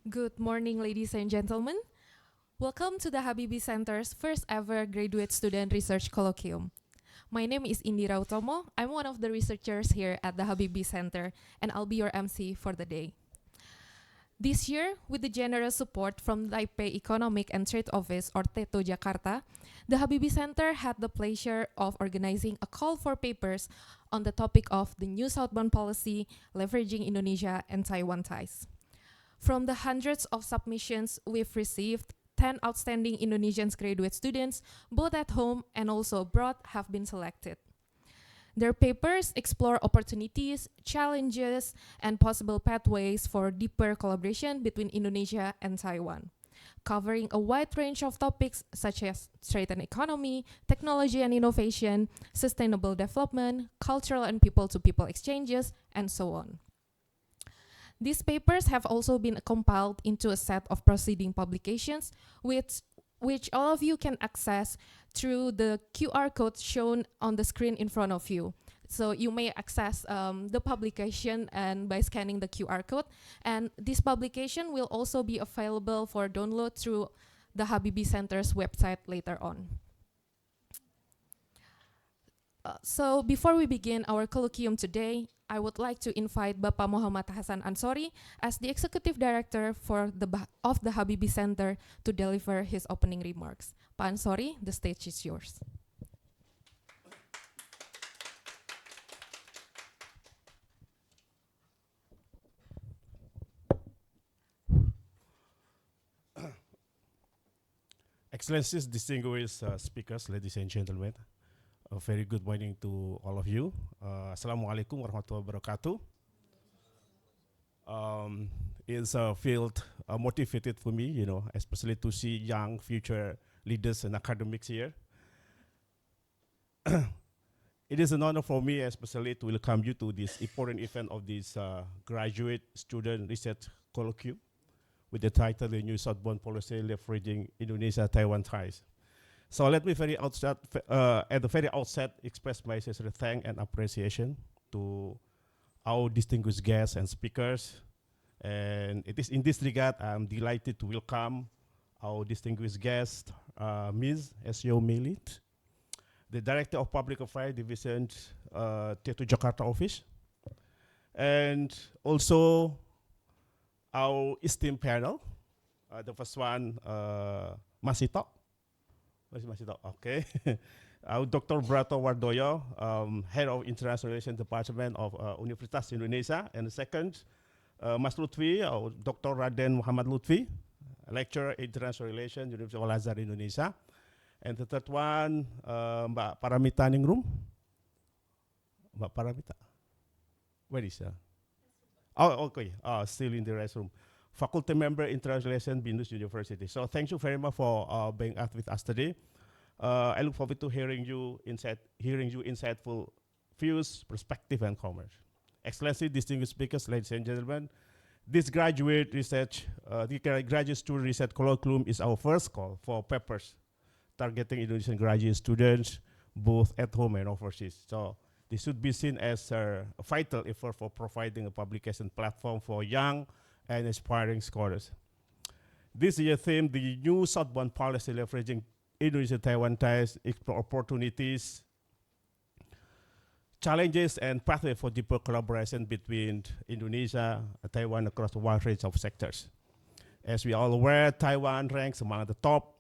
Good morning, ladies and gentlemen. Welcome to the Habibie Center's first ever Graduate Student Research Colloquium. My name is Indira Utomo. I'm one of the researchers here at the Habibie Center, and I'll be your MC for the day. This year, with the generous support from Taipei Economic and Trade Office, or TETO Jakarta, the Habibie Center had the pleasure of organizing a call for papers on the topic of the new Southbound Policy, leveraging Indonesia and Taiwan ties. From the hundreds of submissions we've received, 10 outstanding Indonesian graduate students, both at home and also abroad, have been selected. Their papers explore opportunities, challenges, and possible pathways for deeper collaboration between Indonesia and Taiwan, covering a wide range of topics such as trade and economy, technology and innovation, sustainable development, cultural and people-to-people exchanges, and so on. These papers have also been compiled into a set of proceeding publications, which all of you can access through the QR code shown on the screen in front of you. So you may access the publication and by scanning the QR code. And this publication will also be available for download through the Habibie Center's website later on. So before we begin our colloquium today, I would like to invite Bapak Muhammad Hasan Ansori as the Executive Director of the Habibie Center to deliver his opening remarks. Pak Ansori, the stage is yours. Excellencies, distinguished speakers, ladies and gentlemen, a very good morning to all of you. Assalamualaikum warahmatullahi wabarakatuh. It's felt motivated for me, especially to see young future leaders and academics here. It is an honor for me, especially to welcome you to this important event of this Graduate Student Research Colloquium with the title The New Southbound Policy Leveraging Indonesia-Taiwan Ties. So let me at the very outset express my sincere thanks and appreciation to our distinguished guests and speakers. And it is in this regard I'm delighted to welcome our distinguished guest, Ms. S.O. Melit, the Director of Public Affairs Division, TETO Jakarta Office, and also our esteemed panel. The first one, Masito. Okay. Dr. Brato Wardoyo, Head of International Relations Department of Universitas Indonesia. And the second, Mas Lutfi, Dr. Raden Muhammad Lutfi, Lecturer International Relations, University of Al-Azhar, Indonesia. And the third one, Mbak Paramita Ningrum. Mbak Paramita. Where is her? Oh, okay. Still in the restroom. Faculty member, International Relations, Bindus University. So thank you very much for being with us today. I look forward to hearing you insightful views, perspective, and comments. Excellency, distinguished speakers, ladies and gentlemen, this Graduate Student Research Colloquium is our first call for papers targeting Indonesian graduate students, both at home and overseas. So this should be seen as a vital effort for providing a publication platform for young and aspiring scholars. This year's theme, the new Southbound Policy leveraging Indonesia-Taiwan ties, explore opportunities, challenges, and pathway for deeper collaboration between Indonesia and Taiwan across a wide range of sectors. As we are all aware, Taiwan ranks among the top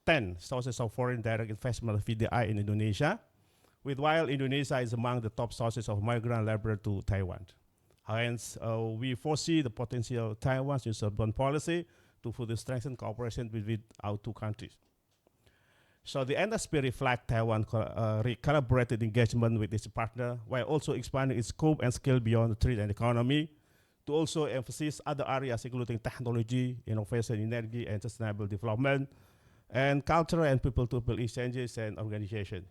10 sources of foreign direct investment (FDI) in Indonesia, while Indonesia is among the top sources of migrant labor to Taiwan. Hence, we foresee the potential of Taiwan's new Southbound Policy to further strengthen cooperation between our two countries. So the NSP reflects Taiwan collaborated engagement with its partner while also expanding its scope and scale beyond trade and economy to also emphasize other areas including technology, innovation, energy, and sustainable development, and cultural and people-to-people exchanges and organization.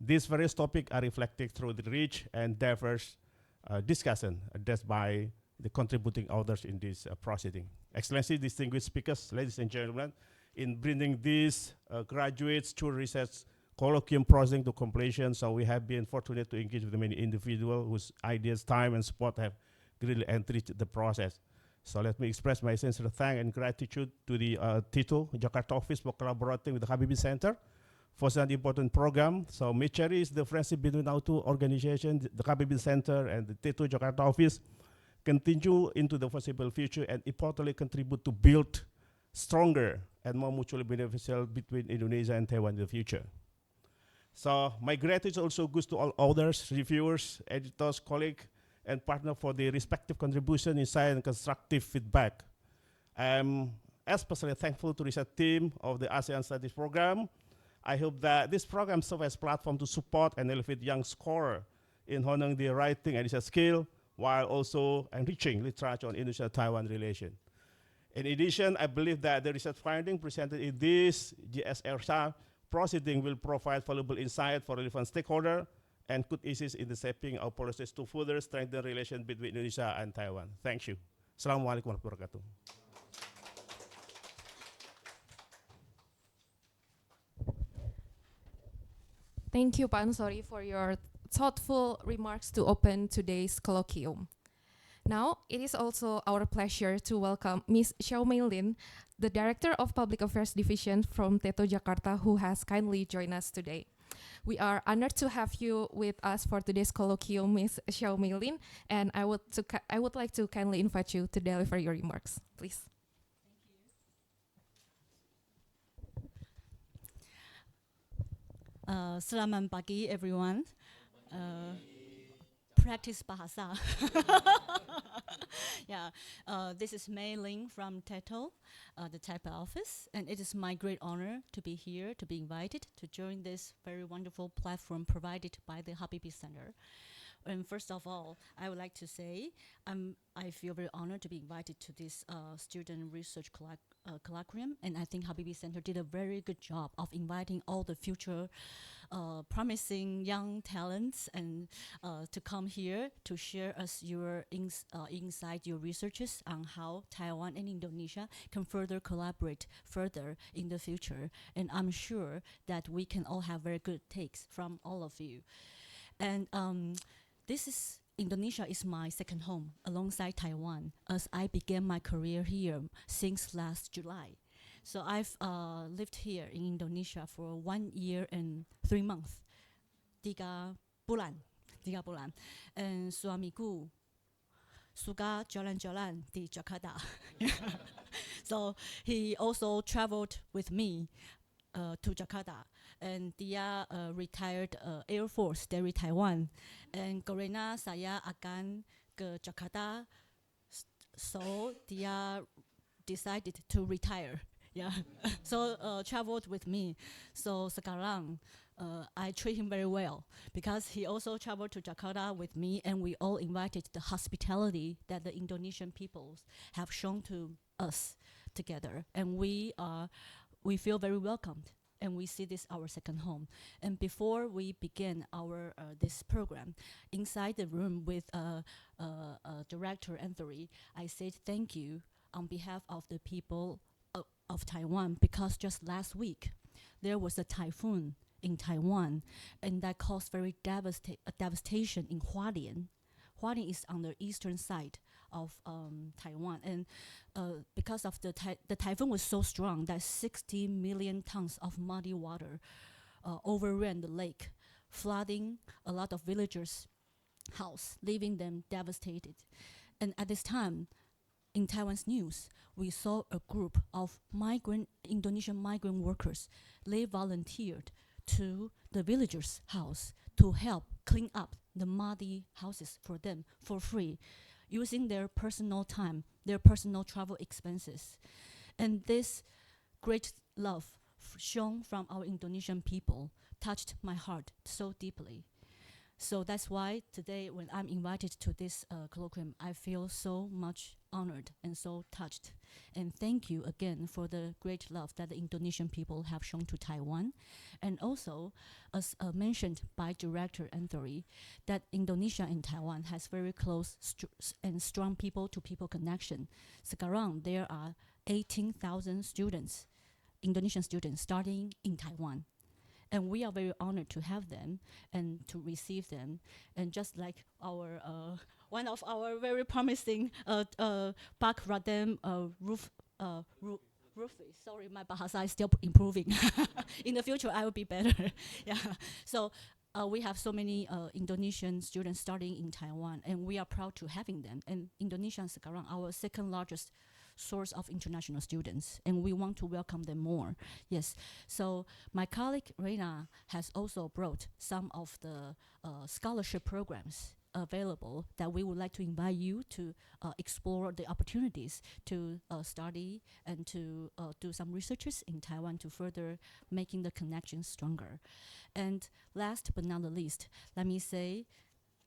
These various topics are reflected through the rich and diverse discussion addressed by the contributing authors in this proceeding. Excellency, distinguished speakers, ladies and gentlemen, in bringing this Graduate Student Research Colloquium processing to completion, so we have been fortunate to engage with many individuals whose ideas, time, and support have greatly enriched the process. So let me express my sincere thanks and gratitude to the Tito Jakarta office for collaborating with the Habibie Center for such an important program. So may cherish the friendship between our two organizations, the Habibie Center and the Tito Jakarta office, continue into the foreseeable future and importantly contribute to build stronger and more mutually beneficial between Indonesia and Taiwan in the future. So my gratitude also goes to all others, reviewers, editors, colleagues, and partners for their respective contribution, insight, and constructive feedback. I'm especially thankful to the research team of the ASEAN Studies Program. I hope that this program serves as a platform to support and elevate young scholars in honing their writing and research skill, while also enriching literature on Indonesia-Taiwan relation. In addition, I believe that the research finding presented in this GSR proceeding will provide valuable insight for relevant stakeholders and could assist in the shaping our policies to further strengthen relations between Indonesia and Taiwan. Thank you. Assalamualaikum warahmatullahi wabarakatuh. Thank you, Pak Ansori, for your thoughtful remarks to open today's colloquium. Now, it is also our pleasure to welcome Ms. Xiaomei Lin, the Director of Public Affairs Division from Teto Jakarta, who has kindly joined us today. We are honored to have you with us for today's colloquium, Ms. Xiaomei Lin, and I would like to kindly invite you to deliver your remarks, please. Selamat pagi, everyone. Practice bahasa. Yeah, this is Mei Ling from TETO, the Taipei office, and it is my great honor to be here, to be invited to join this very wonderful platform provided by the Habibie Center. And first of all, I would like to say I feel very honored to be invited to this student research colloquium, and I think Habibie Center did a very good job of inviting all the future promising young talents and to come here to share us your insight, your researches on how Taiwan and Indonesia can further collaborate further in the future. And I'm sure that we can all have very good takes from all of you. And Indonesia is my second home alongside Taiwan, as I began my career here since last July. So I've lived here in Indonesia for 1 year and 3 months. 3 bulan. And suamiku suka jalan-jalan di Jakarta. So he also traveled with me to Jakarta, and dia retired Air Force dari Taiwan, and karena saya akan ke Jakarta, so dia decided to retire. Yeah, so traveled with me. So sekarang I treat him very well because he also traveled to Jakarta with me, and we all invited the hospitality that the Indonesian peoples have shown to us together, and we feel very welcomed, and we see this our second home. And before we begin our this program, inside the room with Director Anthony, I said thank you on behalf of the people of Taiwan, because just last week there was a typhoon in Taiwan, and that caused very devastation in Hualien. Hualien is on the eastern side of Taiwan, and because of the typhoon was so strong that 60 million tons of muddy water overran the lake, flooding a lot of villagers' house, leaving them devastated. And at this time, in Taiwan's news, we saw a group of Indonesian migrant workers. They volunteered to the villagers' house to help clean up the muddy houses for them for free, using their personal time, their personal travel expenses. And this great love shown from our Indonesian people touched my heart so deeply. So that's why today, when I'm invited to this colloquium, I feel so much honored and so touched. And thank you again for the great love that the Indonesian people have shown to Taiwan. And also, as mentioned by Director Anthony, that Indonesia and Taiwan has very close and strong people-to-people connection. Sekarang, there are 18,000 students, Indonesian students, starting in Taiwan. And we are very honored to have them and to receive them. And just like our one of our very promising Pak Radem Rufi. Sorry, my Bahasa is still improving. In the future, I will be better. Yeah. So we have so many Indonesian students studying in Taiwan, and we are proud to having them. And Indonesia is sekarang our second largest source of international students, and we want to welcome them more. Yes. So my colleague Reina has also brought some of the scholarship programs available that we would like to invite you to explore the opportunities to study and to do some researches in Taiwan to further making the connections stronger. And last but not the least, let me say,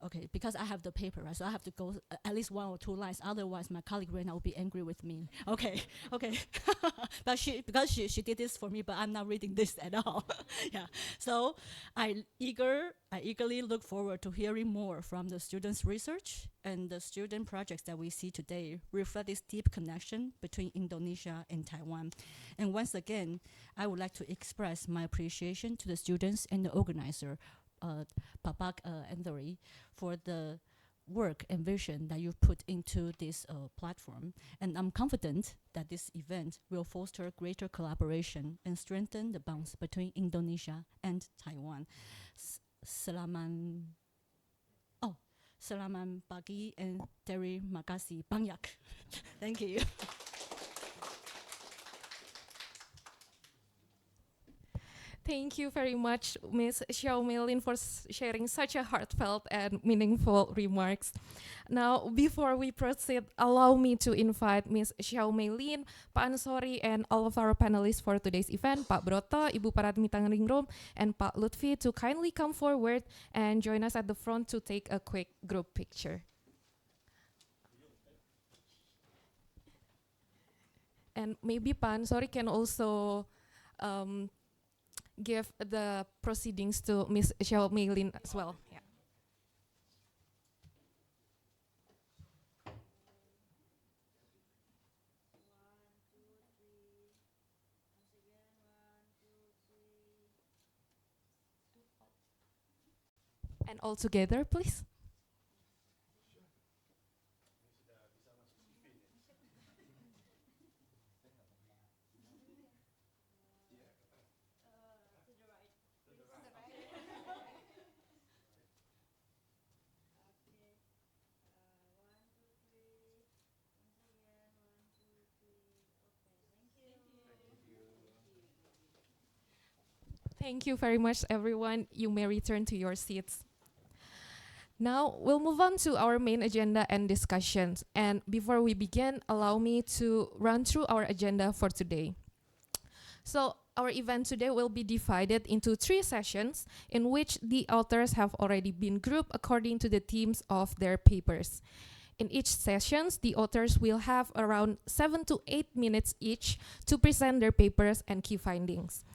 okay, because I have the paper, right, so I have to go at least 1 or 2 lines. Otherwise, my colleague Rena will be angry with me. Okay. But because she did this for me, but I'm not reading this at all. Yeah. So I eagerly look forward to hearing more from the students' research and the student projects that we see today reflect this deep connection between Indonesia and Taiwan. And once again, I would like to express my appreciation to the students and the organizer, Papak Anthony, for the work and vision that you've put into this platform. And I'm confident that this event will foster greater collaboration and strengthen the bonds between Indonesia and Taiwan. Selamat pagi and terima kasih banyak. Thank you. Thank you very much, Ms. Xiao Meilin, for sharing such a heartfelt and meaningful remarks. Now, before we proceed, allow me to invite Ms. Xiao Meilin, Pak Ansori, and all of our panelists for today's event, Pak Broto, Ibu Paratmitangringrum, and Pak Lutfi, to kindly come forward and join us at the front to take a quick group picture. And maybe Pak Ansori can also give the proceedings to Ms. Xiao Meilin as well. Yeah. And all together, please. Thank you very much, everyone. You may return to your seats. Now, we'll move on to our main agenda and discussions. And before we begin, allow me to run through our agenda for today. So, our event today will be divided into 3 sessions in which the authors have already been grouped according to the themes of their papers. In each sessions, the authors will have around 7 to 8 minutes each to present their papers and key findings.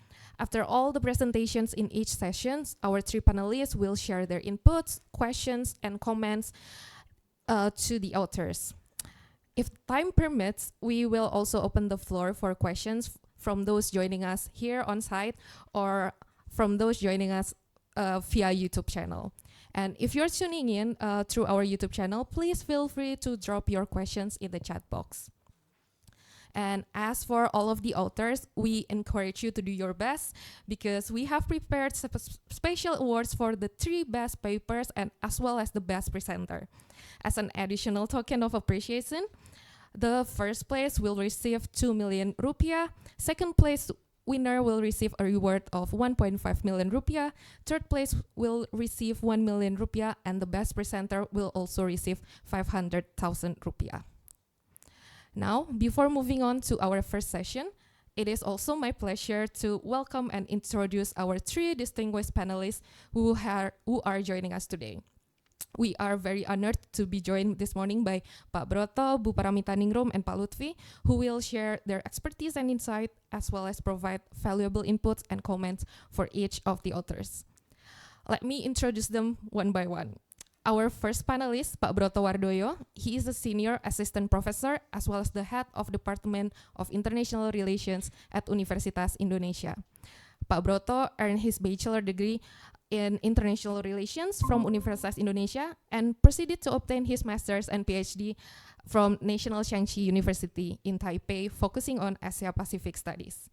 After all the presentations in each session, our 3 panelists will share their inputs, questions, and comments to the authors. If time permits, we will also open the floor for questions from those joining us here on site or from those joining us via YouTube channel. And if you're tuning in through our YouTube channel, please feel free to drop your questions in the chat box. And as for all of the authors, we encourage you to do your best because we have prepared special awards for the 3 best papers and as well as the best presenter. As an additional token of appreciation, the first place will receive 2 million rupiah, second place winner will receive a reward of 1.5 million rupiah, third place will receive 1 million rupiah, and the best presenter will also receive 500,000 rupiah. Now, before moving on to our first session, it is also my pleasure to welcome and introduce our 3 distinguished panelists who are joining us today. We are very honored to be joined this morning by Pak Broto, Bu Paramita-Ningrum, and Pak Lutfi, who will share their expertise and insight, as well as provide valuable inputs and comments for each of the authors. Let me introduce them one by one. Our first panelist, Pak Broto Wardoyo, he is a senior assistant professor as well as the head of Department of International Relations at Universitas Indonesia. Pak Broto earned his bachelor degree in international relations from Universitas Indonesia and proceeded to obtain his master's and PhD from National Shanxi University in Taipei, focusing on Asia-Pacific studies.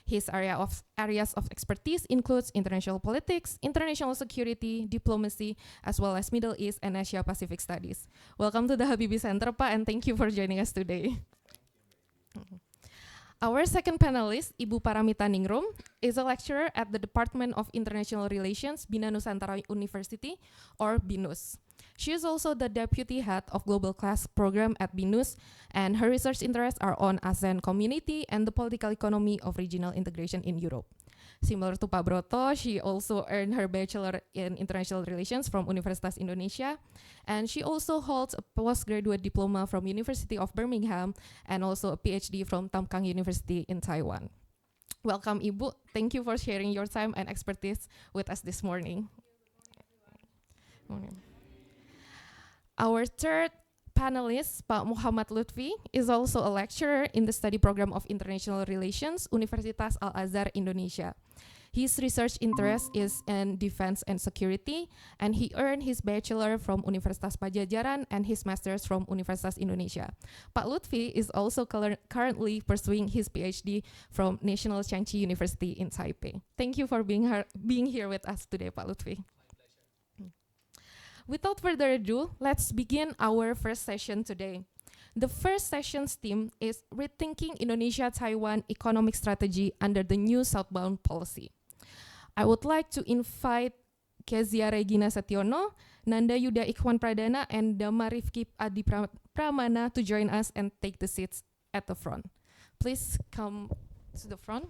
His areas of expertise includes international politics, international security, diplomacy, as well as Middle East and Asia-Pacific studies. Welcome to the Habibie Center, Pak, and thank you for joining us today. Our second panelist, Ibu Paramita Ningrum, is a lecturer at the Department of International Relations, Bina Nusantara University, or BINUS. She is also the deputy head of Global Class Program at BINUS, and her research interests are on ASEAN community and the political economy of regional integration in Europe. Similar to Pak Broto, she also earned her bachelor in international relations from Universitas Indonesia, and she also holds a postgraduate diploma from University of Birmingham and also a PhD from Tamkang University in Taiwan. Welcome, Ibu. Thank you for sharing your time and expertise with us this morning. Our third panelist, Pak Muhammad Lutfi, is also a lecturer in the study program of International Relations, Universitas Al-Azhar, Indonesia. His research interest is in defense and security, and he earned his bachelor from Universitas Pajajaran and his master's from Universitas Indonesia. Pak Lutfi is also currently pursuing his PhD from National Shanxi University in Taipei. Thank you for being here with us today, Pak Lutfi. Without further ado, let's begin our first session today. The first session's theme is Rethinking Indonesia-Taiwan Economic Strategy under the New Southbound Policy. I would like to invite Kezia Regina Setiono, Nanda Yuda Ikhwan Pradana, and Dama Rifki Adi Pramana to join us and take the seats at the front. Please come to the front.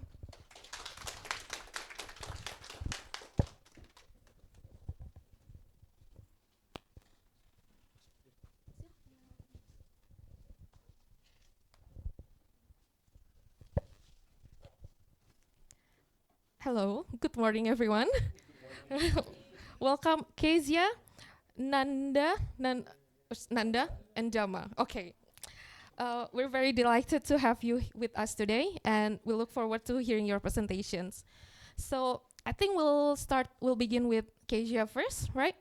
Hello, good morning, everyone. Welcome, Kezia, Nanda, and Dama. Okay, we're very delighted to have you with us today, and we look forward to hearing your presentations. So I think we'll begin with Kezia first, right?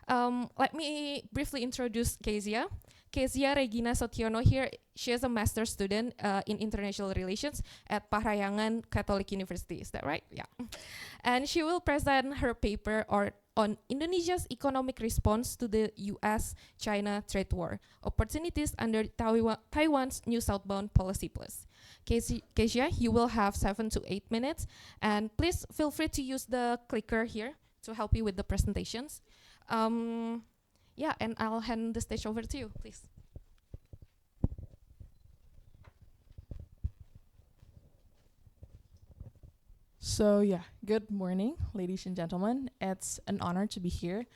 Let me briefly introduce Kezia. Kezia Regina Sotiono here, she is a master's student in international relations at Parahyangan Catholic University. Is that right? Yeah. And she will present her paper on Indonesia's economic response to the US-China trade war, opportunities under Taiwan's new Southbound Policy Plus. Kezia, you will have 7 to 8 minutes, and please feel free to use the clicker here to help you with the presentations. Yeah, and I'll hand the stage over to you, please. So yeah, good morning, ladies and gentlemen. It's an honor to be here.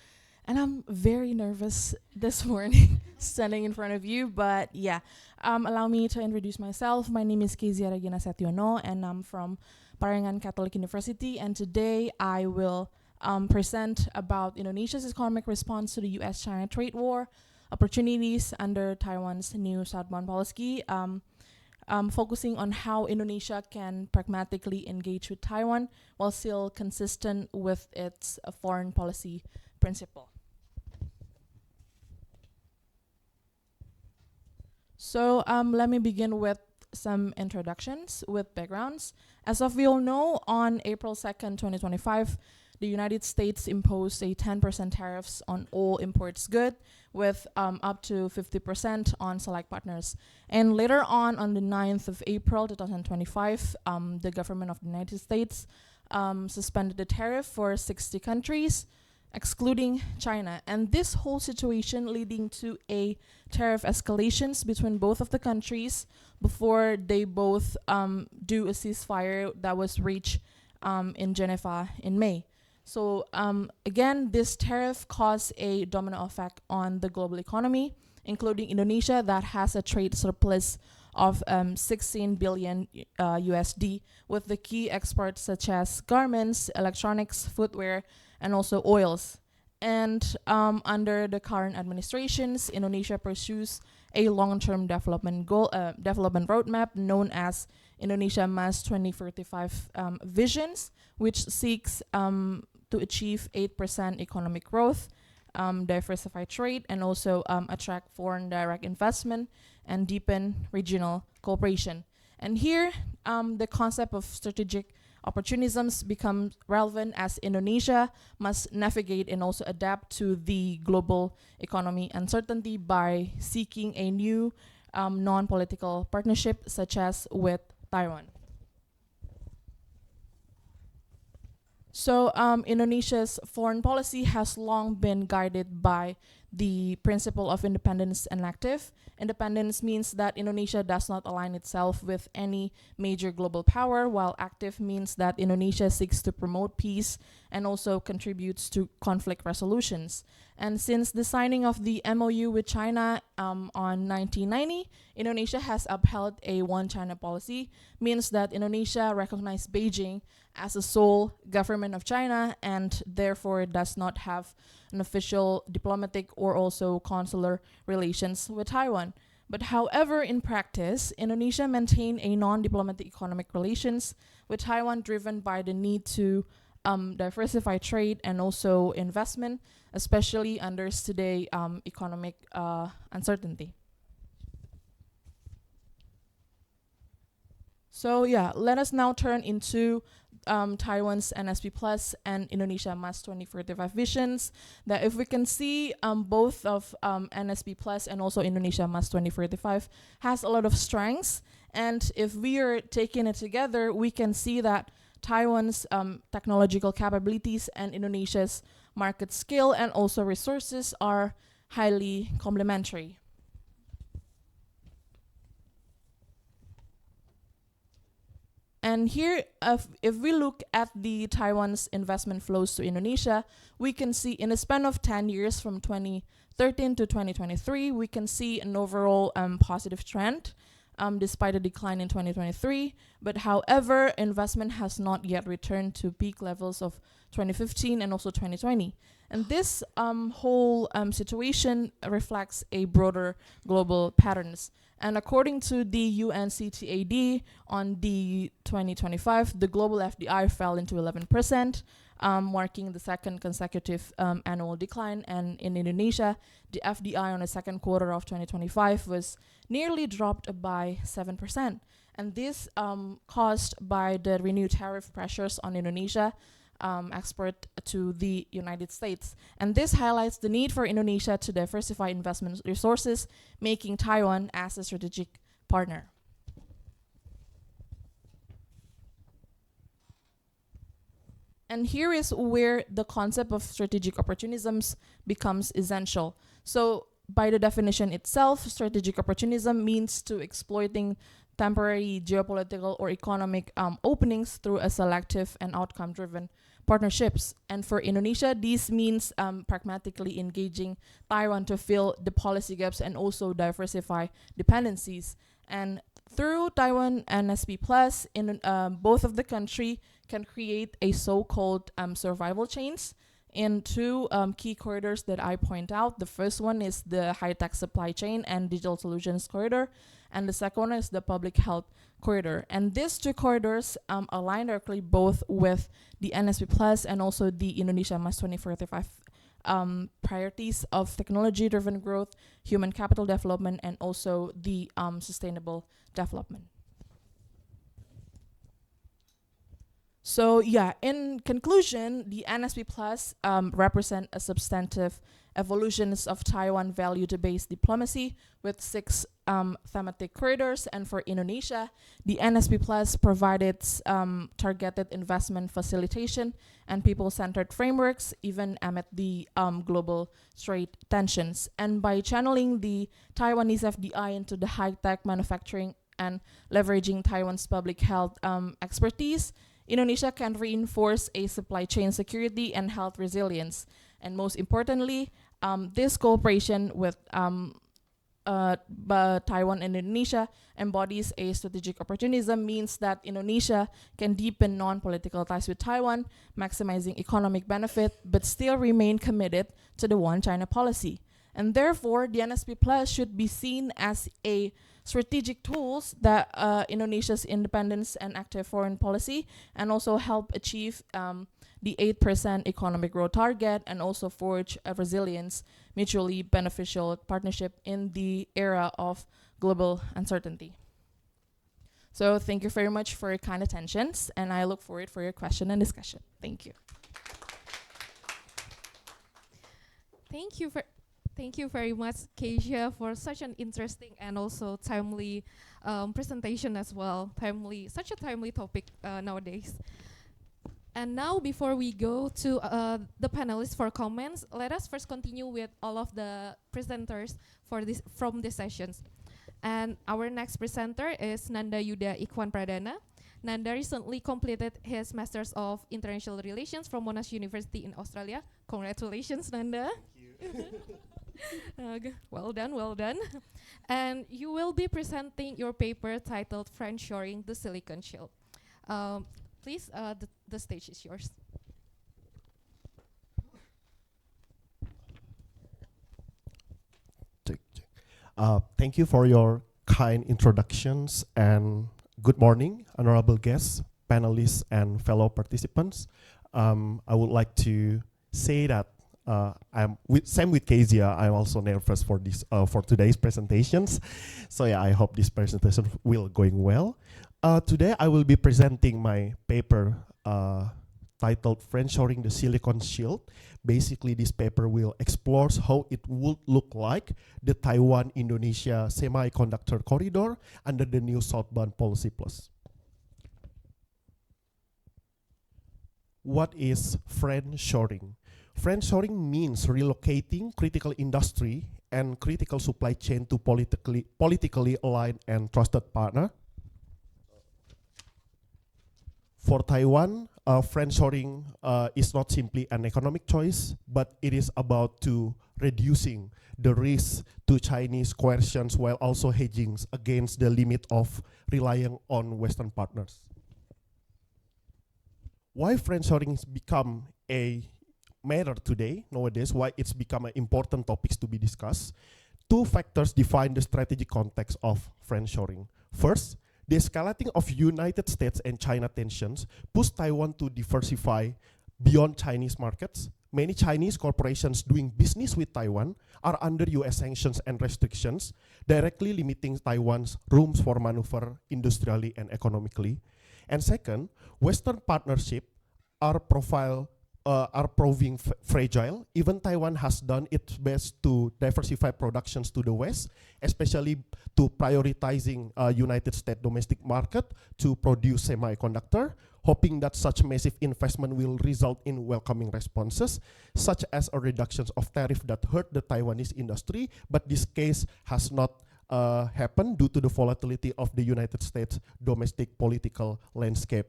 And I'm very nervous this morning standing in front of you, but yeah, allow me to introduce myself. My name is Kezia Regina Setiono, and I'm from Parahyangan Catholic University, and today I will present about Indonesia's economic response to the US-China trade war, opportunities under Taiwan's new Southbound Policy, focusing on how Indonesia can pragmatically engage with Taiwan while still consistent with its foreign policy principle. So let me begin with some introductions with backgrounds. As of we all know, on April 2nd, 2025, the United States imposed a 10% tariffs on all imports goods with up to 50% on select partners. And later on the 9th of April 2025, the government of the United States suspended the tariff for 60 countries, excluding China. And this whole situation leading to a tariff escalations between both of the countries before they both do a ceasefire that was reached in Geneva in May. So again, this tariff caused a domino effect on the global economy, including Indonesia that has a trade surplus of 16 billion USD, with the key exports such as garments, electronics, footwear, and also oils. And under the current administrations, Indonesia pursues a long-term development development roadmap known as Indonesia Mas 2045 visions, which seeks to achieve 8% economic growth, diversify trade, and also attract foreign direct investment and deepen regional cooperation. And here, the concept of strategic opportunisms becomes relevant as Indonesia must navigate and also adapt to the global economy uncertainty by seeking a new non-political partnership such as with Taiwan. So Indonesia's foreign policy has long been guided by the principle of independence and active. Independence means that Indonesia does not align itself with any major global power, while active means that Indonesia seeks to promote peace and also contributes to conflict resolutions. And since the signing of the MOU with China on 1990, Indonesia has upheld a one China policy, means that Indonesia recognizes Beijing as a sole government of China and therefore does not have an official diplomatic or also consular relations with Taiwan. But however, in practice, Indonesia maintained a non-diplomatic economic relations with Taiwan driven by the need to diversify trade and also investment, especially under today economic uncertainty. So yeah, let us now turn into Taiwan's NSP Plus and Indonesia Mas 2045 visions. That if we can see both of NSP Plus and also Indonesia Mas 2045 has a lot of strengths, and if we are taking it together, we can see that Taiwan's technological capabilities and Indonesia's market scale and also resources are highly complementary. And here, if we look at the Taiwan's investment flows to Indonesia, we can see in a span of 10 years from 2013 to 2023, we can see an overall positive trend despite a decline in 2023. But however, investment has not yet returned to peak levels of 2015 and also 2020. And this whole situation reflects a broader global patterns. And according to the UNCTAD, on the 2025, the global FDI fell into 11%, marking the second consecutive annual decline. And in Indonesia, the FDI on the second quarter of 2025 was nearly dropped by 7%. And this caused by the renewed tariff pressures on Indonesia export to the United States. And this highlights the need for Indonesia to diversify investment resources, making Taiwan as a strategic partner. And here is where the concept of strategic opportunisms becomes essential. So by the definition itself, strategic opportunism means to exploiting temporary geopolitical or economic openings through a selective and outcome-driven partnerships. And for Indonesia, this means pragmatically engaging Taiwan to fill the policy gaps and also diversify dependencies. And through Taiwan and SP Plus, in both of the country can create a so-called survival chains in two key corridors that I point out. The first one is the high-tech supply chain and digital solutions corridor, and the second one is the public health corridor. And these two corridors align directly both with the NSP Plus and also the Indonesia Mas 2045 priorities of technology-driven growth, human capital development, and also the sustainable development. So yeah, in conclusion, the NSP Plus represent a substantive evolutions of Taiwan value-based diplomacy with 6 thematic corridors. And for Indonesia, the NSP Plus provided targeted investment facilitation and people-centered frameworks, even amid the global trade tensions. And by channeling the Taiwanese FDI into the high-tech manufacturing and leveraging Taiwan's public health expertise, Indonesia can reinforce a supply chain security and health resilience. And most importantly, this cooperation with Taiwan and Indonesia embodies a strategic opportunism means that Indonesia can deepen non-political ties with Taiwan, maximizing economic benefit, but still remain committed to the One China policy. And therefore, the NSP Plus should be seen as a strategic tools that Indonesia's independence and active foreign policy, and also help achieve the 8% economic growth target, and also forge a resilience, mutually beneficial partnership in the era of global uncertainty. So thank you very much for your kind attentions, and I look forward for your question and discussion. Thank you. Thank you very much, Keisha, for such an interesting and also timely presentation as well. Such a timely topic nowadays. And now, before we go to the panelists for comments, let us first continue with all of the presenters from these sessions. And our next presenter is Nanda Yuda Ikwan Pradana. Nanda recently completed his Masters of International Relations from Monash University in Australia. Congratulations, Nanda. Well done, well done. And you will be presenting your paper titled Friendshoring the Silicon Shield. Please, the stage is yours. Thank you for your kind introductions, and good morning, honorable guests, panelists, and fellow participants. I would like to say that same with Kezia, I'm also nervous for today's presentations. So yeah, I hope this presentation will going well. Today I will be presenting my paper titled Friendshoring the Silicon Shield. Basically, this paper will explore how it would look like the Taiwan-Indonesia semiconductor corridor under the new Southbound Policy Plus. What is friendshoring? Friendshoring means relocating critical industry and critical supply chain to politically aligned and trusted partner. For Taiwan, friendshoring is not simply an economic choice, but it is about to reducing the risk to Chinese coercions while also hedging against the limit of relying on Western partners. Why friendshoring has become a matter today, nowadays, why it's become an important topics to be discussed. Two factors define the strategic context of friendshoring. First, the escalating of United States and China tensions pushed Taiwan to diversify beyond Chinese markets. Many Chinese corporations doing business with Taiwan are under US sanctions and restrictions, directly limiting Taiwan's rooms for maneuver industrially and economically. And second, Western partnerships are proving fragile. Even Taiwan has done its best to diversify productions to the West, especially to prioritizing United States domestic market to produce semiconductor, hoping that such massive investment will result in welcoming responses, such as a reduction of tariff that hurt the Taiwanese industry, but this case has not happened due to the volatility of the United States domestic political landscape.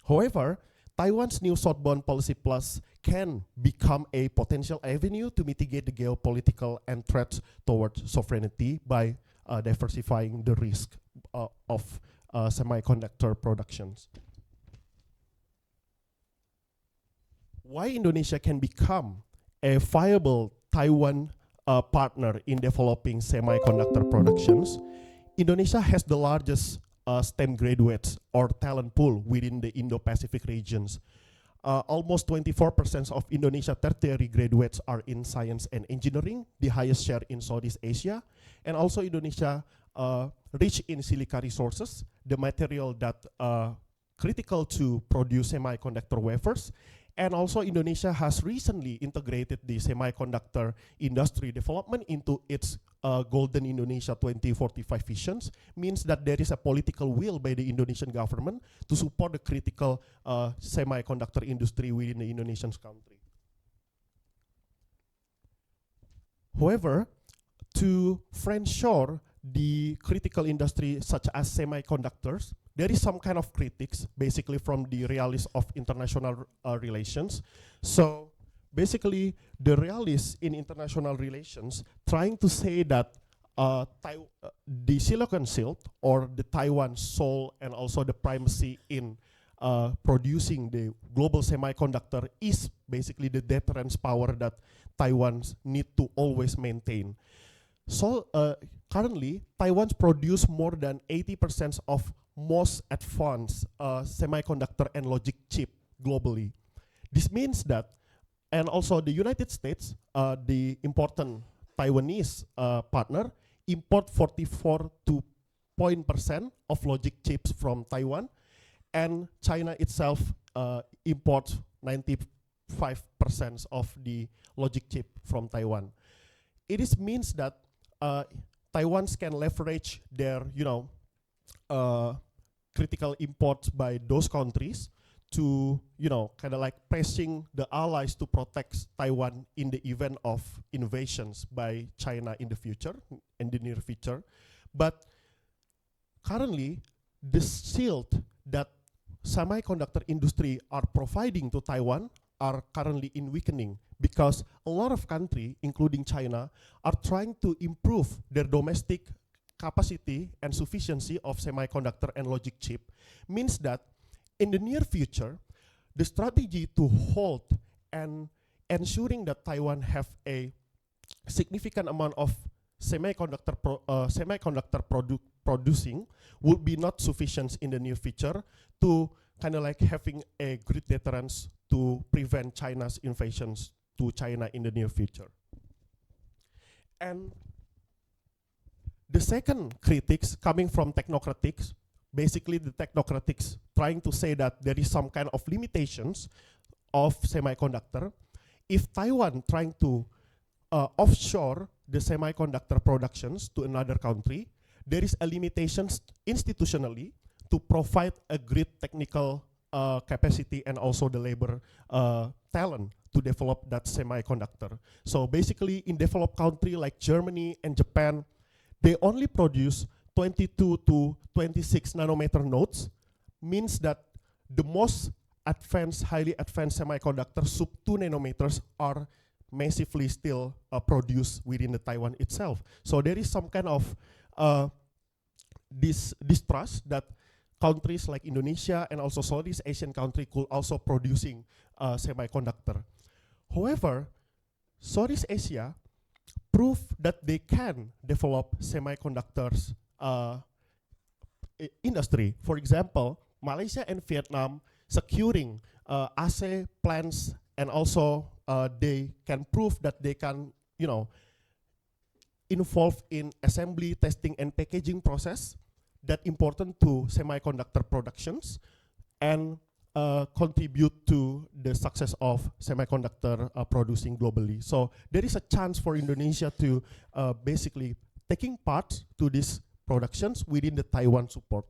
However, Taiwan's new Southbound Policy Plus can become a potential avenue to mitigate the geopolitical and threats towards sovereignty by diversifying the risk of semiconductor productions. Why Indonesia can become a viable Taiwan partner in developing semiconductor productions? Indonesia has the largest STEM graduates or talent pool within the Indo-Pacific regions. Almost 24% of Indonesia tertiary graduates are in science and engineering, the highest share in Southeast Asia. And also Indonesia rich in silica resources, the material that critical to produce semiconductor wafers. And also Indonesia has recently integrated the semiconductor industry development into its Golden Indonesia 2045 visions, means that there is a political will by the Indonesian government to support the critical semiconductor industry within the Indonesian country. However, to friendshore the critical industry such as semiconductors, there is some kind of critics basically from the realists of international relations. So basically the realists in international relations trying to say that the silicon shield or the Taiwan soul and also the primacy in producing the global semiconductor is basically the deterrence power that Taiwan need to always maintain. So currently, Taiwan produce more than 80% of most advanced semiconductor and logic chip globally. This means that, and also the United States, the important Taiwanese partner, import 44% of logic chips from Taiwan, and China itself imports 95% of the logic chip from Taiwan. It is means that Taiwan can leverage their, critical imports by those countries to, kind of like pressing the allies to protect Taiwan in the event of invasions by China in the future, in the near future. But currently, the shield that semiconductor industry are providing to Taiwan are currently in weakening because a lot of countries, including China, are trying to improve their domestic capacity and sufficiency of semiconductor and logic chip. Means that in the near future, the strategy to hold and ensuring that Taiwan have a significant amount of semiconductor producing would be not sufficient in the near future to kind of like having a great deterrence to prevent China's invasions to China in the near future. And the second critics coming from technocratics, basically the technocratics trying to say that there is some kind of limitations of semiconductor. If Taiwan trying to offshore the semiconductor productions to another country, there is a limitations institutionally to provide a great technical capacity and also the labor talent to develop that semiconductor. So basically in developed country like Germany and Japan, they only produce 22 to 26 nanometer nodes, means that the most advanced, highly advanced semiconductors, sub 2 nanometers, are massively still produced within the Taiwan itself. So there is some kind of distrust that countries like Indonesia and also Southeast Asian country could also producing semiconductor. However, Southeast Asia prove that they can develop semiconductors industry. For example, Malaysia and Vietnam securing assay plants, and also they can prove that they can, involve in assembly, testing, and packaging process that important to semiconductor productions and contribute to the success of semiconductor producing globally. So there is a chance for Indonesia to basically taking part to these productions within the Taiwan support.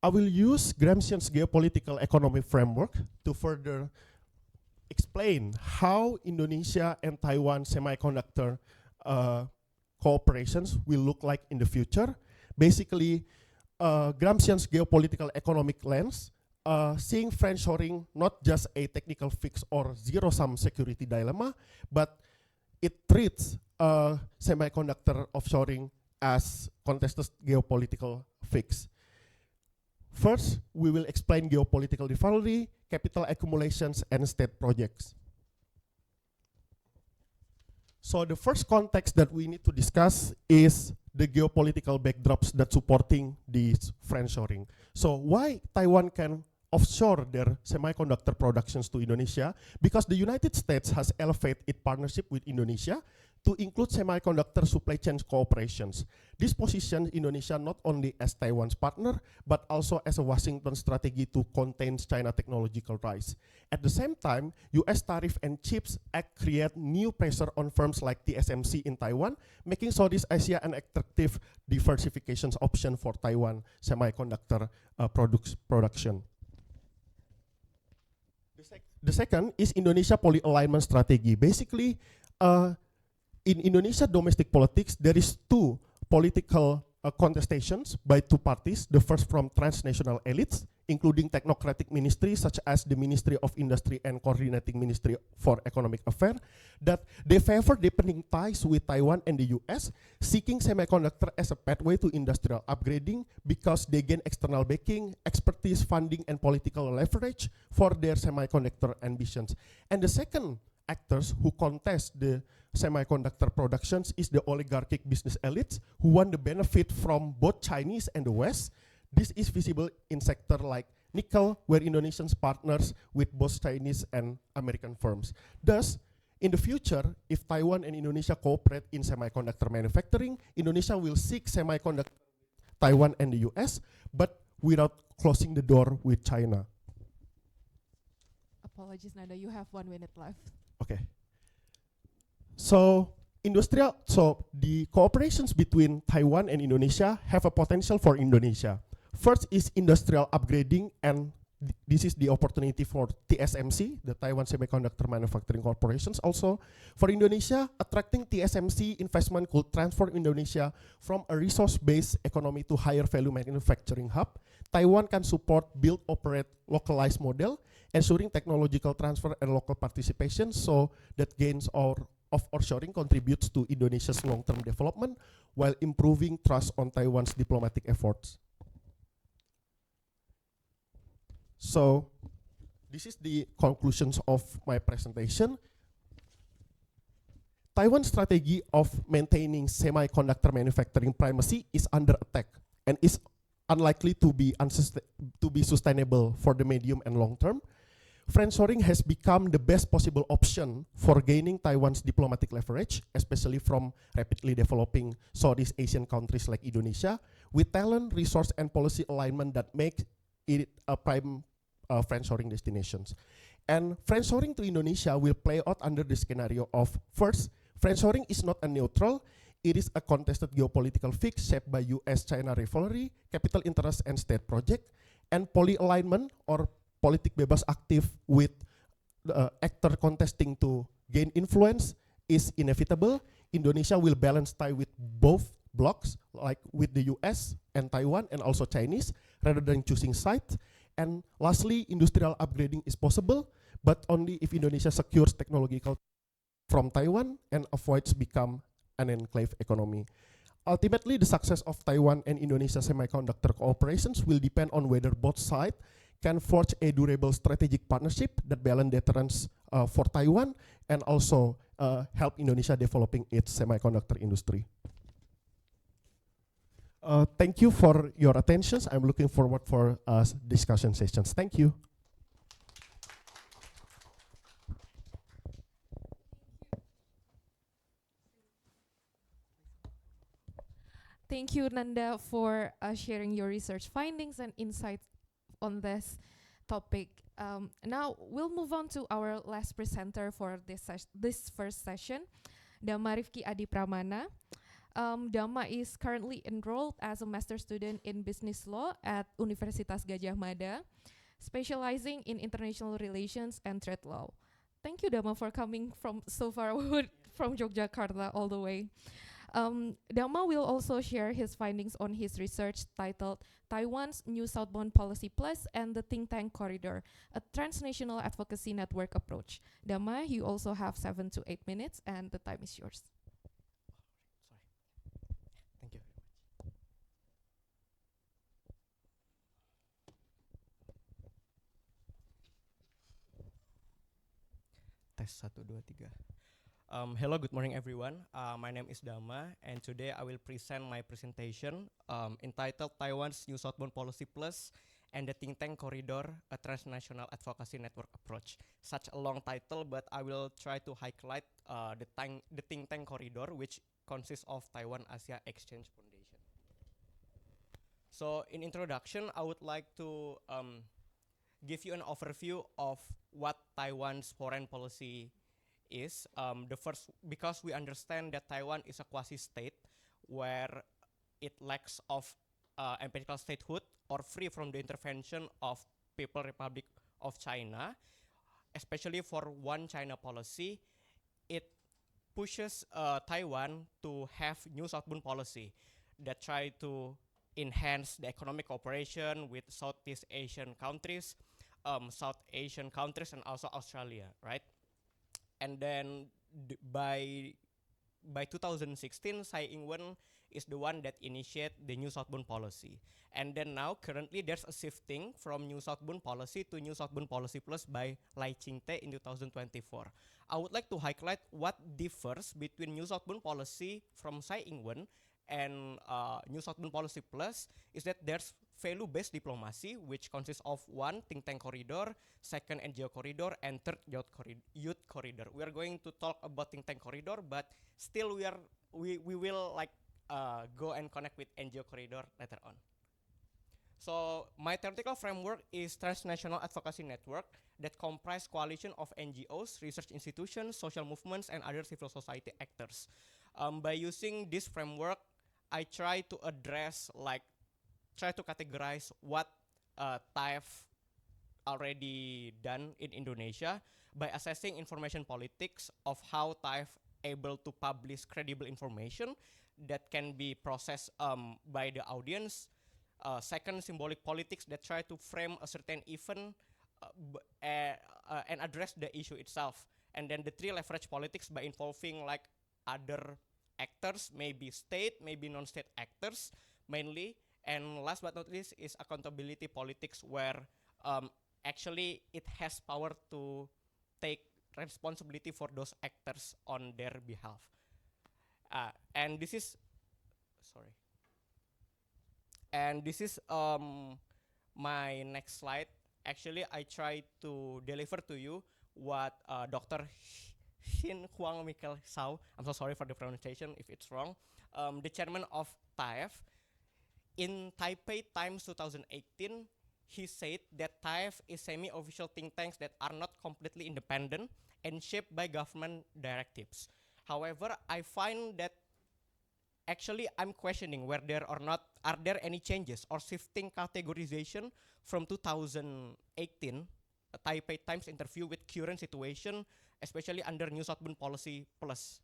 I will use Gramscian's geopolitical economic framework to further explain how Indonesia and Taiwan semiconductor cooperations will look like in the future. Basically, Gramscian's geopolitical economic lens, seeing friendshoring not just a technical fix or zero-sum security dilemma, but it treats semiconductor offshoring as contested geopolitical fix. First, we will explain geopolitical rivalry, capital accumulations, and state projects. So the first context that we need to discuss is the geopolitical backdrops that supporting this friendshoring. So why Taiwan can offshore their semiconductor productions to Indonesia? Because the United States has elevated its partnership with Indonesia to include semiconductor supply chain cooperations. This positions Indonesia not only as Taiwan's partner, but also as a Washington strategy to contain China technological rise. At the same time, US tariff and CHIPS Act create new pressure on firms like TSMC in Taiwan, making Southeast Asia an attractive diversification option for Taiwan semiconductor production. The second is Indonesia poly-alignment strategy. Basically, in Indonesia domestic politics, there is two political contestations by two parties. The first from transnational elites including technocratic ministries such as the Ministry of Industry and Coordinating Ministry for Economic Affairs, that they favor deepening ties with Taiwan and the US, seeking semiconductor as a pathway to industrial upgrading because they gain external backing, expertise, funding, and political leverage for their semiconductor ambitions. And the second actors who contest the semiconductor productions is the oligarchic business elites who want the benefit from both Chinese and the West. This is visible in sector like nickel, where Indonesians partners with both Chinese and American firms. Thus, in the future, if Taiwan and Indonesia cooperate in semiconductor manufacturing, Indonesia will seek semiconductor Taiwan and the US, but without closing the door with China. Apologies, Nanda, you have 1 minute left. Okay. So the cooperations between Taiwan and Indonesia have a potential for Indonesia. First is industrial upgrading, and this is the opportunity for TSMC, the Taiwan Semiconductor Manufacturing Corporations. Also, for Indonesia, attracting TSMC investment could transform Indonesia from a resource-based economy to higher value manufacturing hub. Taiwan can support build, operate, localized model, ensuring technological transfer and local participation, so that gains of offshoring contributes to Indonesia's long-term development while improving trust on Taiwan's diplomatic efforts. So this is the conclusions of my presentation. Taiwan's strategy of maintaining semiconductor manufacturing primacy is under attack and is unlikely to be sustainable for the medium and long term. Friendshoring has become the best possible option for gaining Taiwan's diplomatic leverage, especially from rapidly developing Southeast Asian countries like Indonesia, with talent, resource, and policy alignment that make it a prime friendshoring destinations. And friendshoring to Indonesia will play out under the scenario of, first, friendshoring is not a neutral, it is a contested geopolitical fix shaped by US-China rivalry, capital interest, and state project, and poly-alignment or politik bebas aktif with the actor contesting to gain influence is inevitable. Indonesia will balance tie with both blocs, like with the US and Taiwan and also Chinese, rather than choosing sides. And lastly, industrial upgrading is possible, but only if Indonesia secures technological from Taiwan and avoids become an enclave economy. Ultimately, the success of Taiwan and Indonesia semiconductor cooperations will depend on whether both sides can forge a durable strategic partnership that balance deterrence for Taiwan and also help Indonesia developing its semiconductor industry. Thank you for your attention. I'm looking forward for discussion sessions. Thank you. Thank you, Nanda, for sharing your research findings and insights on this topic. Now we'll move on to our last presenter for this first session, Dhamma Rifki Adi Pramana. Dhamma is currently enrolled as a master student in business law at Universitas Gadjah Mada, specializing in international relations and trade law. Thank you, Dhamma, for coming from so far from Yogyakarta all the way. Dhamma will also share his findings on his research titled Taiwan's New Southbound Policy Plus and the Think Tank Corridor, a transnational advocacy network approach. Dhamma, you also have 7 to 8 minutes and the time is yours. Thank you. Tes 1, 2, 3. Hello, good morning everyone. My name is Dhamma, and today I will present my presentation entitled Taiwan's New Southbound Policy Plus and the Think Tank Corridor, a Transnational Advocacy Network Approach. Such a long title, but I will try to highlight the Think Tank Corridor, which consists of Taiwan Asia Exchange Foundation. So in introduction, I would like to give you an overview of what Taiwan's foreign policy is. The first, because we understand that Taiwan is a quasi-state where it lacks of empirical statehood or free from the intervention of People's Republic of China, especially for one China policy. It pushes Taiwan to have new southbound policy that try to enhance the economic cooperation with Southeast Asian countries, South Asian countries, and also Australia, right? And then by 2016, Tsai Ing-wen is the one that initiate the New Southbound Policy. And then now, currently, there's a shifting from New Southbound Policy to New Southbound Policy Plus by Lai Ching-te in 2024. I would like to highlight what differs between New Southbound Policy from Tsai Ing-wen and New Southbound Policy Plus is that there's value-based diplomacy, which consists of one, think tank corridor, second, NGO corridor, and third, youth corridor. We are going to talk about think tank corridor, but still we will like go and connect with NGO corridor later on. So my theoretical framework is transnational advocacy network that comprise coalition of NGOs, research institutions, social movements, and other civil society actors. By using this framework, I try to categorize what TAIF already done in Indonesia by assessing information politics of how TAIF able to publish credible information that can be processed by the audience. Second, symbolic politics that try to frame a certain event and address the issue itself. And then the three, leverage politics by involving like other actors, maybe state, maybe non-state actors mainly. And last but not least is accountability politics, where actually it has power to take responsibility for those actors on their behalf. And this is my next slide. Actually, I try to deliver to you what Dr. Shin Huang Michael Sao, I'm so sorry for the pronunciation if it's wrong, the chairman of TAIF, in Taipei Times 2018, he said that TAIF is semi-official think tanks that are not completely independent and shaped by government directives. However, I find that actually I'm questioning whether or not are there any changes or shifting categorization from 2018 Taipei Times interview with current situation, especially under New Southbound Policy Plus.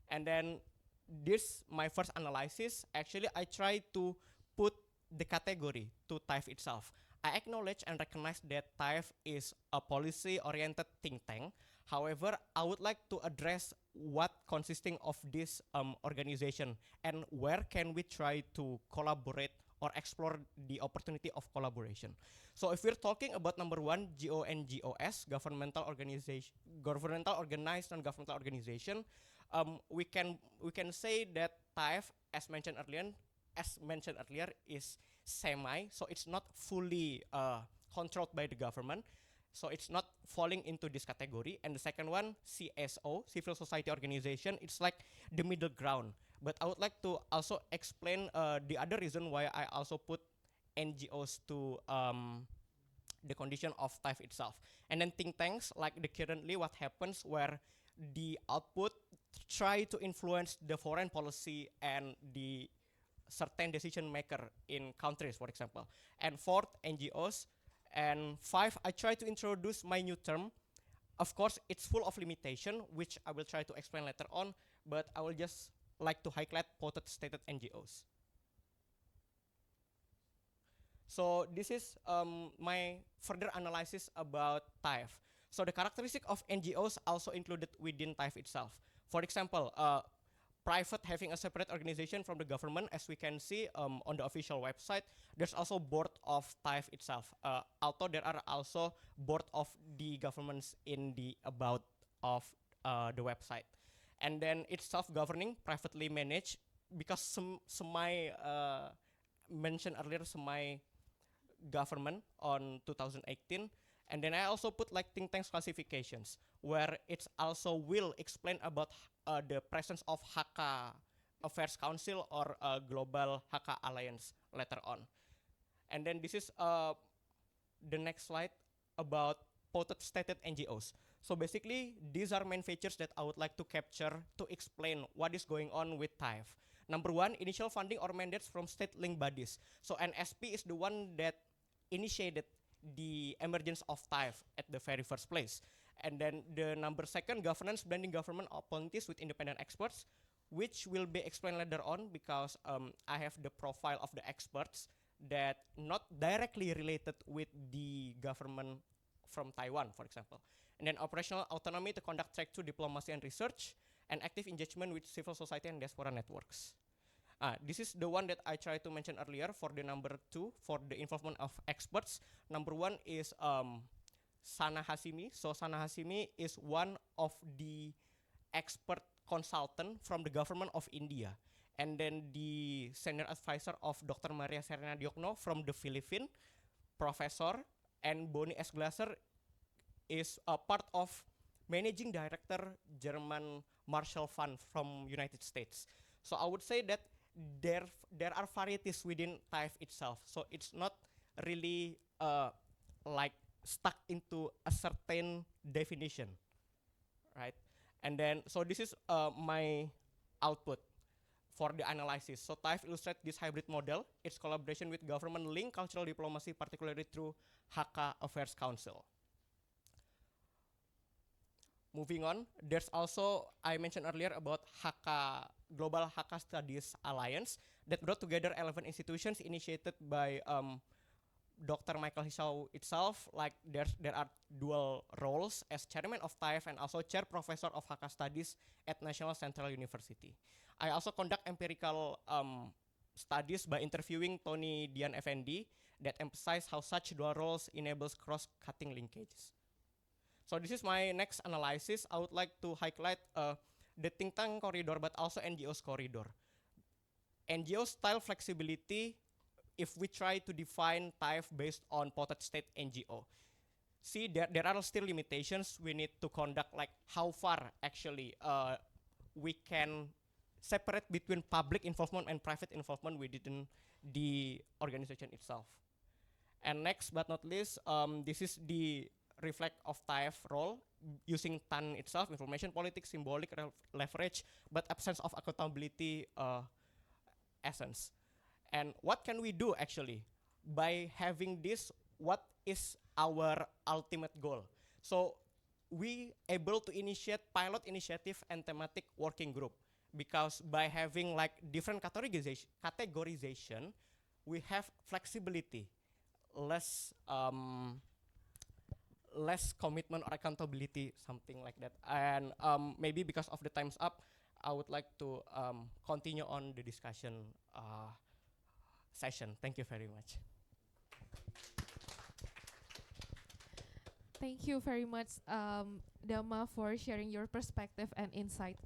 And then this, my first analysis, actually I try to put the category to TAIF itself. I acknowledge and recognize that TAIF is a policy-oriented think tank. However, I would like to address what consisting of this organization and where can we try to collaborate or explore the opportunity of collaboration. So if we're talking about number one, GONGOS, governmental organization, governmental organized non-governmental organization, we can say that TAIF, as mentioned earlier, is semi, so it's not fully controlled by the government. So it's not falling into this category. And the second one, CSO, civil society organization, it's like the middle ground. But I would like to also explain the other reason why I also put NGOs to the condition of TAIF itself. And then think tanks, like the currently what happens where the output try to influence the foreign policy and the certain decision maker in countries, for example. And fourth, NGOs. And five, I try to introduce my new term. Of course, it's full of limitation, which I will try to explain later on, but I will just like to highlight quoted stated NGOs. So this is my further analysis about TAIF. So the characteristic of NGOs also included within TAIF itself. For example, private having a separate organization from the government, as we can see on the official website. There's also board of TAIF itself. Although there are also board of the governments in the about of the website. And then it's self-governing, privately managed, because semi mentioned earlier, semi government on 2018. And then I also put like think tanks classifications, where it's also will explain about the presence of Hakka Affairs Council or Global Hakka Alliance later on. And then this is the next slide about quoted stated NGOs. So basically, these are main features that I would like to capture to explain what is going on with TAIF. Number one, initial funding or mandates from state-linked bodies. So NSP is the one that initiated the emergence of TAIF at the very first place. And then the number second, governance, blending government appointees with independent experts. which will be explained later on because I have the profile of the experts that not directly related with the government from Taiwan, for example. And then operational autonomy to conduct track 2 diplomacy and research, and active engagement with civil society and diaspora networks. This is the one that I tried to mention earlier for the number 2, for the involvement of experts. Number 1 is Sana Hasimi. So Sana Hasimi is one of the expert consultant from the government of India. And then the senior advisor of Dr. Maria Serena Diokno from the Philippines, professor, and Bonnie S. Glaser is a part of managing director German Marshall Fund from United States. So I would say that there are varieties within TAIF itself. So it's not really like stuck into a certain definition, right? And then, so this is my output for the analysis. So TAIF illustrates this hybrid model, its collaboration with government-linked cultural diplomacy, particularly through Hakka Affairs Council. Moving on, there's also, I mentioned earlier about Hakka, Global Hakka Studies Alliance that brought together 11 institutions initiated by Dr. Michael Hisau itself. Like there are dual roles as chairman of TAIF and also chair professor of Hakka Studies at National Central University. I also conduct empirical studies by interviewing Tony Dian Effendi that emphasize how such dual roles enables cross-cutting linkages. So this is my next analysis. I would like to highlight the think tank corridor, but also NGOs corridor. NGO style flexibility, if we try to define TAIF based on potted state NGO. See, there are still limitations. We need to conduct like how far actually we can separate between public involvement and private involvement within the organization itself. And next but not least, this is the reflect of TAIF role using TAN itself, information politics, symbolic leverage, but absence of accountability essence. And what can we do actually by having this? What is our ultimate goal? So we able to initiate pilot initiative and thematic working group, because by having like different categorization, we have flexibility, less less commitment or accountability, something like that. And maybe because of the time's up, I would like to continue on the discussion session. Thank you very much. Thank you very much, Dhamma, for sharing your perspective and insight.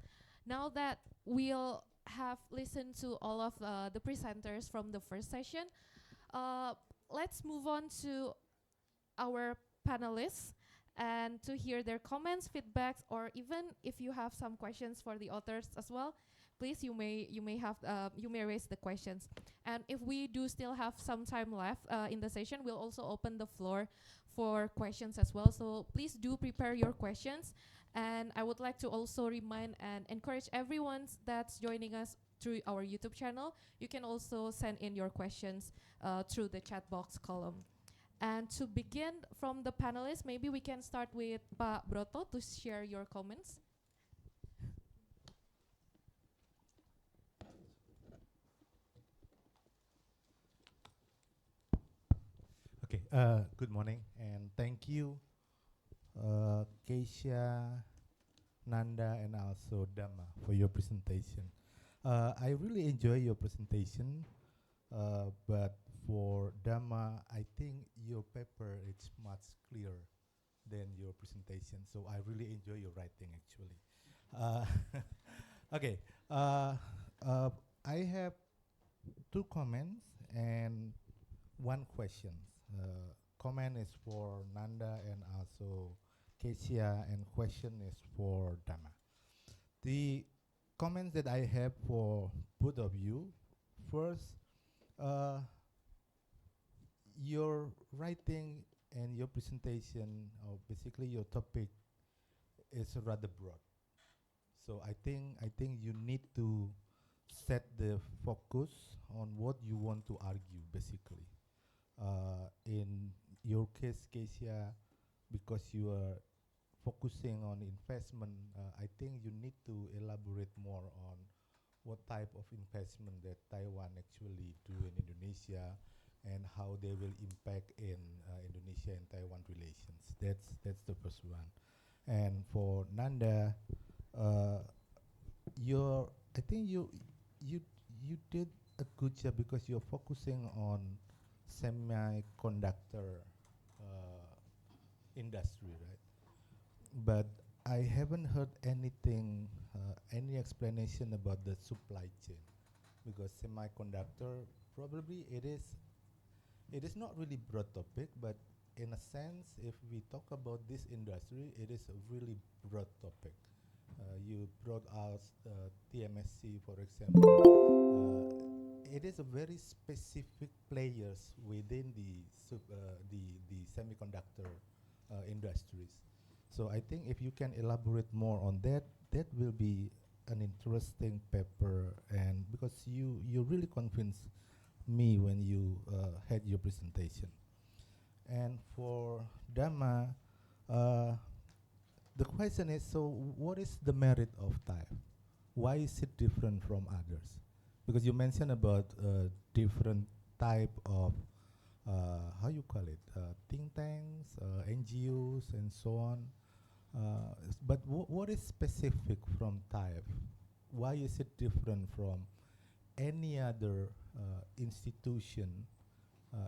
Now that we'll have listened to all of the presenters from the first session, let's move on to our panelists and to hear their comments, feedbacks, or even if you have some questions for the authors as well, please you may raise the questions. And if we do still have some time left in the session, we'll also open the floor for questions as well. So please do prepare your questions. And I would like to also remind and encourage everyone that's joining us through our YouTube channel. You can also send in your questions through the chat box column. And to begin from the panelists, maybe we can start with Pak Broto to share your comments. Okay, good morning, and thank you, Keisha, Nanda, and also Dhamma for your presentation. I really enjoy your presentation, but for Dhamma, I think your paper is much clearer than your presentation, so I really enjoy your writing actually. Okay, I have two comments and one question. Comment is for Nanda and also Kesia, and question is for Dhamma. The comments that I have for both of you, first, your writing and your presentation, or basically your topic, is rather broad. So I think you need to set the focus on what you want to argue, basically. In your case, Kesia, because you are focusing on investment, I think you need to elaborate more on what type of investment that Taiwan actually do in Indonesia, and how they will impact in Indonesia and Taiwan relations. That's the first one. And for Nanda, I think you you did a good job because you're focusing on semiconductor industry, right? But I haven't heard anything, any explanation about the supply chain, because semiconductor probably it is not really broad topic, but in a sense, if we talk about this industry, it is a really broad topic. You brought out TMSC, for example. It is a very specific players within the semiconductor industries. So I think if you can elaborate more on that, that will be an interesting paper, and because you really convinced me when you had your presentation. And for Dhamma, uh, the question is, so what is the merit of TIFE? Why is it different from others? Because you mentioned about different type of, how you call it, think tanks, NGOs, and so on. But what is specific from TIFE? Why is it different from any other institution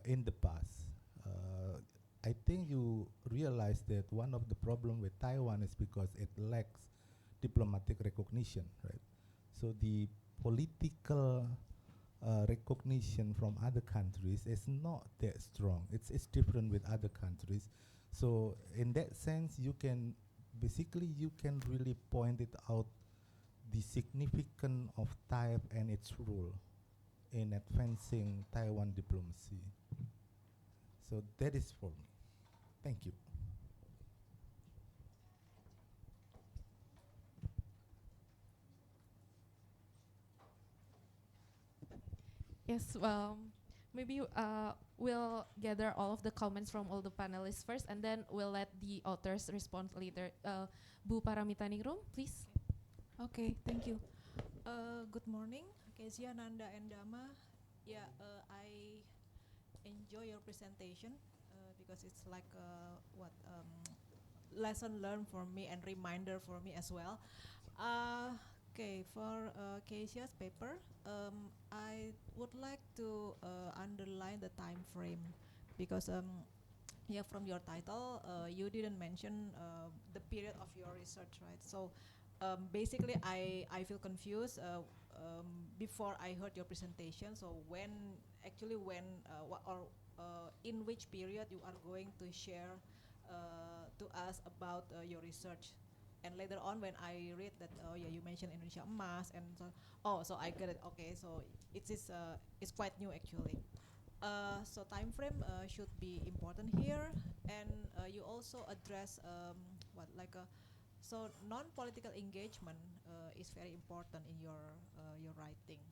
in the past? I think you realize that one of the problem with Taiwan is because it lacks diplomatic recognition, right? So the political recognition from other countries is not that strong. It's different with other countries. So in that sense, you can really point it out the significance of TIFE and its role in advancing Taiwan diplomacy. So that is for me. Thank you. Yes, well, maybe we'll gather all of the comments from all the panelists first, and then we'll let the authors respond later. Bu Paramita Ningrum, please. Okay, thank you. Good morning, Kezia, Nanda, and Dhamma. Yeah, I enjoy your presentation because it's like lesson learned for me and reminder for me as well. Okay, for Kezia's paper, I would like to underline the time frame because yeah, from your title, you didn't mention the period of your research, right? So basically, I feel confused before I heard your presentation. So when in which period you are going to share to us about your research? And later on, when I read that, oh yeah, you mentioned Indonesia Emas, and so, oh, so I get it. Okay, so it's quite new actually. So time frame should be important here, and you also address so non-political engagement is very important in your writing.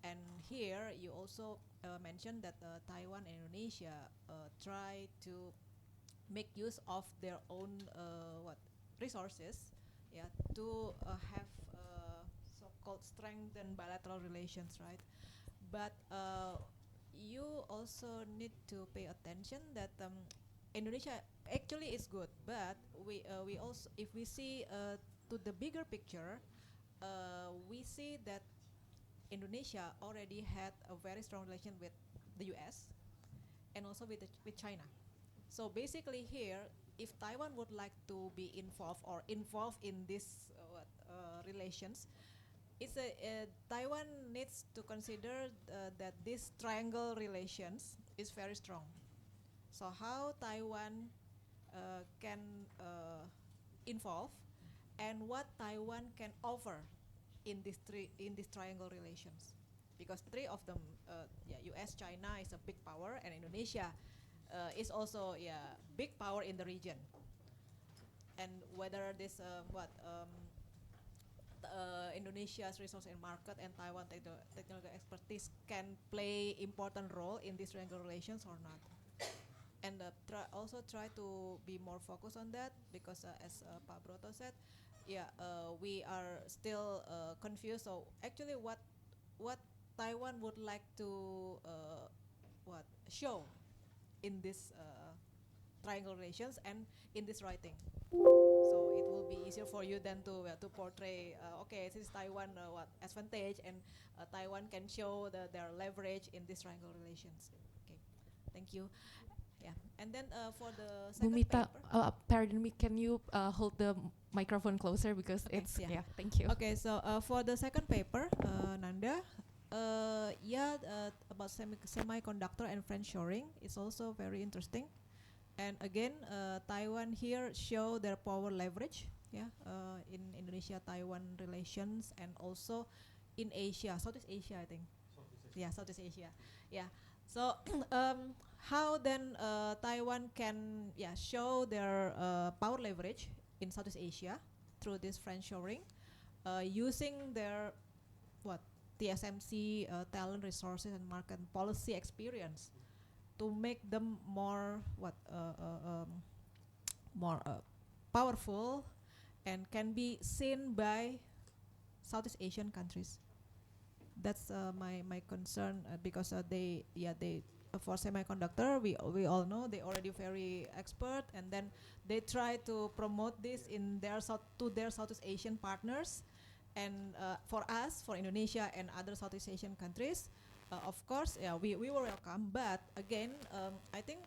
And here you also mentioned that Taiwan and Indonesia try to make use of their own resources, yeah, to have so-called strengthened bilateral relations, right? But you also need to pay attention that Indonesia actually is good, but we also, if we see to the bigger picture, we see that Indonesia already had a very strong relation with the U.S. and also with China. So basically here, if Taiwan would like to be involved in this relations, Taiwan needs to consider that this triangle relations is very strong. So how Taiwan can involve, and what Taiwan can offer in this triangle relations, because three of them, U.S., China is a big power, and Indonesia is also big power in the region. And whether this Indonesia's resource and market and Taiwan technological expertise can play important role in these triangle relations or not. And also try to be more focused on that, because as Pak Broto said, yeah, we are still confused. So actually, what Taiwan would like to what show in this triangle relations and in this writing. So it will be easier for you then to portray. Okay, this is Taiwan what advantage, and Taiwan can show their leverage in this triangle relations. Okay, thank you. Yeah, and then for the second Bumita, paper. pardon me, can you hold the microphone closer because Okay, it's yeah. thank you. Okay, so for the second paper, Nanda, about semiconductor and friendshoring is also very interesting. And again, Taiwan here show their power leverage, yeah, in Indonesia-Taiwan relations and also in Asia, Southeast Asia, I think. Yeah, Southeast Asia. Yeah. So how then Taiwan can show their power leverage in Southeast Asia through this friendshoring, using their what TSMC talent resources and market policy experience to make them more more powerful and can be seen by Southeast Asian countries. That's my concern because they for semiconductor we all know they already very expert, and then they try to promote this in their to their Southeast Asian partners, and for us, for Indonesia and other Southeast Asian countries, of course, yeah, we were welcome. But again, I think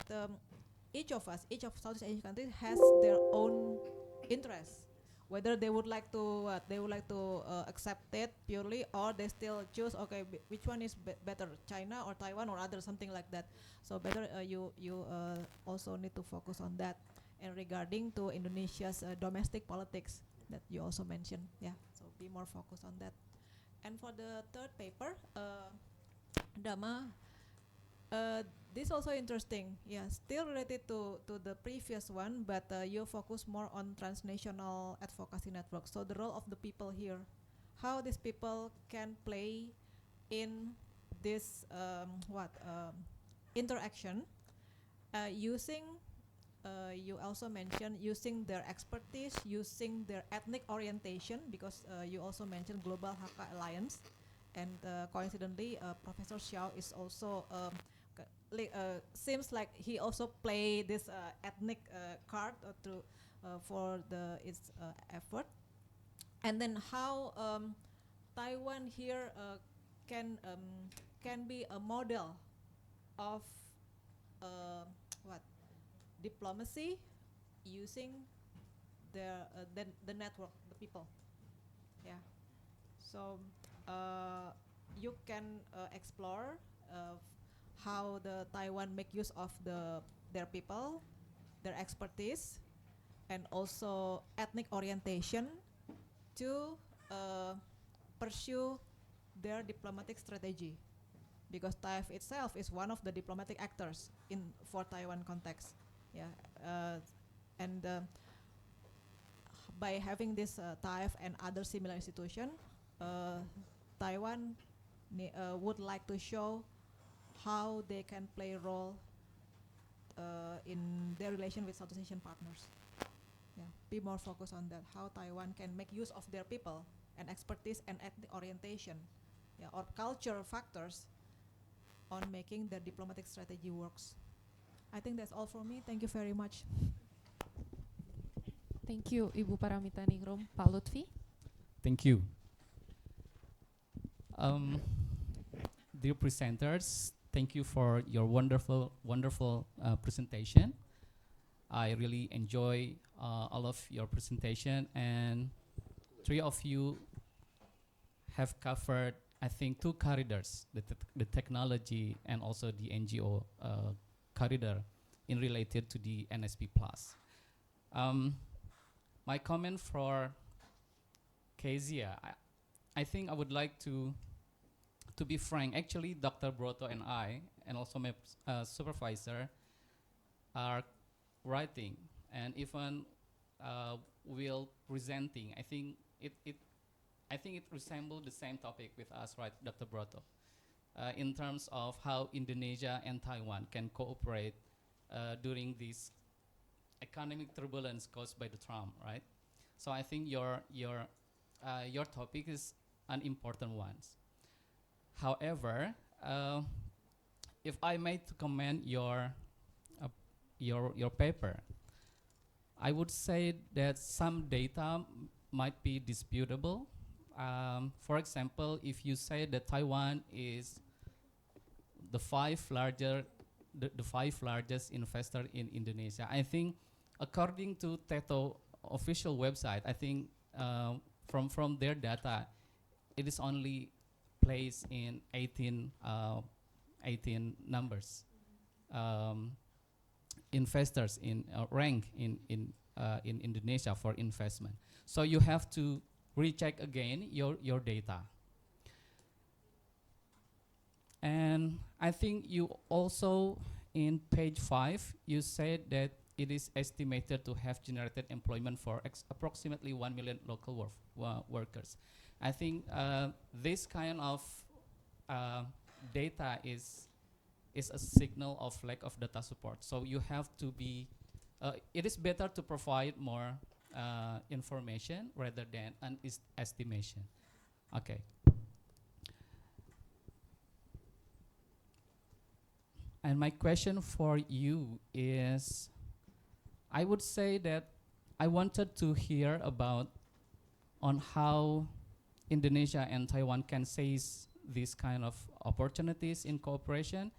each of Southeast Asian countries has their own interests. Whether they would like to accept it purely, or they still choose, okay, which one is better, China or Taiwan or other, something like that. So better you also need to focus on that. And regarding to Indonesia's domestic politics that you also mentioned, yeah, so be more focused on that. And for the third paper, Dama, this also interesting. Yeah, still related to the previous one, but you focus more on transnational advocacy network. So the role of the people here, how these people can play in this interaction, using. You also mentioned using their expertise, using their ethnic orientation, because you also mentioned Global Hakka Alliance, and coincidentally, Professor Xiao is also seems like he also play this ethnic card for its effort. And then how Taiwan here can be a model of what diplomacy, using the network, the people. Yeah. So you can explore how the Taiwan make use of their people, their expertise, and also ethnic orientation to pursue their diplomatic strategy, because TAIF itself is one of the diplomatic actors for Taiwan context. Yeah, and by having this TAIF and other similar institution, Taiwan would like to show how they can play a role in their relation with Southeast Asian partners. Yeah, be more focused on that, how Taiwan can make use of their people and expertise and ethnic orientation, yeah, or culture factors on making their diplomatic strategy works. I think that's all for me. Thank you very much. Thank you, Ibu Paramita Ningrum. Pak Lutfi. Thank you. Dear presenters, thank you for your wonderful presentation. I really enjoy all of your presentation, and three of you have covered, I think, two corridors, the technology and also the NGO corridor in related to the NSP Plus. My comment for Kezia, I think I would like to be frank. Actually, Dr. Broto and I, and also my supervisor, are writing and even will presenting. I think it resembles the same topic with us, right, Dr. Broto, in terms of how Indonesia and Taiwan can cooperate during this economic turbulence caused by the Trump, right? So I think your topic is an important one. However, if I may to comment your paper, I would say that some data might be disputable. For example, if you say that Taiwan is the the five largest investor in Indonesia, I think according to TETO official website, I think from their data, it is only placed in 18 numbers investors in rank in Indonesia for investment. So you have to recheck again your data. And I think you also in page 5 you said that it is estimated to have generated employment for approximately 1 million local workers. I think this kind of data is a signal of lack of data support. So you have to be, it is better to provide more information rather than an estimation. Okay. And my question for you is, I would say that I wanted to hear about on how Indonesia and Taiwan can seize these kind of opportunities in cooperation,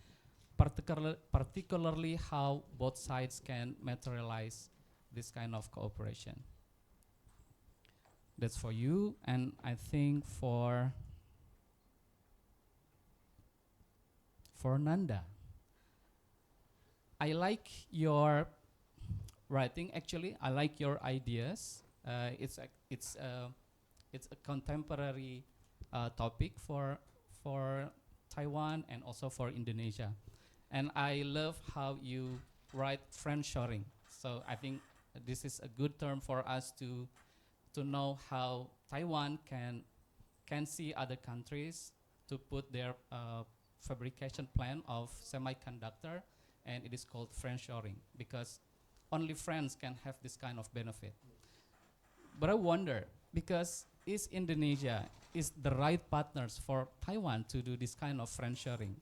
particularly how both sides can materialize this kind of cooperation. That's for you, and I think for Nanda. I like your writing. Actually, I like your ideas. It's a contemporary topic for Taiwan and also for Indonesia, and I love how you write friendshoring. So I think this is a good term for us to know how Taiwan can see other countries to put their fabrication plan of semiconductor, and it is called friendshoring because only friends can have this kind of benefit. But I wonder, because is Indonesia is the right partners for Taiwan to do this kind of friendshoring,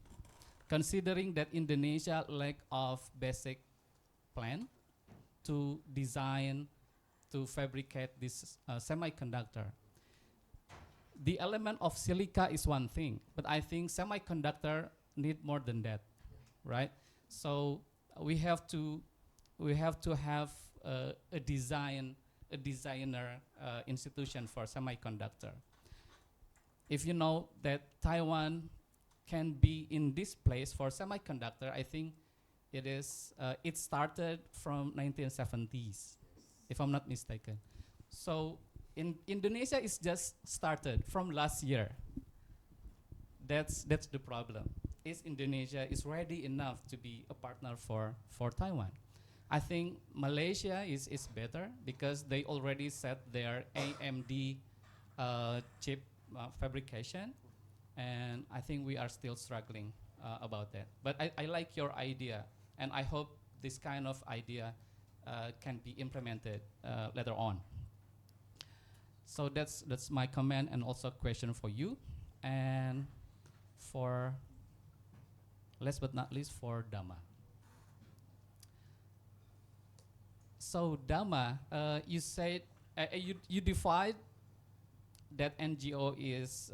considering that Indonesia lack of basic plan to design, to fabricate this semiconductor. The element of silica is one thing, but I think semiconductor need more than that, right? So we have to have a designer institution for semiconductor. If you know that Taiwan can be in this place for semiconductor, I think it started from 1970s, if I'm not mistaken. So in Indonesia, it's just started from last year. That's the problem. Is Indonesia is ready enough to be a partner for Taiwan? I think Malaysia is better because they already set their AMD chip fabrication, and I think we are still struggling about that. But I like your idea, and I hope this kind of idea can be implemented later on. So that's my comment and also question for you, and for last but not least for Dhamma. So Dhamma, you said you defined that NGO is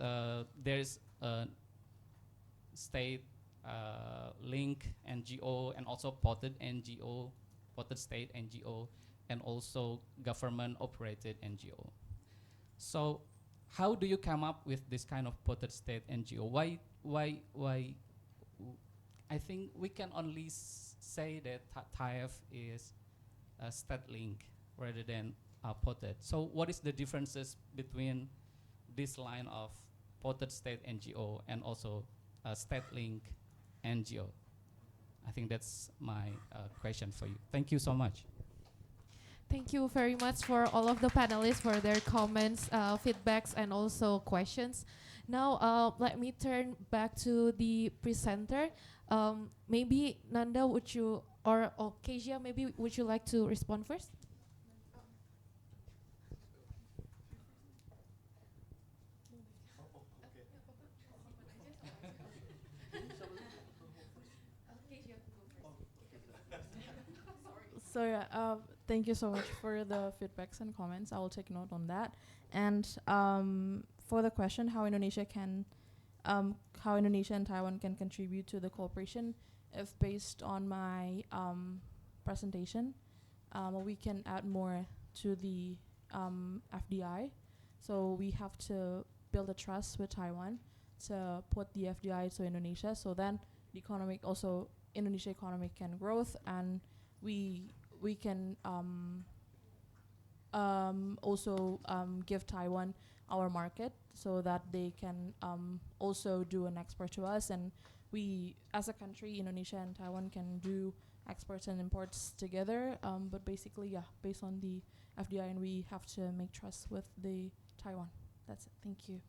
there's a state link NGO and also potted NGO, potted state NGO, and also government operated NGO. So how do you come up with this kind of potted state NGO? Why? I think we can only say that TAIF is a state link rather than potted. So what is the differences between this line of potted state NGO and also state link NGO? I think that's my question for you. Thank you so much. Thank you very much for all of the panelists for their comments, feedbacks, and also questions. Now, let me turn back to the presenter. Maybe Nanda, would you, or Kezia, maybe would you like to respond first? So yeah, thank you so much for the feedbacks and comments. I will take note on that. And for the question, how Indonesia and Taiwan can contribute to the cooperation, if based on my presentation, we can add more to the FDI. So we have to build a trust with Taiwan to put the FDI to Indonesia. So then the Indonesia economic can growth, and we can also give Taiwan our market so that they can also do an export to us, and we as a country, Indonesia and Taiwan, can do exports and imports together. But basically, yeah, based on the FDI, and we have to make trust with the Taiwan. That's it. Thank you.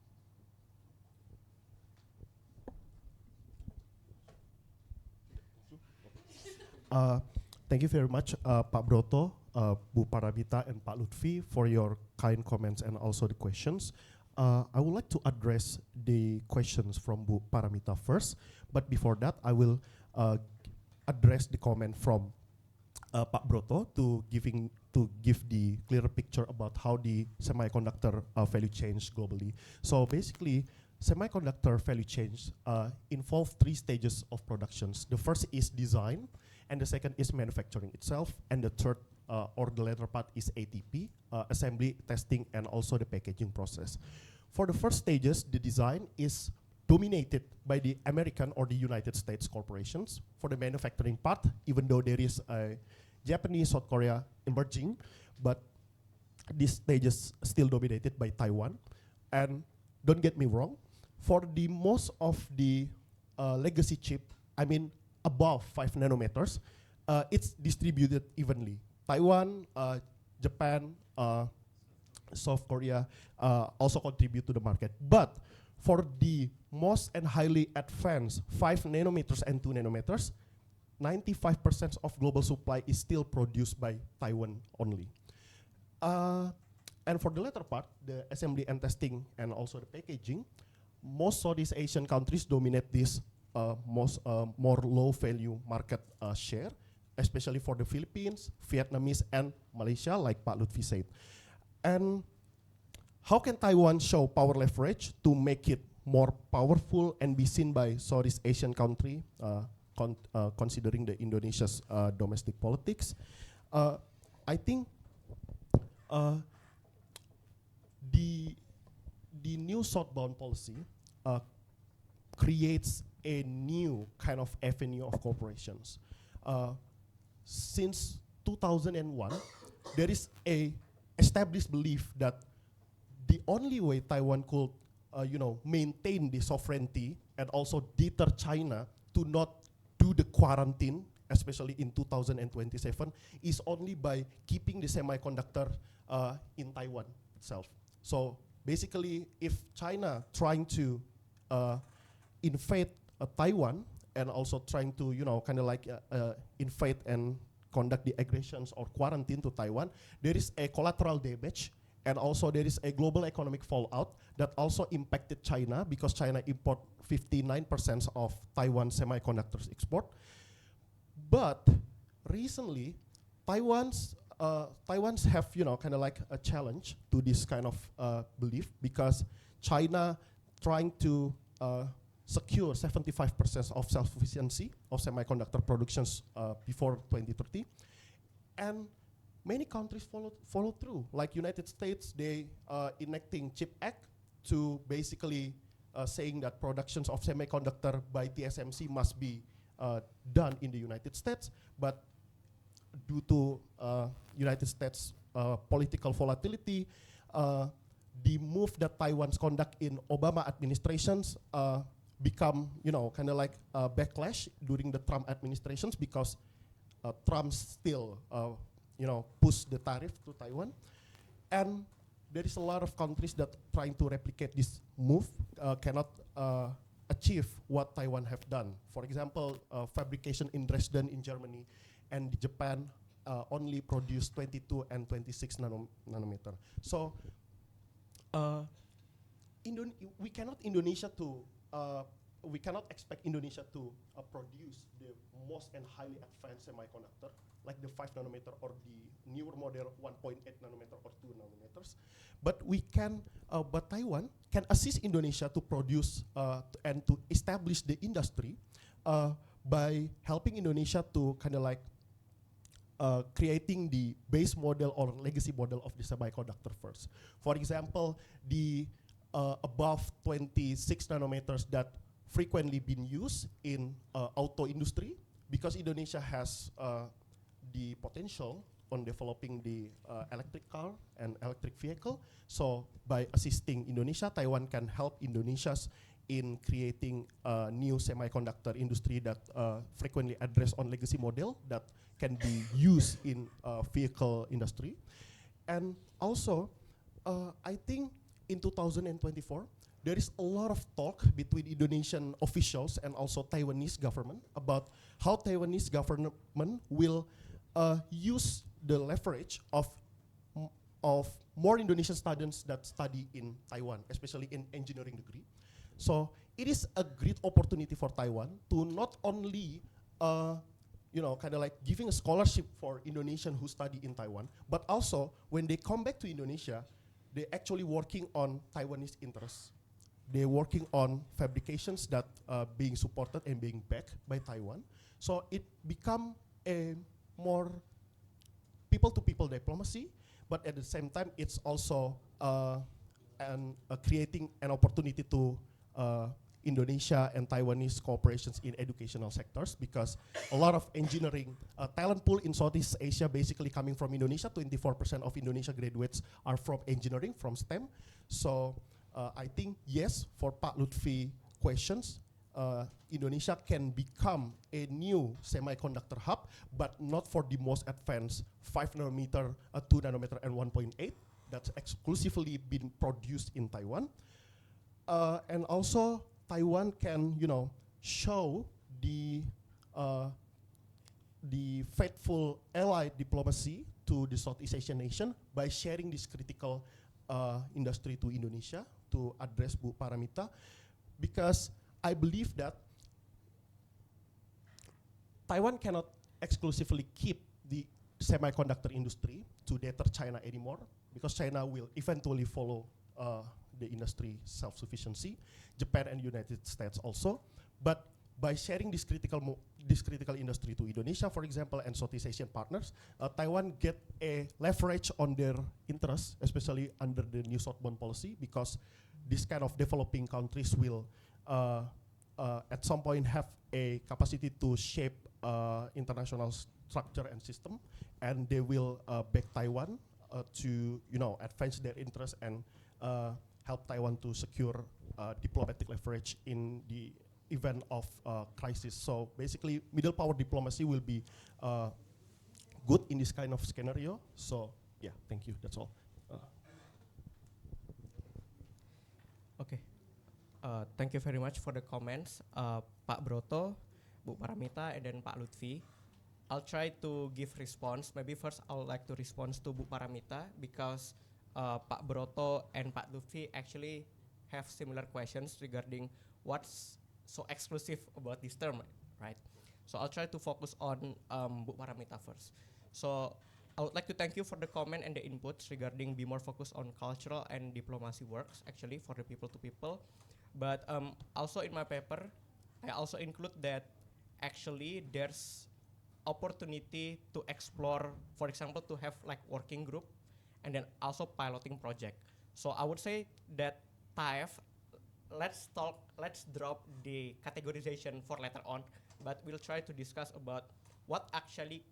Thank you very much, Pak Broto, Bu Paramita, and Pak Lutfi for your kind comments and also the questions. I would like to address the questions from Bu Paramita first, but before that, I will address the comment from Pak Broto to give the clearer picture about how the semiconductor value chain globally. So basically, semiconductor value chains involve 3 stages of productions. The first is design, and the second is manufacturing itself, and the third or the latter part is ATP, assembly, testing, and also the packaging process. For the first stages, the design is dominated by the American or the United States corporations. For the manufacturing part, even though there is a Japanese, South Korea emerging, but this stage is still dominated by Taiwan. And don't get me wrong, for the most of the legacy chip, I mean above 5 nanometers, it's distributed evenly. Taiwan, Japan, South Korea also contribute to the market. But for the most and highly advanced 5 nanometers and 2 nanometers, 95% of global supply is still produced by Taiwan only. And for the latter part, the assembly and testing and also the packaging, most Southeast Asian countries dominate this more low value market share, especially for the Philippines, Vietnamese, and Malaysia, like Pak Lutfi said. And how can Taiwan show power leverage to make it more powerful and be seen by Southeast Asian country, considering the Indonesia's domestic politics? I think the new Southbound Policy creates a new kind of avenue of corporations. Since 2001, there is a established belief that the only way Taiwan could, maintain the sovereignty and also deter China to not do the quarantine, especially in 2027, is only by keeping the semiconductor in Taiwan itself. So basically, if China trying to invade Taiwan and also trying to, invade and conduct the aggressions or quarantine to Taiwan, there is a collateral damage, and also there is a global economic fallout that also impacted China, because China import 59% of Taiwan semiconductors export. But recently, Taiwan's have a challenge to this kind of belief, because China trying to secure 75% of self-sufficiency of semiconductor productions before 2030, and many countries follow through. Like United States, they enacting CHIP Act to basically saying that productions of semiconductor by TSMC must be done in the United States, but due to United States political volatility, the move that Taiwan's conduct in Obama administrations become, a backlash during the Trump administrations, because Trump still, push the tariff to Taiwan. And there is a lot of countries that trying to replicate this move, cannot achieve what Taiwan have done. For example, fabrication in Dresden in Germany and Japan only produce 22 and 26 nanometer. So we cannot Indonesia to we cannot expect Indonesia to produce the most and highly advanced semiconductor like the 5 nanometer or the newer model 1.8 nanometer or 2 nanometers. But but Taiwan can assist Indonesia to produce and to establish the industry by helping Indonesia to kind of like creating the base model or legacy model of the semiconductor first. For example, the above 26 nanometers that frequently been used in auto industry, because Indonesia has the potential on developing the electric car and electric vehicle. So by assisting Indonesia, Taiwan can help Indonesia's in creating a new semiconductor industry that frequently address on legacy model that can be used in vehicle industry. And also, I think in 2024, there is a lot of talk between Indonesian officials and also Taiwanese government about how Taiwanese government will use the leverage of more Indonesian students that study in Taiwan, especially in engineering degree. So it is a great opportunity for Taiwan to not only, kind of like giving a scholarship for Indonesian who study in Taiwan, but also when they come back to Indonesia, they're actually working on Taiwanese interests. They're working on fabrications that are being supported and being backed by Taiwan. So it become a more people-to-people diplomacy, but at the same time, it's also creating an opportunity to Indonesia and Taiwanese cooperations in educational sectors, because a lot of engineering talent pool in Southeast Asia basically coming from Indonesia. 24% of Indonesia graduates are from engineering, from STEM. So I think yes, for Pak Lutfi questions, Indonesia can become a new semiconductor hub, but not for the most advanced 5 nanometer, 2 nanometer, and 1.8 that's exclusively been produced in Taiwan. And also, Taiwan can, show the faithful ally diplomacy to the Southeast Asian nation by sharing this critical industry to Indonesia to address Bu Paramita, because I believe that Taiwan cannot exclusively keep the semiconductor industry to deter China anymore, because China will eventually follow the industry self-sufficiency, Japan and United States also. But by sharing this critical industry to Indonesia, for example, and Southeast Asian partners, Taiwan get a leverage on their interests, especially under the new Southbound Policy, because this kind of developing countries will at some point have a capacity to shape international structure and system, and they will back Taiwan to advance their interests and help Taiwan to secure diplomatic leverage in the event of crisis. So basically, middle power diplomacy will be good in this kind of scenario. So yeah, thank you. That's all. Okay. Thank you very much for the comments, Pak Broto, Bu Paramita, and then Pak Lutfi. I'll try to give response. Maybe first I would like to respond to Bu Paramita, because Pak Broto and Pak Lutfi actually have similar questions regarding what's so exclusive about this term, right? So I'll try to focus on Bu Paramita first. So I would like to thank you for the comment and the inputs regarding be more focused on cultural and diplomacy works, actually, for the people to people. But also in my paper, I also include that actually there's opportunity to explore, for example, to have like working group and then also piloting project. So I would say that TAEF, let's drop the categorization for later on, but we'll try to discuss about what actually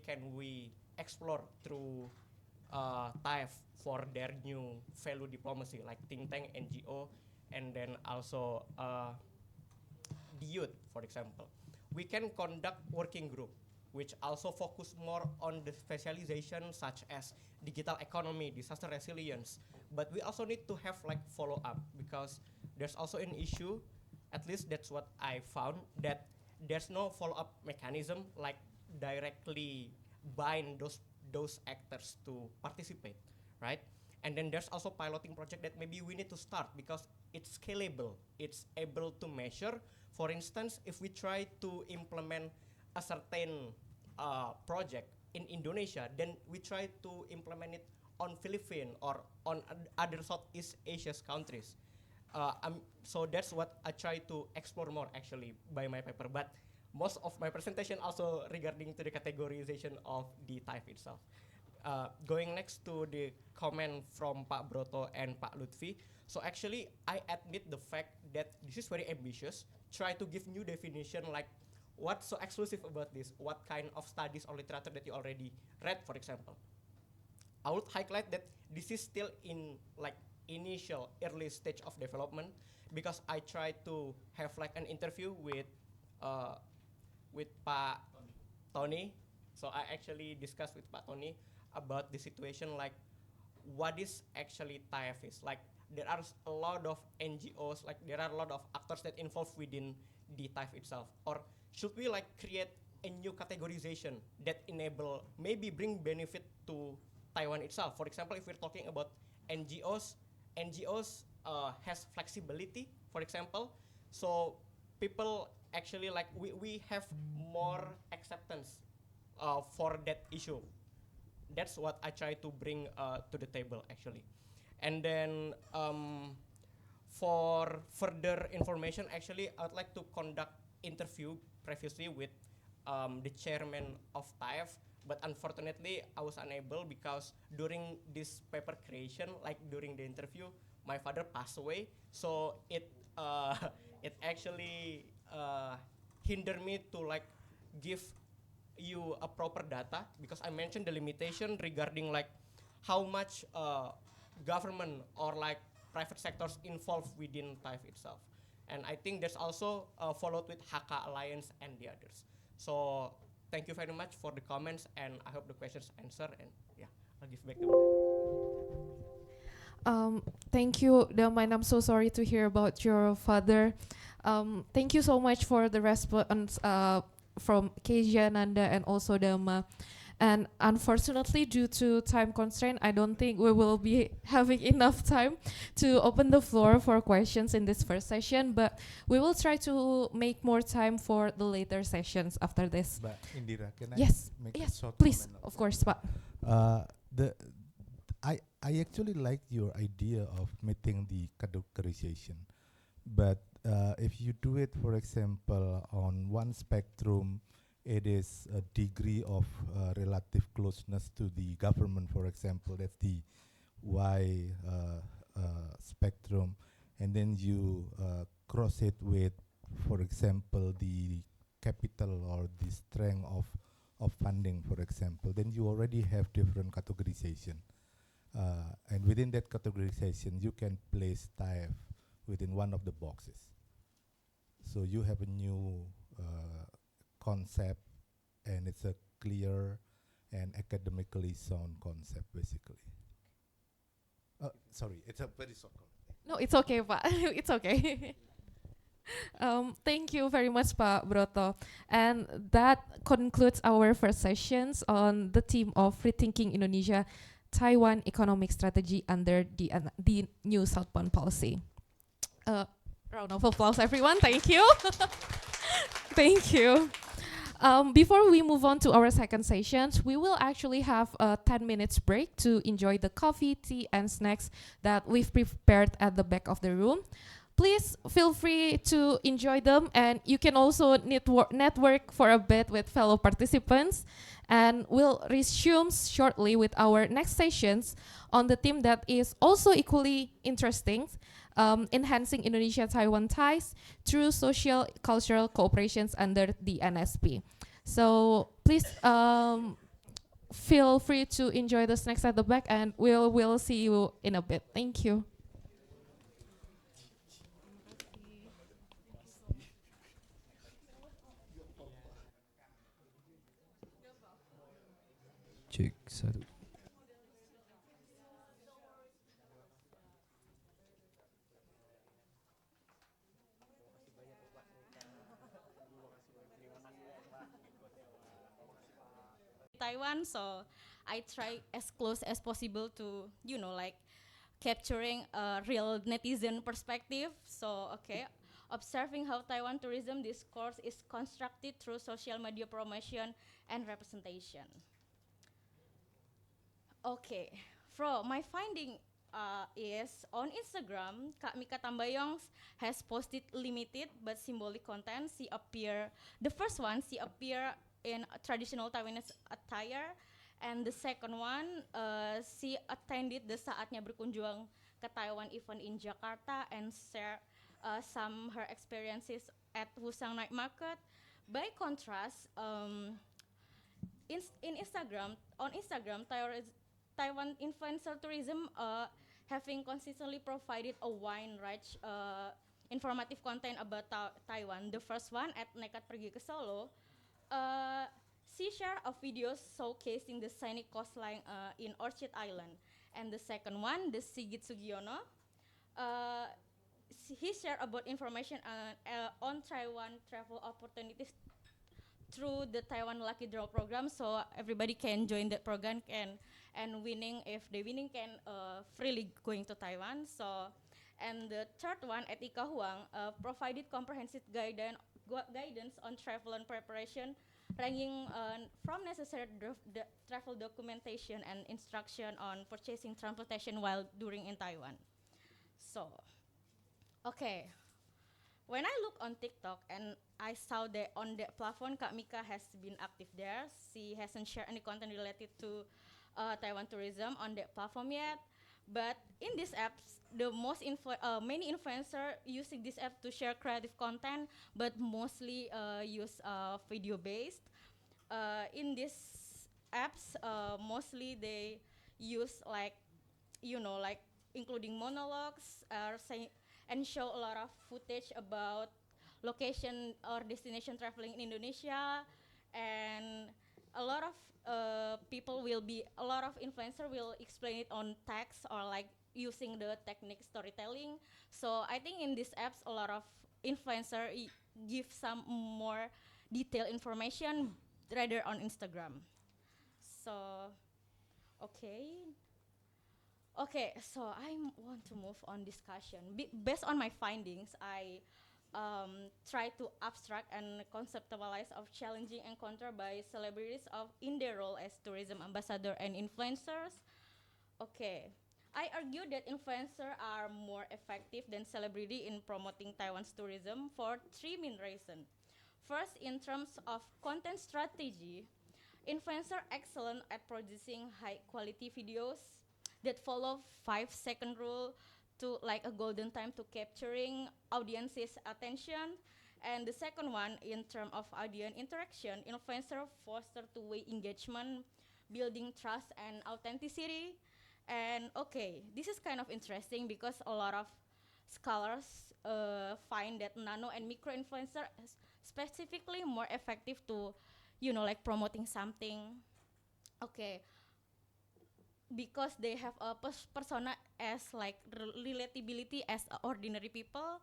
can we explore through TAEF for their new value diplomacy, like think tank, NGO, and then also the youth, for example. We can conduct working group, which also focus more on the specialization such as digital economy, disaster resilience. But we also need to have like follow up, because there's also an issue, at least that's what I found, that there's no follow up mechanism like directly bind those actors to participate, right? And then there's also piloting project that maybe we need to start because it's scalable. It's able to measure. For instance, if we try to implement a certain project in Indonesia, then we try to implement it on Philippines or on other Southeast Asia's countries. So that's what I try to explore more actually by my paper. But most of my presentation also regarding to the categorization of the type itself. Going next to the comment from Pak Broto and Pak Lutfi. So actually, I admit the fact that this is very ambitious. Try to give new definition like what's so exclusive about this? What kind of studies or literature that you already read, for example? I would highlight that this is still in like initial early stage of development because I tried to have like an interview with Pak Tony. So I actually discussed with Pak Tony about the situation like what is actually TIFIS. Like there are a lot of NGOs, like there are a lot of actors that involved within the TIFE itself. Or should we like create a new categorization that enable maybe bring benefit to Taiwan itself? For example, if we're talking about NGOs, NGOs has flexibility, for example. So people actually like we have more acceptance for that issue. That's what I try to bring to the table actually. And then for further information, actually I'd like to conduct interview previously with the chairman of TIFE, but unfortunately I was unable because during this paper creation, like during the interview, my father passed away. So it it actually hindered me to like give you a proper data because I mentioned the limitation regarding like how much government or like private sectors involved within TIFE itself. And I think there's also followed with Haka Alliance and the others. So thank you very much for the comments and I hope the questions answer and yeah, I'll give back the word. Thank you, Daman. I'm so sorry to hear about your father. Thank you so much for the response from Kezia, Nanda, and also Dama. And unfortunately, due to time constraint, I don't think we will be having enough time to open the floor for questions in this first session, but we will try to make more time for the later sessions after this. But Indira, can Yes, I make yes, a short please, comment? of course, Pak. I actually like your idea of meeting the categorization, but if you do it, for example, on one spectrum, it is a degree of relative closeness to the government, for example, that's the Y spectrum, and then you cross it with, for example, the capital or the strength of funding, for example, then you already have different categorization. And within that categorization, you can place TIFE within one of the boxes. So you have a new concept, and it's a clear and academically sound concept, basically. Sorry, it's a very short comment. No, it's okay, Pak. It's okay. Thank you very much, Pak Broto. And that concludes our first sessions on the theme of rethinking Indonesia-Taiwan economic strategy under the new Southbound Policy. Round of applause, everyone. Thank you. Thank you. Before we move on to our second sessions, we will actually have a 10 minutes break to enjoy the coffee, tea, and snacks that we've prepared at the back of the room. Please feel free to enjoy them, and you can also network for a bit with fellow participants. And we'll resume shortly with our next sessions on the theme that is also equally interesting, enhancing Indonesia-Taiwan ties through social cultural cooperations under the NSP. So please feel free to enjoy the snacks at the back, and we'll see you in a bit. Thank you. Cek satu. Taiwan, so I try as close as possible to, like capturing a real netizen perspective. So, okay, observing how Taiwan tourism discourse is constructed through social media promotion and representation. Okay, from my finding is on Instagram, Kak Mika Tambayong has posted limited but symbolic content. The first one, she appear in a traditional Taiwanese attire, and the second one, she attended the Saatnya Berkunjung ke Taiwan event in Jakarta and share some her experiences at Husang Night Market. By contrast, in Instagram, on Instagram, Taiwan influencer tourism having consistently provided a wide range informative content about Taiwan. The first one, at Nekat Pergi ke Solo, she shared a video showcasing the scenic coastline in Orchid Island. And the second one, the Sigit Sugiono, he shared about information on Taiwan travel opportunities through the Taiwan Lucky Draw program, so everybody can join that program and winning, if they winning, can freely going to Taiwan. So, and the third one, at Ika Huang, provided comprehensive guidance on travel and preparation, ranging from necessary travel documentation and instruction on purchasing transportation while during in Taiwan. So, okay. When I look on TikTok and I saw that on the platform, Kak Mika has been active there. She hasn't shared any content related to Taiwan tourism on that platform yet. But in these apps, the many influencers using this app to share creative content, but mostly use video-based. In these apps, mostly they use like including monologues, and show a lot of footage about location or destination traveling in Indonesia, and a lot of influencer will explain it on text or like using the technique storytelling. So I think in these apps, a lot of influencer give some more detailed information rather on Instagram. So, okay. Okay, so I want to move on discussion. Based on my findings, I try to abstract and conceptualize of challenging encounter by celebrities in their role as tourism ambassador and influencers. Okay, I argue that influencers are more effective than celebrity in promoting Taiwan's tourism for three main reasons. First, in terms of content strategy, influencers are excellent at producing high quality videos that follow 5-second rule to like a golden time to capturing audience's attention. And the second one, in terms of audience interaction, influencer foster two-way engagement, building trust and authenticity. And okay, this is kind of interesting because a lot of scholars find that nano and micro influencer is specifically more effective to, like promoting something. Okay, because they have a persona as like relatability as ordinary people.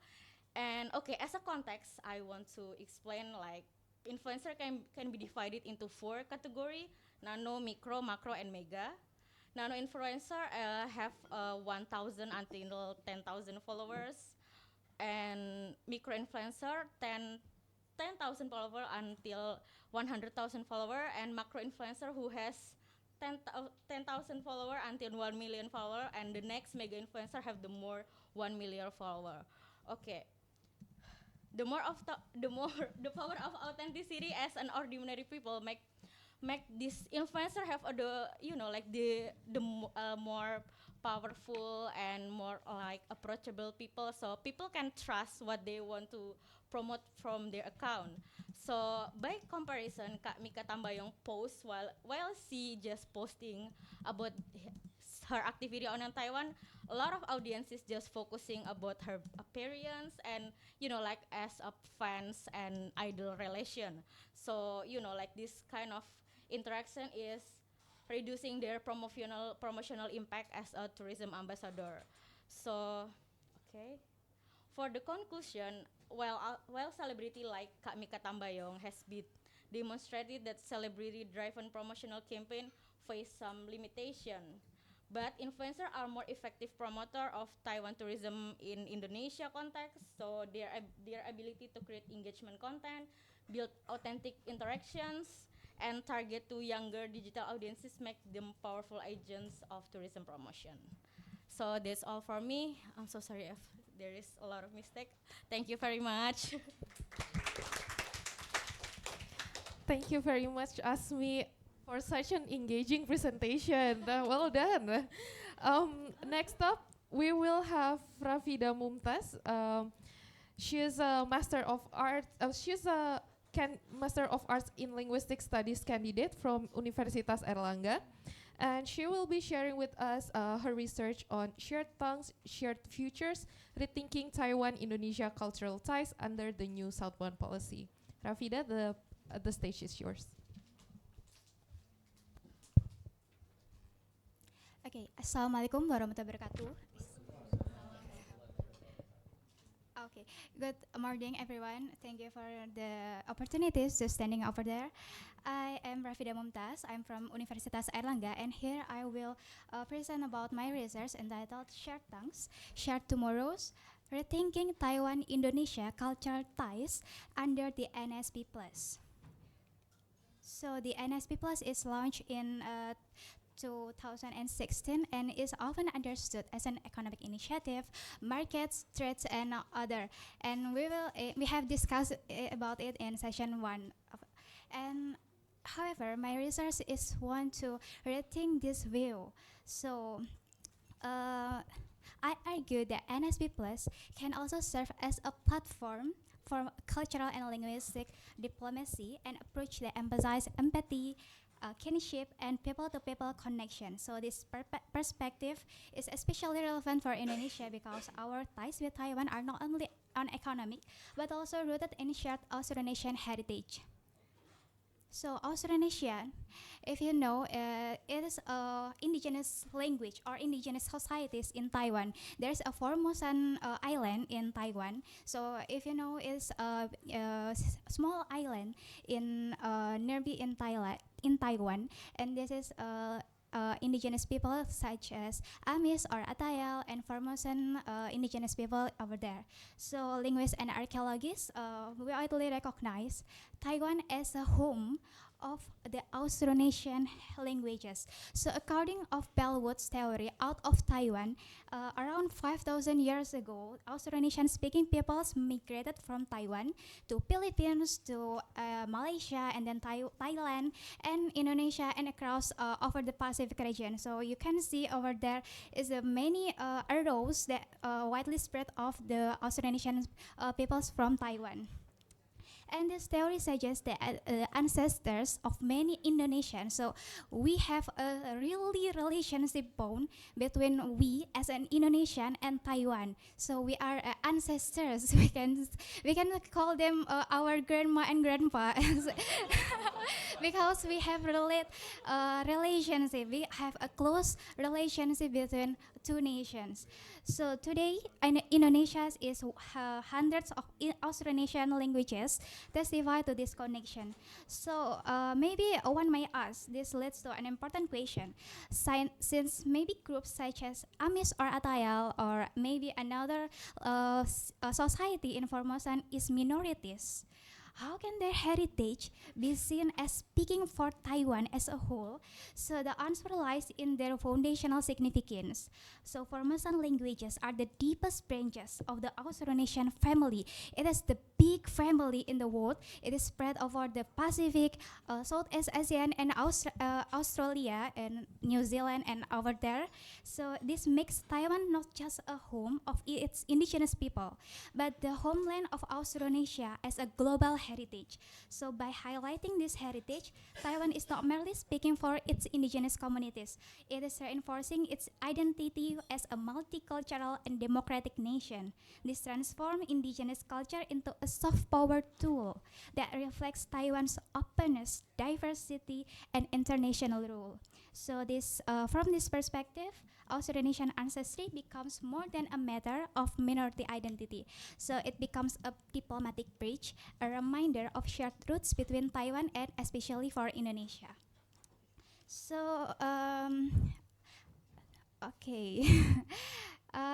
And okay, as a context, I want to explain like influencer can be divided into 4 category: nano, micro, macro, and mega. Nano influencer have 1,000 until 10,000 followers, and micro influencer 10,000 followers until 100,000 followers, and macro influencer who has 10,000 followers until 1 million followers, and the next mega influencer have the more 1 million followers. Okay, the the power of authenticity as an ordinary people make this influencer have the more powerful and more like approachable people, so people can trust what they want to promote from their account. So by comparison, Kak Mika Tambayong posts while she just posting about her activity on Taiwan, a lot of audiences just focusing about her appearance and like as a fans and idol relation. So like this kind of interaction is reducing their promotional impact as a tourism ambassador. So, okay. For the conclusion, while celebrity like Kak Mika Tambayong has been demonstrated that celebrity-driven promotional campaign face some limitation, but influencers are more effective promoter of Taiwan tourism in Indonesia context. So their ability to create engagement content, build authentic interactions, and target to younger digital audiences make them powerful agents of tourism promotion. So that's all for me. I'm so sorry if there is a lot of mistake. Thank you very much. Thank you very much, Asmi, for such an engaging presentation. Well done. Next up, we will have Rafida Mumtaz. She's a Master of Arts. She's a Master of Arts in Linguistic Studies candidate from Universitas Erlangga, and she will be sharing with us her research on shared tongues, shared futures, rethinking Taiwan-Indonesia cultural ties under the new Southbound Policy. Rafida, the stage is yours. Okay, Assalamualaikum warahmatullahi wabarakatuh. Okay, good morning everyone. Thank you for the opportunities to standing over there. I am Rafida Mumtaz. I'm from Universitas Airlangga, and here I will present about my research entitled Shared Tongues, Shared Tomorrows, Rethinking Taiwan-Indonesia Cultural Ties under the NSP+. So the NSP Plus is launched in 2016 and is often understood as an economic initiative, markets, trades, and other. And we have discussed about it in session 1. And however, my research is one to rethink this view. So I argue that NSP Plus can also serve as a platform for cultural and linguistic diplomacy and approach that emphasize empathy, kinship, and people-to-people connection. So this perspective is especially relevant for Indonesia because our ties with Taiwan are not only on economic, but also rooted in shared Austronesian heritage. So Austronesian, if you know, it is indigenous language or indigenous societies in Taiwan. There's a Formosan island in Taiwan. So if you know, it's a small island in nearby in Taiwan, and this is indigenous people such as Amis or Atayal and Formosan indigenous people over there. So linguists and archaeologists widely recognize Taiwan as a home of the Austronesian languages. So according of Bellwood's theory, out of Taiwan, around 5,000 years ago, Austronesian speaking peoples migrated from Taiwan to Philippines, to Malaysia, and then Thailand, and Indonesia, and across over the Pacific region. So you can see over there is many arrows that widely spread of the Austronesian peoples from Taiwan. And this theory suggests that ancestors of many Indonesians, so we have a really relationship bond between we as an Indonesian and Taiwan. So we are ancestors. we can call them our grandma and grandpa because we have relationship. We have a close relationship between two nations. So today, Indonesia is hundreds of Austronesian languages testify to this connection. So maybe one may ask, this leads to an important question. Since maybe groups such as Amis or Atayal or maybe another society in Formosan is minorities, how can their heritage be seen as speaking for Taiwan as a whole? So the answer lies in their foundational significance. So Formosan languages are the deepest branches of the Austronesian family. It is the big family in the world. It is spread over the Pacific, Southeast Asian, and Australia, and New Zealand, and over there. So this makes Taiwan not just a home of its indigenous people, but the homeland of Austronesia as a global heritage. So by highlighting this heritage, Taiwan is not merely speaking for its indigenous communities. It is reinforcing its identity as a multicultural and democratic nation. This transforms indigenous culture into a soft power tool that reflects Taiwan's openness, diversity, and international rule. So from this perspective, Austronesian ancestry becomes more than a matter of minority identity. So it becomes a diplomatic bridge, a reminder of shared roots between Taiwan and especially for Indonesia. So Okay.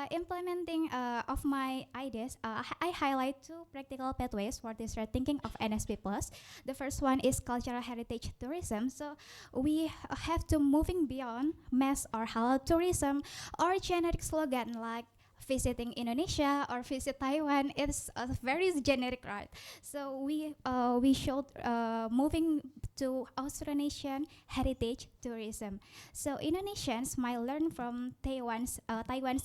Implementing of my ideas, I highlight two practical pathways for this rethinking of NSP Plus. The first one is cultural heritage tourism. So we have to moving beyond mass or halal tourism or generic slogan like visiting Indonesia or visit Taiwan. It's very generic, right? So we should moving to Austronesian heritage tourism. So Indonesians might learn from Taiwan's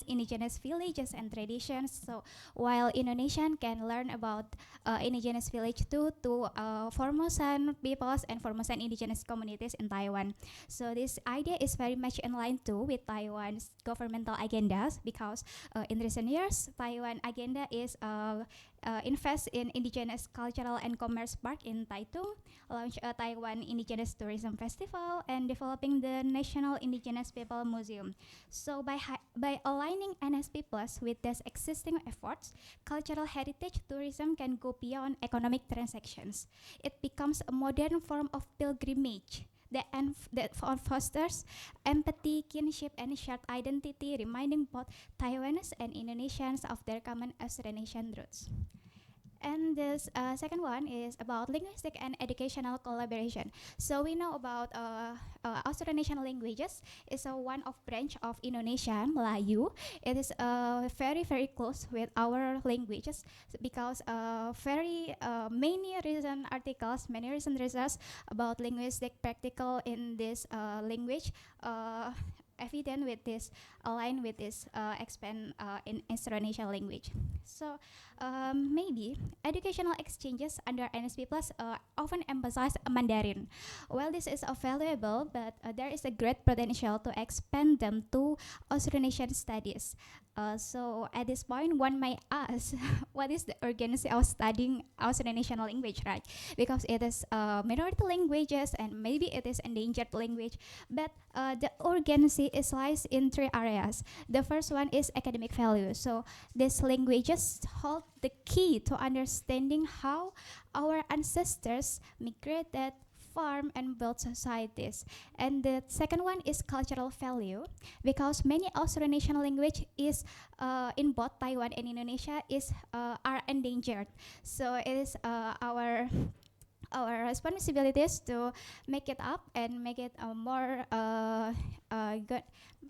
indigenous villages and traditions. So while Indonesian can learn about indigenous village too to Formosan peoples and Formosan indigenous communities in Taiwan. So this idea is very much in line too with Taiwan's governmental agendas because in recent years, Taiwan agenda is invest in indigenous cultural and commerce park in Taitung, launch a Taiwan Indigenous Tourism Festival, and developing the National Indigenous People Museum. So by aligning NSP Plus with these existing efforts, cultural heritage tourism can go beyond economic transactions. It becomes a modern form of pilgrimage that fosters empathy, kinship, and shared identity, reminding both Taiwanese and Indonesians of their common Austronesian roots. And this second one is about linguistic and educational collaboration. So we know about Austronesian languages is one of branch of Indonesian, Melayu. It is very, very close with our languages because very many recent articles, many recent research about linguistic practical in this language evident with this, aligned with this expand in Austronesian language. So maybe educational exchanges under NSP Plus often emphasize Mandarin. While this is valuable, but there is a great potential to expand them to Austronesian studies. So at this point, one might ask, what is the urgency of studying Austronesian language, right? Because it is minority languages and maybe it is endangered language, but the urgency is lies in three areas. The first one is academic value. So these languages hold the key to understanding how our ancestors migrated, farm, and build societies. And the second one is cultural value, because many Austronesian language is in both Taiwan and Indonesia is are endangered. So it is our responsibilities to make it up and make it more good,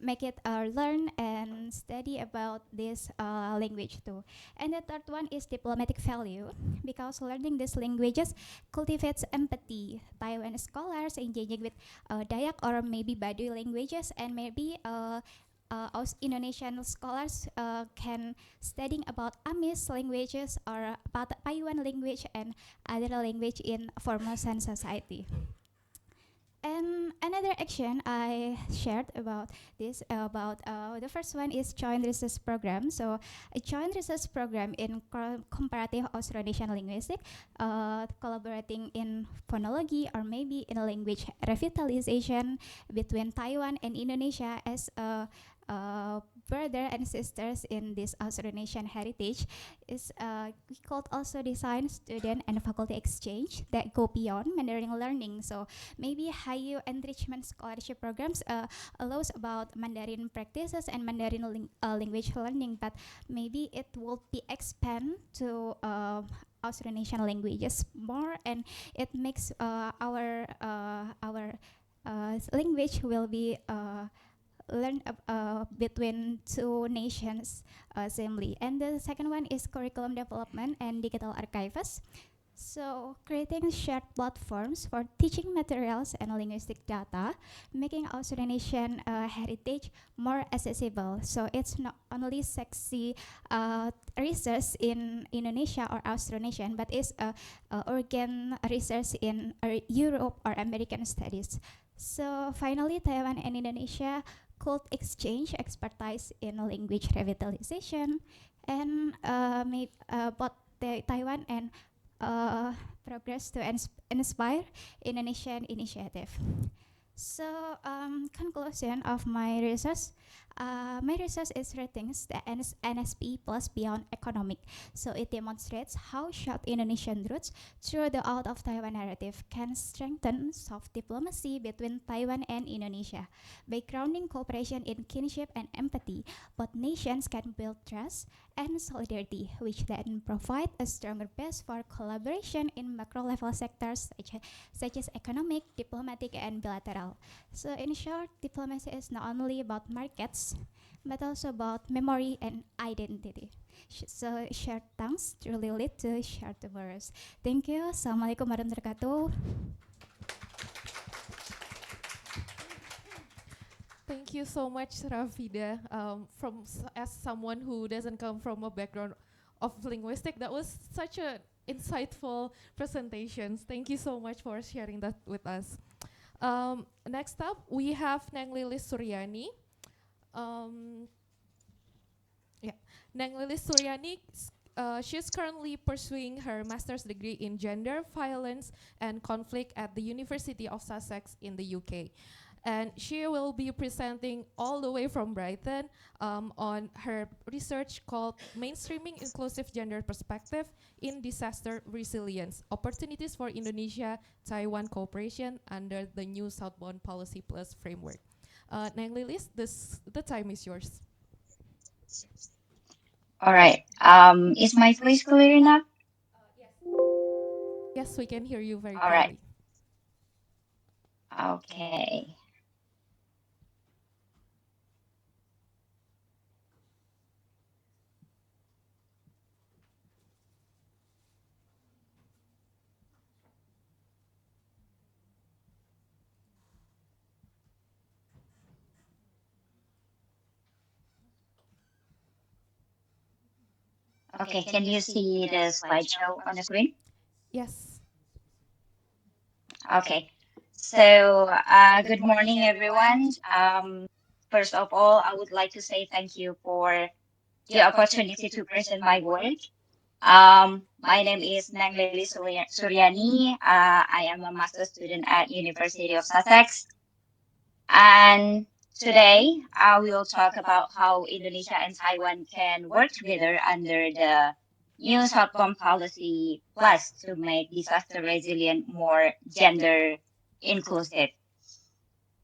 make it learn and study about this language too. And the third one is diplomatic value, because learning these languages cultivates empathy. Taiwan scholars engaging with Dayak or maybe Baduy languages, and maybe Indonesian scholars can studying about Amis languages or Payuan language and other language in Formosan society. And another action I shared about this about the first one is joint research program. So a joint research program in comparative Austronesian linguistic, collaborating in phonology or maybe in language revitalization between Taiwan and Indonesia as a brother and sisters in this Austronesian heritage is we could also design student and faculty exchange that go beyond Mandarin learning. So maybe higher enrichment scholarship programs allows about Mandarin practices and Mandarin language learning, but maybe it will be expand to Austronesian languages more, and it makes our language will be learn between two nations assembly. And the second one is curriculum development and digital archives. So creating shared platforms for teaching materials and linguistic data, making Austronesian heritage more accessible. So it's not only sexy research in Indonesia or Austronesian, but it's organ research in Europe or American studies. So finally, Taiwan and Indonesia could exchange expertise in language revitalization, and both Taiwan and progress to inspire Indonesian initiative. So conclusion of my research, My research is ratings the NSP plus beyond economic, so it demonstrates how short Indonesian roots through the out of Taiwan narrative can strengthen soft diplomacy between Taiwan and Indonesia. By grounding cooperation in kinship and empathy, both nations can build trust and solidarity, which then provide a stronger base for collaboration in macro level sectors such as economic, diplomatic, and bilateral. So, in short, diplomacy is not only about markets, but also about memory and identity. So, shared tongues truly lead to shared tomorrows. Thank you. Assalamualaikum warahmatullahi wabarakatuh. Thank you so much, Rafida. As someone who doesn't come from a background of linguistic, that was such a insightful presentations. Thank you so much for sharing that with us. Next up, we have Neng Lilis Suryani. Neng Lilis Suryani, she's currently pursuing her master's degree in gender, violence, and conflict at the University of Sussex in the UK. And she will be presenting all the way from Brighton on her research called Mainstreaming Inclusive Gender Perspective in Disaster Resilience, Opportunities for Indonesia-Taiwan Cooperation under the new Southbound Policy Plus framework. Neng Lilis, the time is yours. All right. Is my voice clear enough? Yes, we can hear you very All right. clearly. Okay. Okay, can you see the slideshow on the screen? Yes. Okay. So, good morning, everyone. First of all, I would like to say thank you for the opportunity to present my work. My name is Nang Lili Suryani. I am a master's student at University of Sussex. And today, I will talk about how Indonesia and Taiwan can work together under the new Southbound Policy Plus to make disaster resilient more gender inclusive.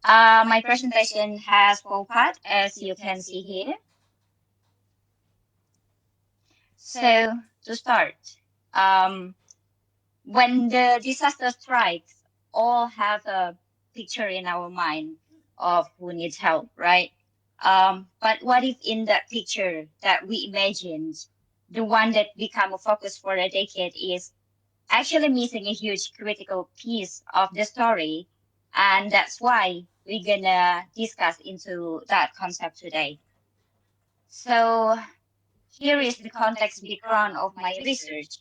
My presentation has four parts, as you can see here. So to start, when the disaster strikes, all have a picture in our mind of who needs help, right? But what if in that picture that we imagined, the one that become a focus for a decade is actually missing a huge critical piece of the story? And that's why we're gonna discuss into that concept today. So here is the context background of my research.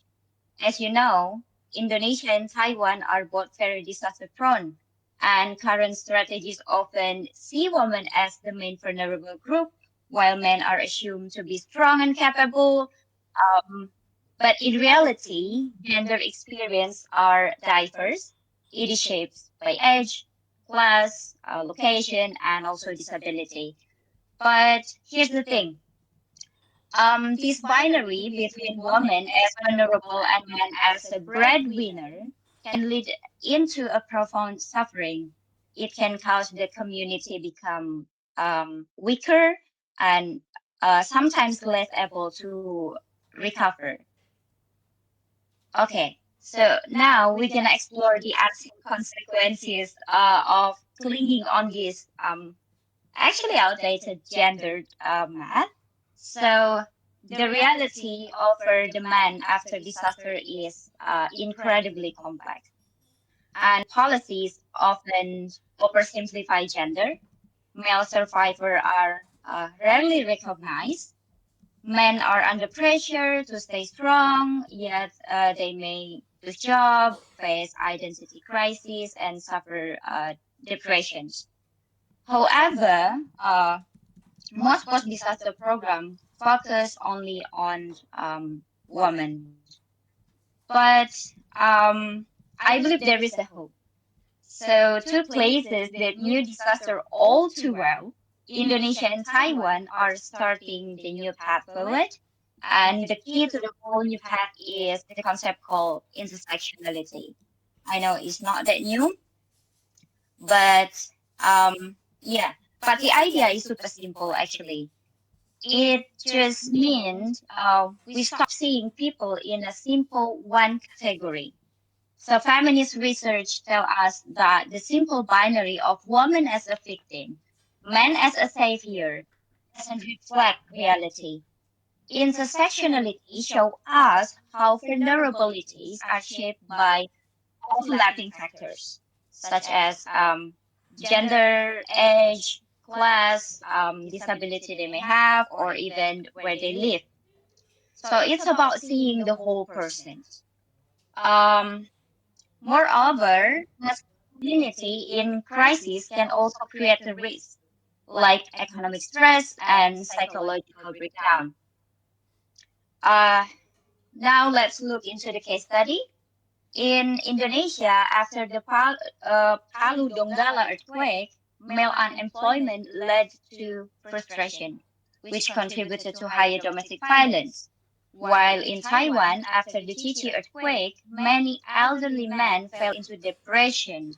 As you know, Indonesia and Taiwan are both very disaster prone, and current strategies often see women as the main vulnerable group, while men are assumed to be strong and capable. But in reality, gender experience are diverse. It is shaped by age, class, location, and also disability. But here's the thing. This binary between women as vulnerable and men as a breadwinner can lead into a profound suffering. It can cause the community become weaker and sometimes less able to recover. Okay, so now we're gonna explore the unseen consequences of clinging on this actually outdated gendered math. So the reality of the man after disaster is incredibly complex, and policies often oversimplify gender. Male survivors are rarely recognized. Men are under pressure to stay strong, yet they may lose job, face identity crisis, and suffer depressions. However, most post-disaster programs focus only on women. But I believe there is a hope. So two places that knew disaster all too well, Indonesia and Taiwan are starting the new path forward. And the key to the whole new path is the concept called intersectionality. I know it's not that new, but yeah, but the idea is super simple actually. It just means we stop seeing people in a simple one category. So feminist research tell us that the simple binary of woman as a victim, man as a savior, doesn't reflect reality. Intersectionality show us how vulnerabilities are shaped by overlapping factors, such as gender, age, class, disability they may have, or even where they live. So it's about seeing the whole person. Um, Moreover, masculinity in crisis can also create a risk, like economic stress and psychological breakdown. Uh, Now let's look into the case study. In Indonesia, after the Palu Donggala earthquake, male unemployment led to frustration, which contributed to higher domestic violence. While in Taiwan, after the Chichi earthquake, many elderly men fell into depression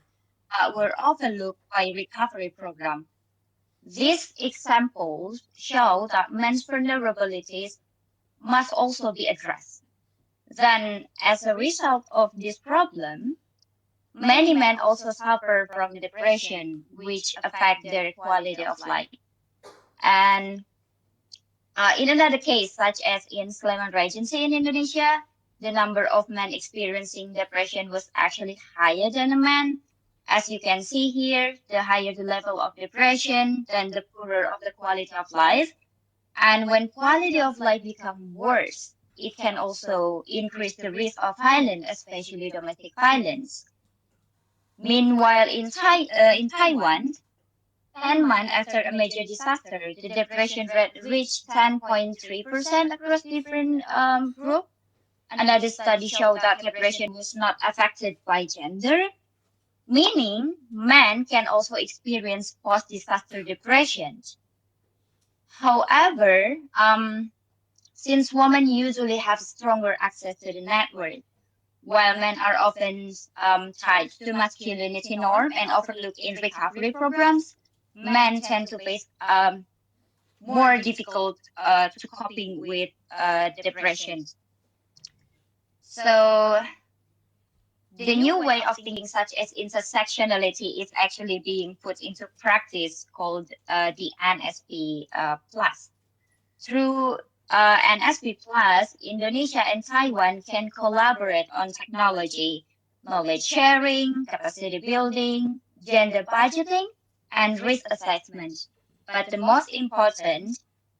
that were overlooked by recovery program. These examples show that men's vulnerabilities must also be addressed. Then, as a result of this problem, many men also suffer from depression, which affect their quality of life. And in another case, such as in Sleman Regency in Indonesia, the number of men experiencing depression was actually higher than a man. As you can see here, the higher the level of depression, then the poorer of the quality of life. And when quality of life becomes worse, it can also increase the risk of violence, especially domestic violence. Meanwhile, in Taiwan, 10 months after a major disaster, the depression rate reached 10.3% across different groups. Another study showed that depression was not affected by gender, meaning men can also experience post-disaster depression. However, since women usually have stronger access to the network, while men are often tied to masculinity norm and overlooked in recovery programs, men tend to face more difficult to coping with depression. So the new way of thinking, such as intersectionality, is actually being put into practice called the NSP plus. Through NSP plus, Indonesia and Taiwan can collaborate on technology, knowledge sharing, capacity building, gender budgeting, and risk assessment. But the most important,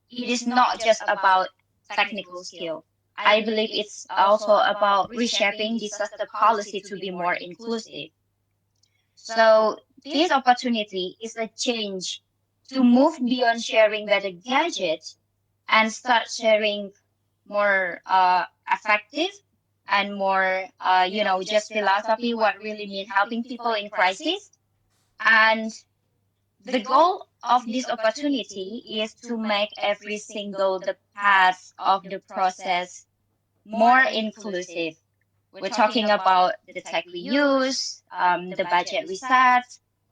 it is not just about technical skill. I believe it's also about reshaping disaster policy to be more inclusive. So this opportunity is a change to move beyond sharing better gadgets and start sharing more effective and more, just philosophy, what really means helping people in crisis. And the goal of this opportunity is to make every single the path of the process more inclusive. We're talking about the tech we use, the budget we set,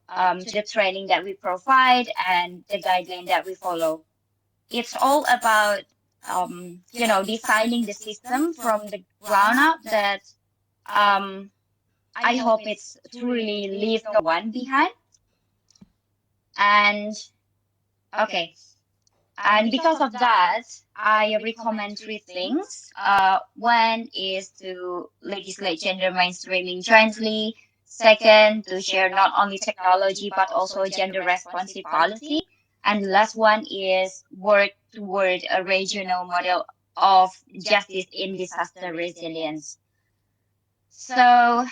to the training that we provide, and the guideline that we follow. It's all about, designing the system from the ground up that I hope it's truly leave no one behind. And okay, and because of that, I recommend three things. One is to legislate gender mainstreaming jointly. Second, to share not only technology but also gender responsive policy. And the last one is work toward a regional model of justice in disaster resilience. So,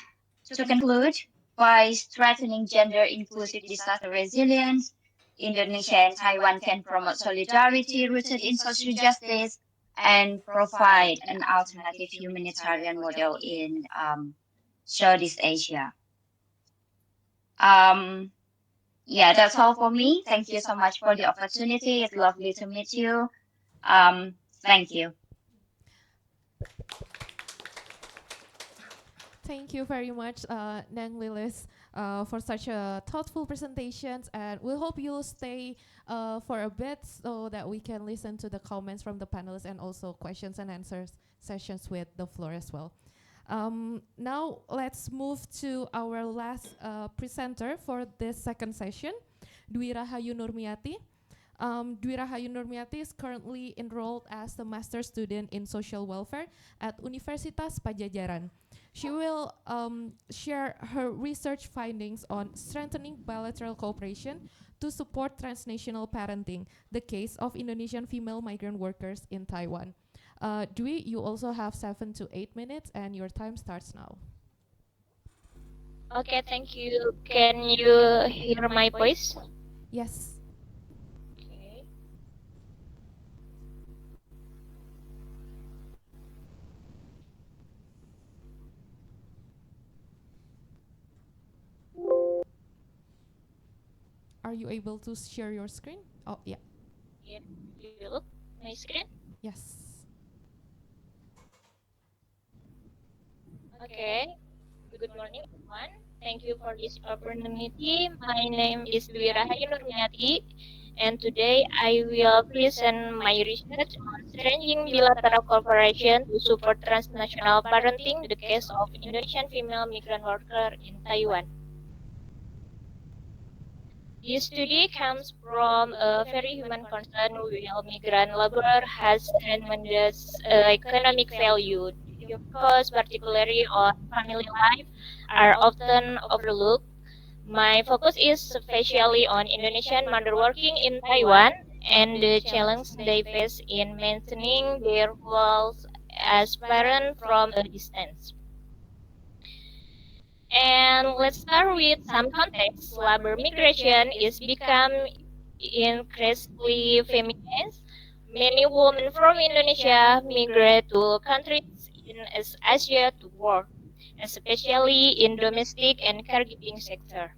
to conclude, by strengthening gender inclusive disaster resilience, Indonesia and Taiwan can promote solidarity rooted in social justice and provide an alternative humanitarian model in Southeast Asia. Um, Yeah, that's all for me. Thank you so much for the opportunity. It's lovely to meet you. Thank you. Thank you very much, Nang Lilis, for such a thoughtful presentations, and we hope you'll stay for a bit so that we can listen to the comments from the panelists and also questions and answers sessions with the floor as well. Now let's move to our last presenter for this second session, Dwi Rahayu Nurmiati. Dwi Rahayu Nurmiati is currently enrolled as a master student in social welfare at Universitas Pajajaran. She will share her research findings on strengthening bilateral cooperation to support transnational parenting, the case of Indonesian female migrant workers in Taiwan. Dwi, you also have 7 to 8 minutes, and your time starts now. Okay, thank you. Can you hear my voice? Yes. Okay. Are you able to share your screen? Oh, yeah. Yeah, you look my screen? Yes. Okay. Good morning, everyone. Thank you for this opportunity. My name is Dwi Rahayu Nurmiati, and today I will present my research on strengthening bilateral cooperation to support transnational parenting, the case of Indonesian female migrant worker in Taiwan. This study comes from a very human concern while migrant labor has tremendous economic value. The costs, particularly on family life, are often overlooked. My focus is especially on Indonesian mother working in Taiwan and the challenge they face in maintaining their roles as parents from a distance. And let's start with some context. Labor migration is become increasingly feminist. Many women from Indonesia migrate to countries in Asia to work, especially in domestic and caregiving sector.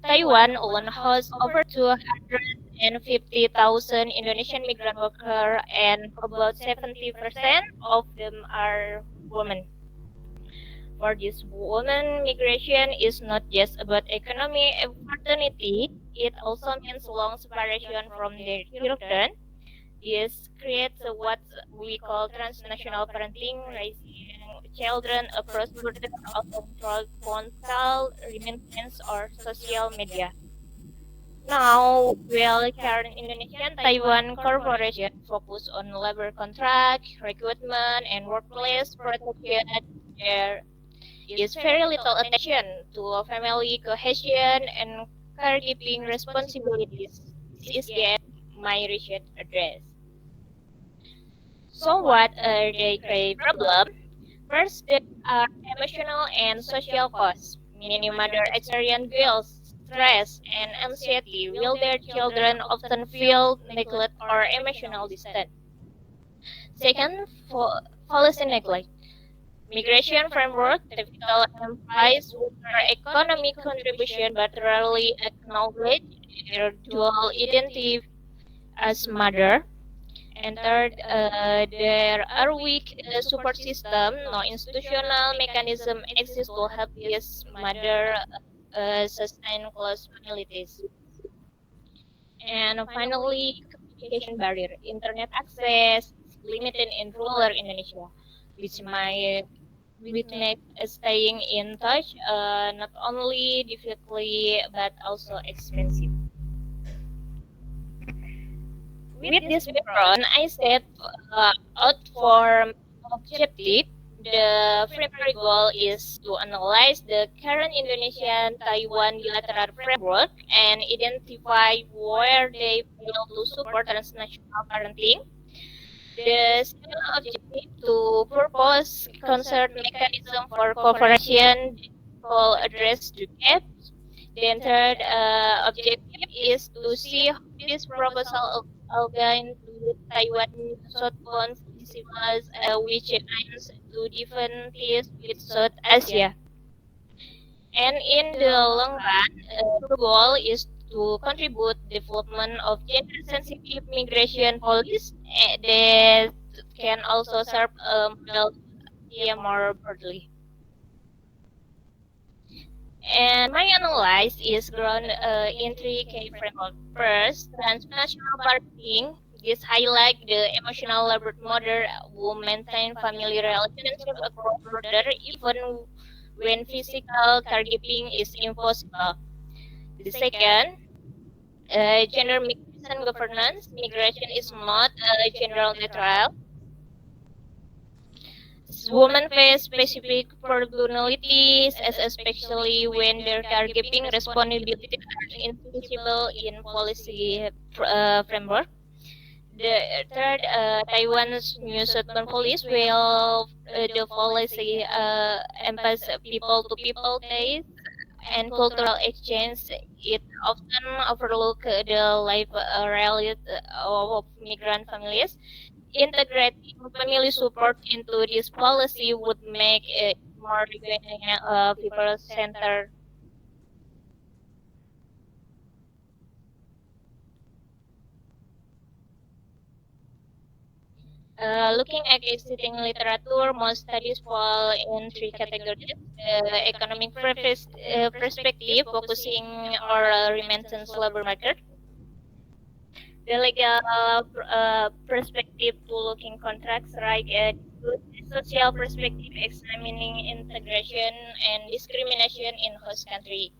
Taiwan alone hosts over 250,000 Indonesian migrant workers, and about 70% of them are women. For this women, migration is not just about economic opportunity, it also means long separation from their children. This creates what we call transnational parenting, raising children across borders, often through phone call, remittance, or social media. Now, while current Indonesian Taiwan corporation focus on labor contract, recruitment, and workplace protection, there is very little attention to family cohesion and caregiving responsibilities. This is the my research address. So what are the key problems? First, there are emotional and social costs. Many mothers experience guilt, stress, and anxiety, while their children often feel neglect or emotional distance. Second, policy neglect. Migration framework typically emphasize worker economic contribution but rarely acknowledge their dual identity as mother. And third, there are weak support system, no institutional mechanism exists to help this mother sustain close families. And finally, communication barrier, internet access limited in rural Indonesia, which might which make staying in touch not only difficult but also expensive. With this background, I set out for objective. The primary goal is to analyze the current Indonesian-Taiwan bilateral framework and identify where they fail to support transnational parenting. The second objective to propose concert mechanism for cooperation that will address the gaps. The third objective is to see how this proposal aligns with Taiwan Southbound principles, which aims to defend peace with South Asia. And in the long run, the goal is to contribute development of gender-sensitive migration policies that can also serve a model here more broadly. And my analysis is grounded in three key frameworks. First, transnational parenting. This highlight the emotional labor mother who maintain family relationship across border even when physical caregiving is impossible. The second, gender migration governance. Migration is not gender neutral. Women face specific vulnerabilities, as especially when their caregiving responsibilities are invisible in policy framework. The third, Taiwan's new Southbound Policy will the policy emphasize people-to-people ties and cultural exchange. It often overlook the life reality of migrant families. Integrating family support into this policy would make it more people-centered. Looking at existing literature, most studies fall in three categories. Economic perspective, focusing on remittance labor market. The legal perspective to looking contracts, right? Social perspective, examining integration and discrimination in host country.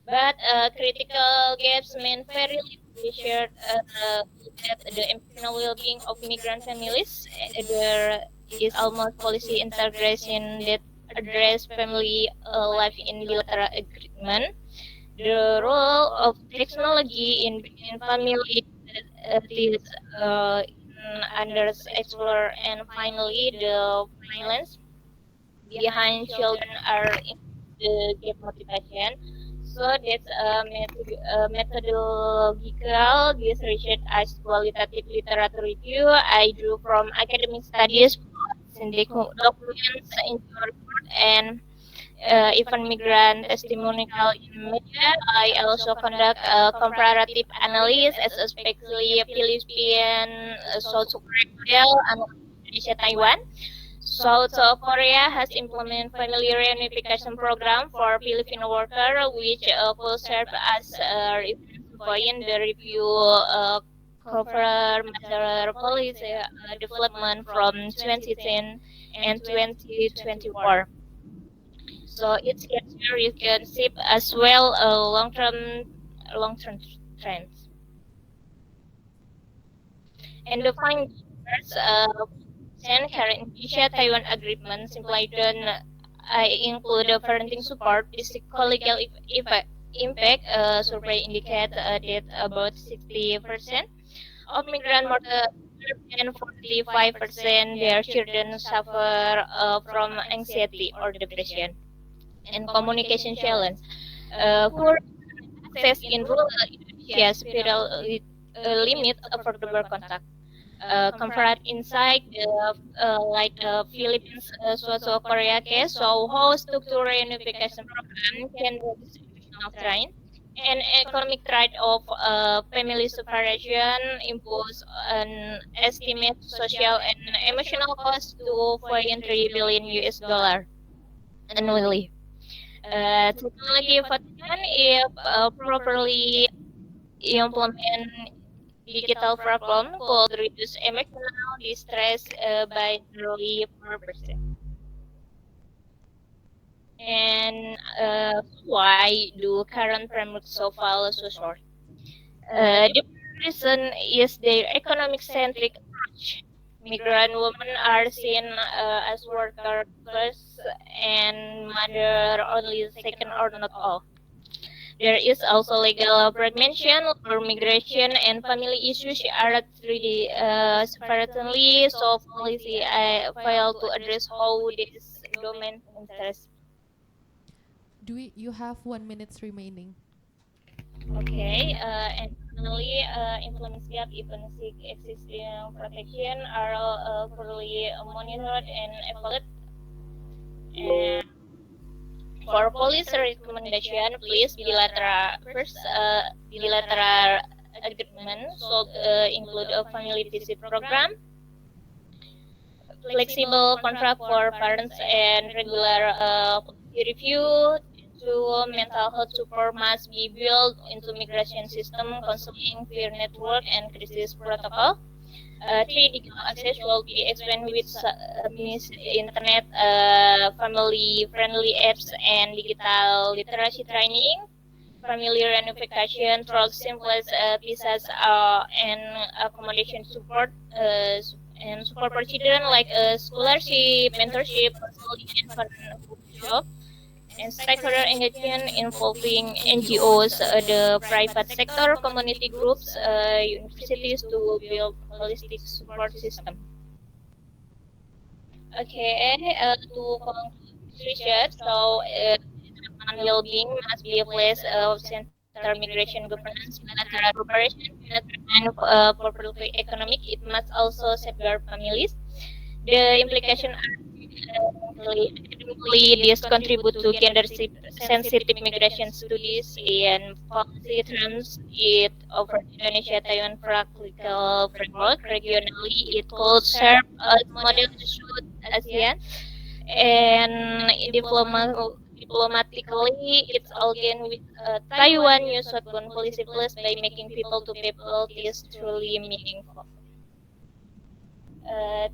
But critical gaps mean very little shared at the emotional well-being of migrant families. There is almost policy integration that address family life in bilateral agreement. The role of technology in family is under explored, and finally the violence behind children are in the gap motivation. So that's methodological. This research as qualitative literature review. I drew from academic studies, documents, in report, and even migrant testimonial in media. I also conduct a comparative analysis, as especially Philippine, South Korea model, and Indonesia-Taiwan. South Korea has implemented family reunification program for Filipino workers, which will serve as a reference point. The review cover material policy development from 2010 and 2024. So it captures you can see as well long-term trends. And the findings, current Indonesia-Taiwan agreement simply don't include the parenting support. Psychological impact survey indicate that about 60% of migrant mother and 45% their children suffer from anxiety or depression and communication challenge. Poor access in rural Indonesia severely limit affordable contact. Compared inside Philippines, South Korea case, so how structural reunification program can reduce emotional strain and economic trade-off family separation impose an estimate social and emotional cost to 43 billion US dollar annually. Technology advancement, if properly implemented, digital platform could reduce emotional distress by nearly 4%. And why do current frameworks so fall so short? The reason is their economic-centric approach. Migrant women are seen as worker first and mother only second or not all. There is also legal fragmentation, labor migration, and family issues are treated separately, so policy fail to address how this domain interests. You have 1 minute remaining. Okay, and finally, employment gap, even seek existing protection, are fully monitored and evaluated. And For policy recommendation, please bilateral agreement should include a family visit program, flexible contract for parents, and regular policy review. To mental health support must be built into migration system, counseling, peer network, and crisis protocol. Three, digital access will be expanded with means internet, family-friendly apps, and digital literacy training. Family reunification through simplest visas and accommodation support and support for children like scholarship, mentorship, counseling, and foreign job. And stakeholder engagement involving NGOs, the private sector, community groups, universities to build holistic support system. Okay, to conclude this research, so well-being must be a place of center migration governance, bilateral cooperation, and for public economic. It must also safeguard families. The implications are academically, this contribute to gender-sensitive migration studies and policy terms. It offers Indonesia-Taiwan practical framework. Regionally, it could serve as model to show ASEAN and diplomatically, it's again with Taiwan use Southbound Policy Plus by making people-to-people is truly meaningful.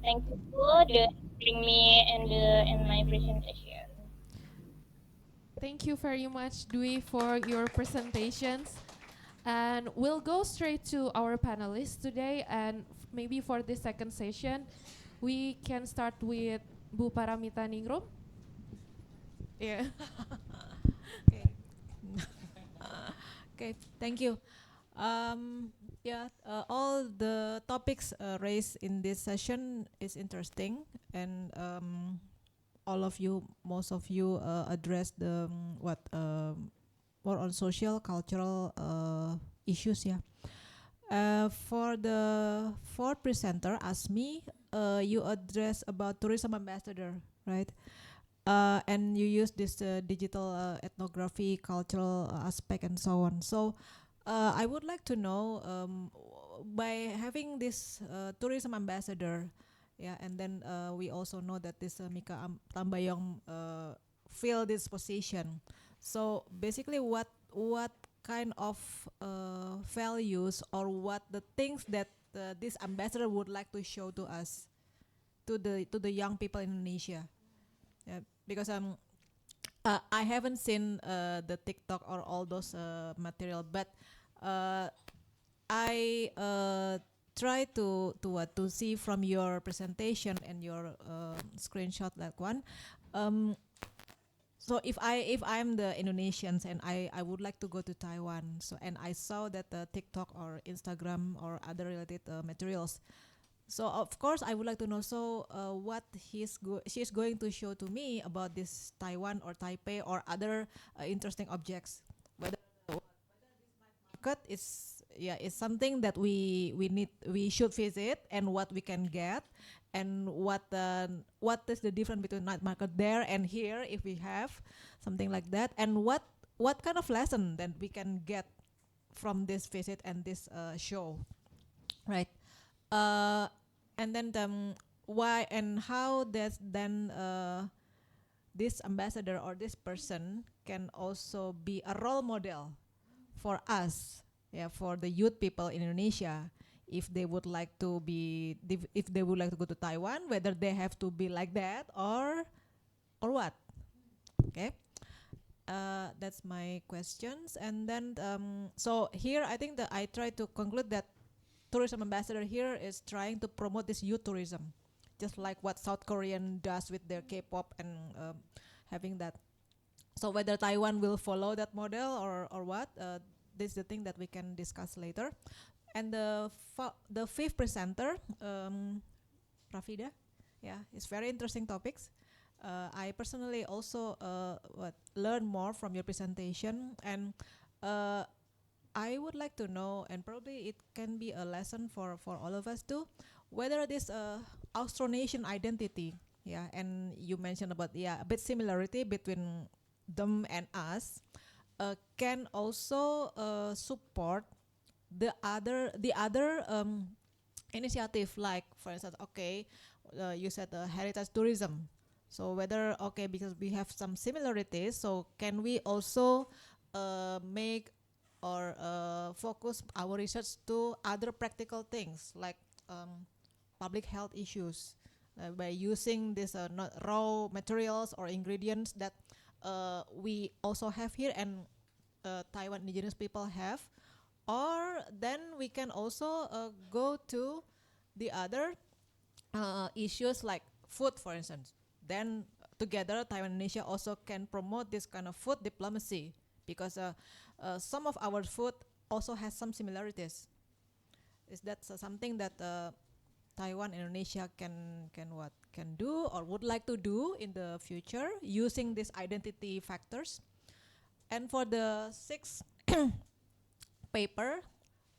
Thank you for bring me and my presentation. Thank you very much, Dwi, for your presentations. And we'll go straight to our panelists today. And maybe for this second session, we can start with Bu Paramita Ningrum. Yeah. Okay. Okay, thank you. All the topics raised in this session is interesting, and all of you, most of you, address the more on social, cultural issues. Yeah. For the fourth presenter, Asmi, you address about tourism ambassador, right? And you use this digital ethnography, cultural aspect, and so on. So I would like to know, by having this tourism ambassador, yeah, and then we also know that this Mika Tambayong fill this position. So basically, what kind of values or what the things that this ambassador would like to show to us, to the young people in Indonesia? Yeah, because I haven't seen the TikTok or all those material, but I try to see from your presentation and your screenshot that one. So if I'm the Indonesians and I would like to go to Taiwan, so and I saw that TikTok or Instagram or other related materials. So of course I would like to know, so what she's going to show to me about this Taiwan or Taipei or other interesting objects. Whether market is something that we should visit, and what we can get, and what is the difference between night market there and here, if we have something like that, and what kind of lesson that we can get from this visit and this show, right? And then why and how does then this ambassador or this person can also be a role model for us, yeah, for the youth people in Indonesia, if they would like to be, if they would like to go to Taiwan, whether they have to be like that or what? Okay, that's my questions. And then so here I think that I try to conclude that tourism ambassador here is trying to promote this youth tourism, just like what South Korean does with their K-pop and having that. So whether Taiwan will follow that model or what, this is the thing that we can discuss later. And the fifth presenter, Rafida, yeah, it's very interesting topics. I personally also learn more from your presentation, and I would like to know, and probably it can be a lesson for all of us too, whether this Austronesian identity, yeah, and you mentioned about, yeah, a bit similarity between them and us, can also support the other initiative, like for instance, okay, you said heritage tourism. So whether, okay, because we have some similarities, so can we also make or focus our research to other practical things like public health issues by using this not raw materials or ingredients that we also have here and Taiwan indigenous people have, or then we can also go to the other issues like food, for instance. Then together, Taiwan and Indonesia also can promote this kind of food diplomacy because some of our food also has some similarities. Is that something that Taiwan and Indonesia can do or would like to do in the future using these identity factors? And for the sixth paper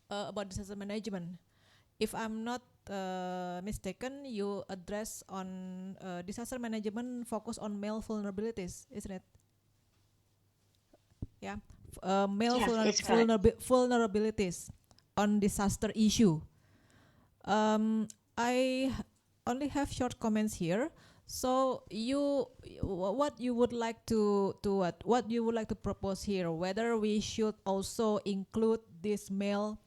about disaster management, if I'm not mistaken, you address on disaster management focus on male vulnerabilities, isn't it? Yeah, male Yes, it's correct. vulnerabilities on disaster issue. I only have short comments here. So what you would like to what you would like to propose here? Whether we should also include these male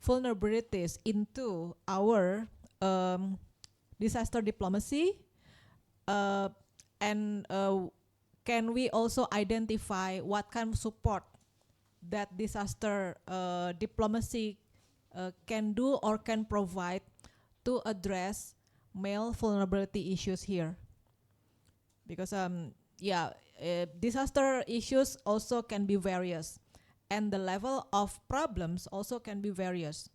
vulnerabilities into our disaster diplomacy, and can we also identify what kind of support that disaster diplomacy can do or can provide to address male vulnerability issues here? Because disaster issues also can be various, and the level of problems also can be various.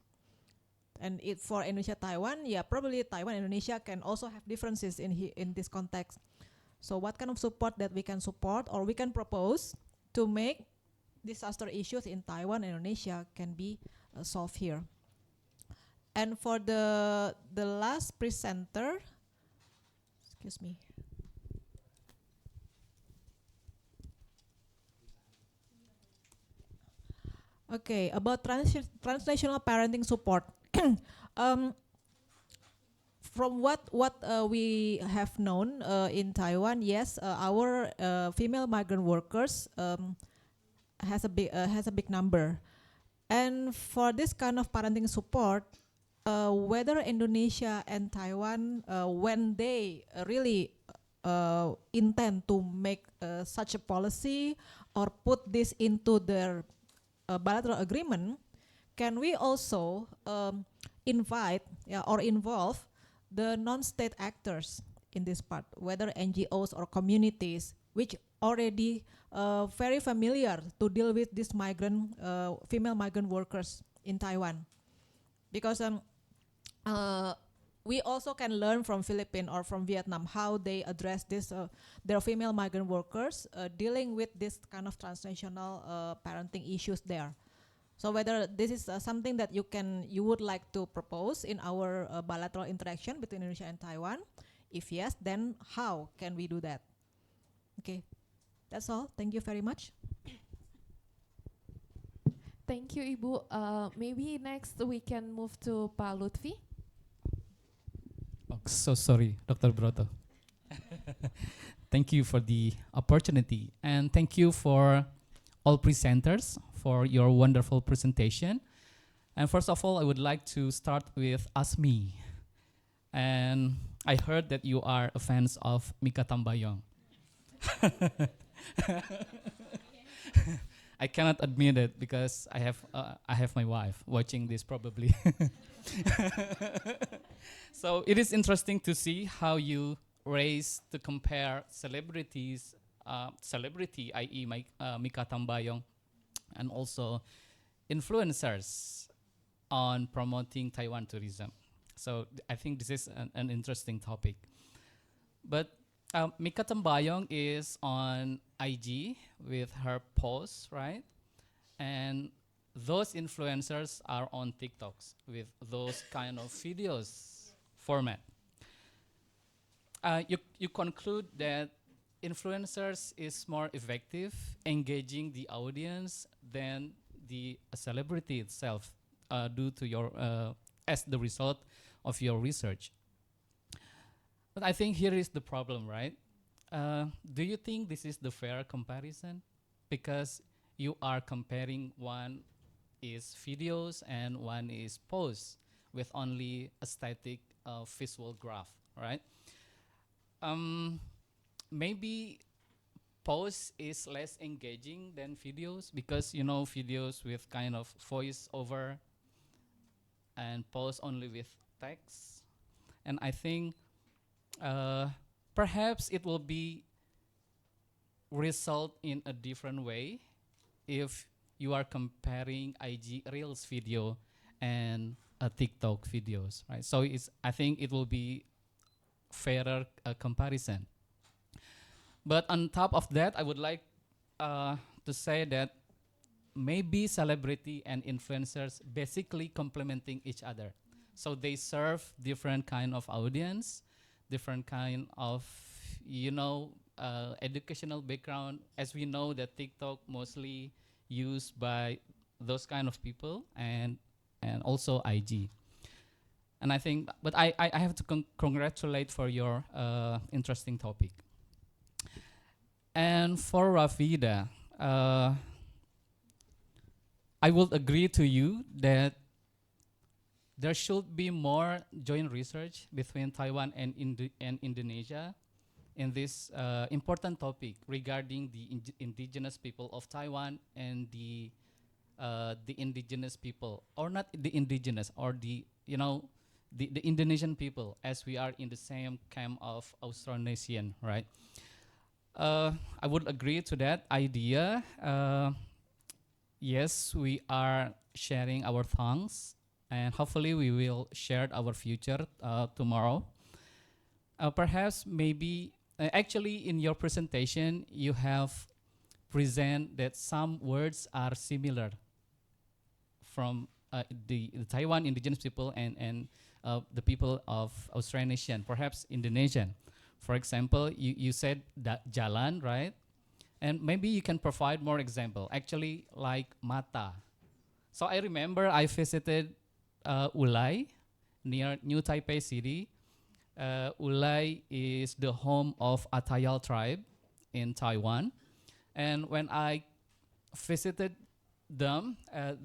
And it for Indonesia-Taiwan, probably Taiwan and Indonesia can also have differences in this context. So what kind of support that we can support or we can propose to make disaster issues in Taiwan and Indonesia can be solved here? And for the last presenter, excuse me. Okay, about transnational parenting support. From what we have known in Taiwan, yes, our female migrant workers has a big number, and for this kind of parenting support, whether Indonesia and Taiwan, when they really intend to make such a policy or put this into their bilateral agreement, can we also invite or involve the non-state actors in this part, whether NGOs or communities, which already very familiar to deal with these female migrant workers in Taiwan? Because we also can learn from Philippines or from Vietnam how they address this their female migrant workers dealing with this kind of transnational parenting issues there. So whether this is something that you would like to propose in our bilateral interaction between Indonesia and Taiwan? If yes, then how can we do that? Okay, that's all. Thank you very much. Thank you, Ibu. Maybe next we can move to Pak Lutfi. Oh, so sorry, Dr. Broto. Thank you for the opportunity, and thank you for all presenters for your wonderful presentation. And first of all, I would like to start with Asmi. And I heard that you are a fans of Mika Tambayong. I cannot admit it because I have my wife watching this probably. So it is interesting to see how you raise to compare celebrities, celebrity, i.e. Mika Tambayong, and also influencers on promoting Taiwan tourism. So I think this is an interesting topic. But Mika Tambayong is on IG with her posts, right? And those influencers are on TikToks with those kind of videos format. You conclude that influencers is more effective engaging the audience than the celebrity itself, due to your as the result of your research. But I think here is the problem, right? Do you think this is the fair comparison? Because you are comparing, one is videos and one is posts with only a static visual graph, right? Maybe posts is less engaging than videos, because you know videos with kind of voice over and posts only with text. And I think perhaps it will be result in a different way if you are comparing IG Reels video and TikTok videos, right? So I think it will be fairer comparison. But on top of that, I would like to say that maybe celebrity and influencers basically complementing each other. So they serve different kind of audience, different kind of, educational background. As we know that TikTok mostly used by those kind of people, and also IG. And I think, but I have to congratulate for your interesting topic. And for Rafida, I will agree to you that there should be more joint research between Taiwan and Indonesia in this important topic regarding the indigenous people of Taiwan and the indigenous people, or not the indigenous, or the Indonesian people, as we are in the same camp of Austronesian, right? I would agree to that idea. Yes, we are sharing our thoughts, and hopefully we will share our future tomorrow. Perhaps maybe, actually in your presentation, you have present that some words are similar from the Taiwan indigenous people and the people of Austronesian, perhaps Indonesian. For example, you said that jalan, right? And maybe you can provide more example, actually like mata. So I remember I visited Ulai near New Taipei City. Ulai is the home of Atayal tribe in Taiwan. And when I visited them,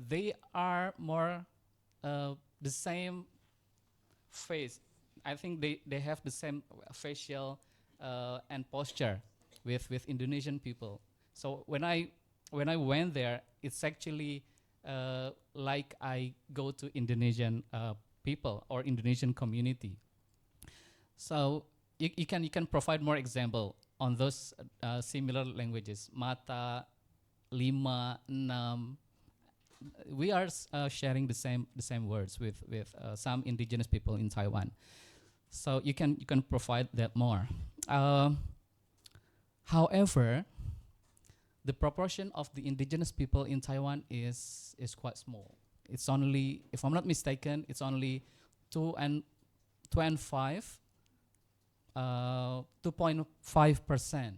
they are more the same face. I think they have the same facial and posture with Indonesian people. So when I went there, it's actually like I go to Indonesian people or Indonesian community. So you can provide more example on those similar languages. Mata, lima, enam. We are sharing the same words with some indigenous people in Taiwan. So you can provide that more. However, the proportion of the indigenous people in Taiwan is quite small. It's only, if I'm not mistaken, it's only 2.5%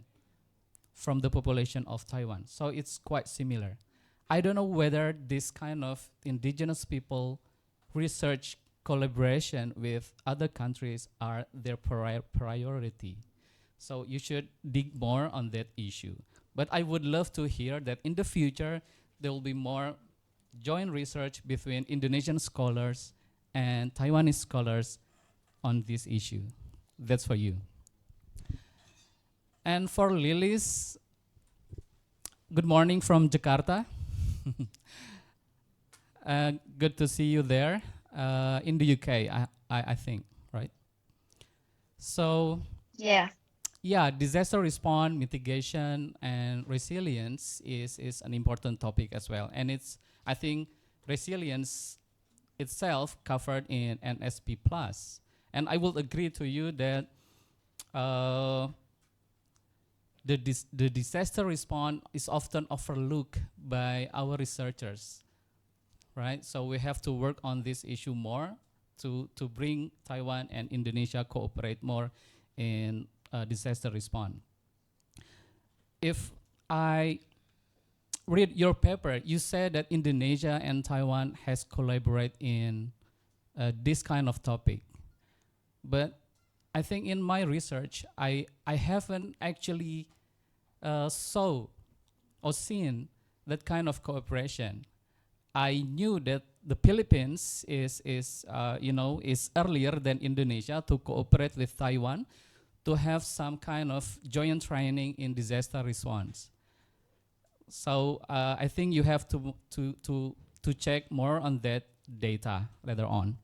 from the population of Taiwan. So it's quite similar. I don't know whether this kind of indigenous people research collaboration with other countries are their priority. So you should dig more on that issue. But I would love to hear that in the future, there will be more joint research between Indonesian scholars and Taiwanese scholars on this issue. That's for you. And for Lilis, good morning from Jakarta. Good to see you there in the UK, I think, right? So yeah, disaster response, mitigation, and resilience is an important topic as well. And it's, I think, resilience itself covered in NSP Plus. And I will agree to you that the disaster response is often overlooked by our researchers, right? So we have to work on this issue more to bring Taiwan and Indonesia cooperate more in disaster response. if I read your paper, you said that Indonesia and Taiwan has collaborated in this kind of topic. But I think in my research, I haven't actually saw or seen that kind of cooperation. I knew that the Philippines is earlier than Indonesia to cooperate with Taiwan to have some kind of joint training in disaster response. So I think you have to check more on that data later on.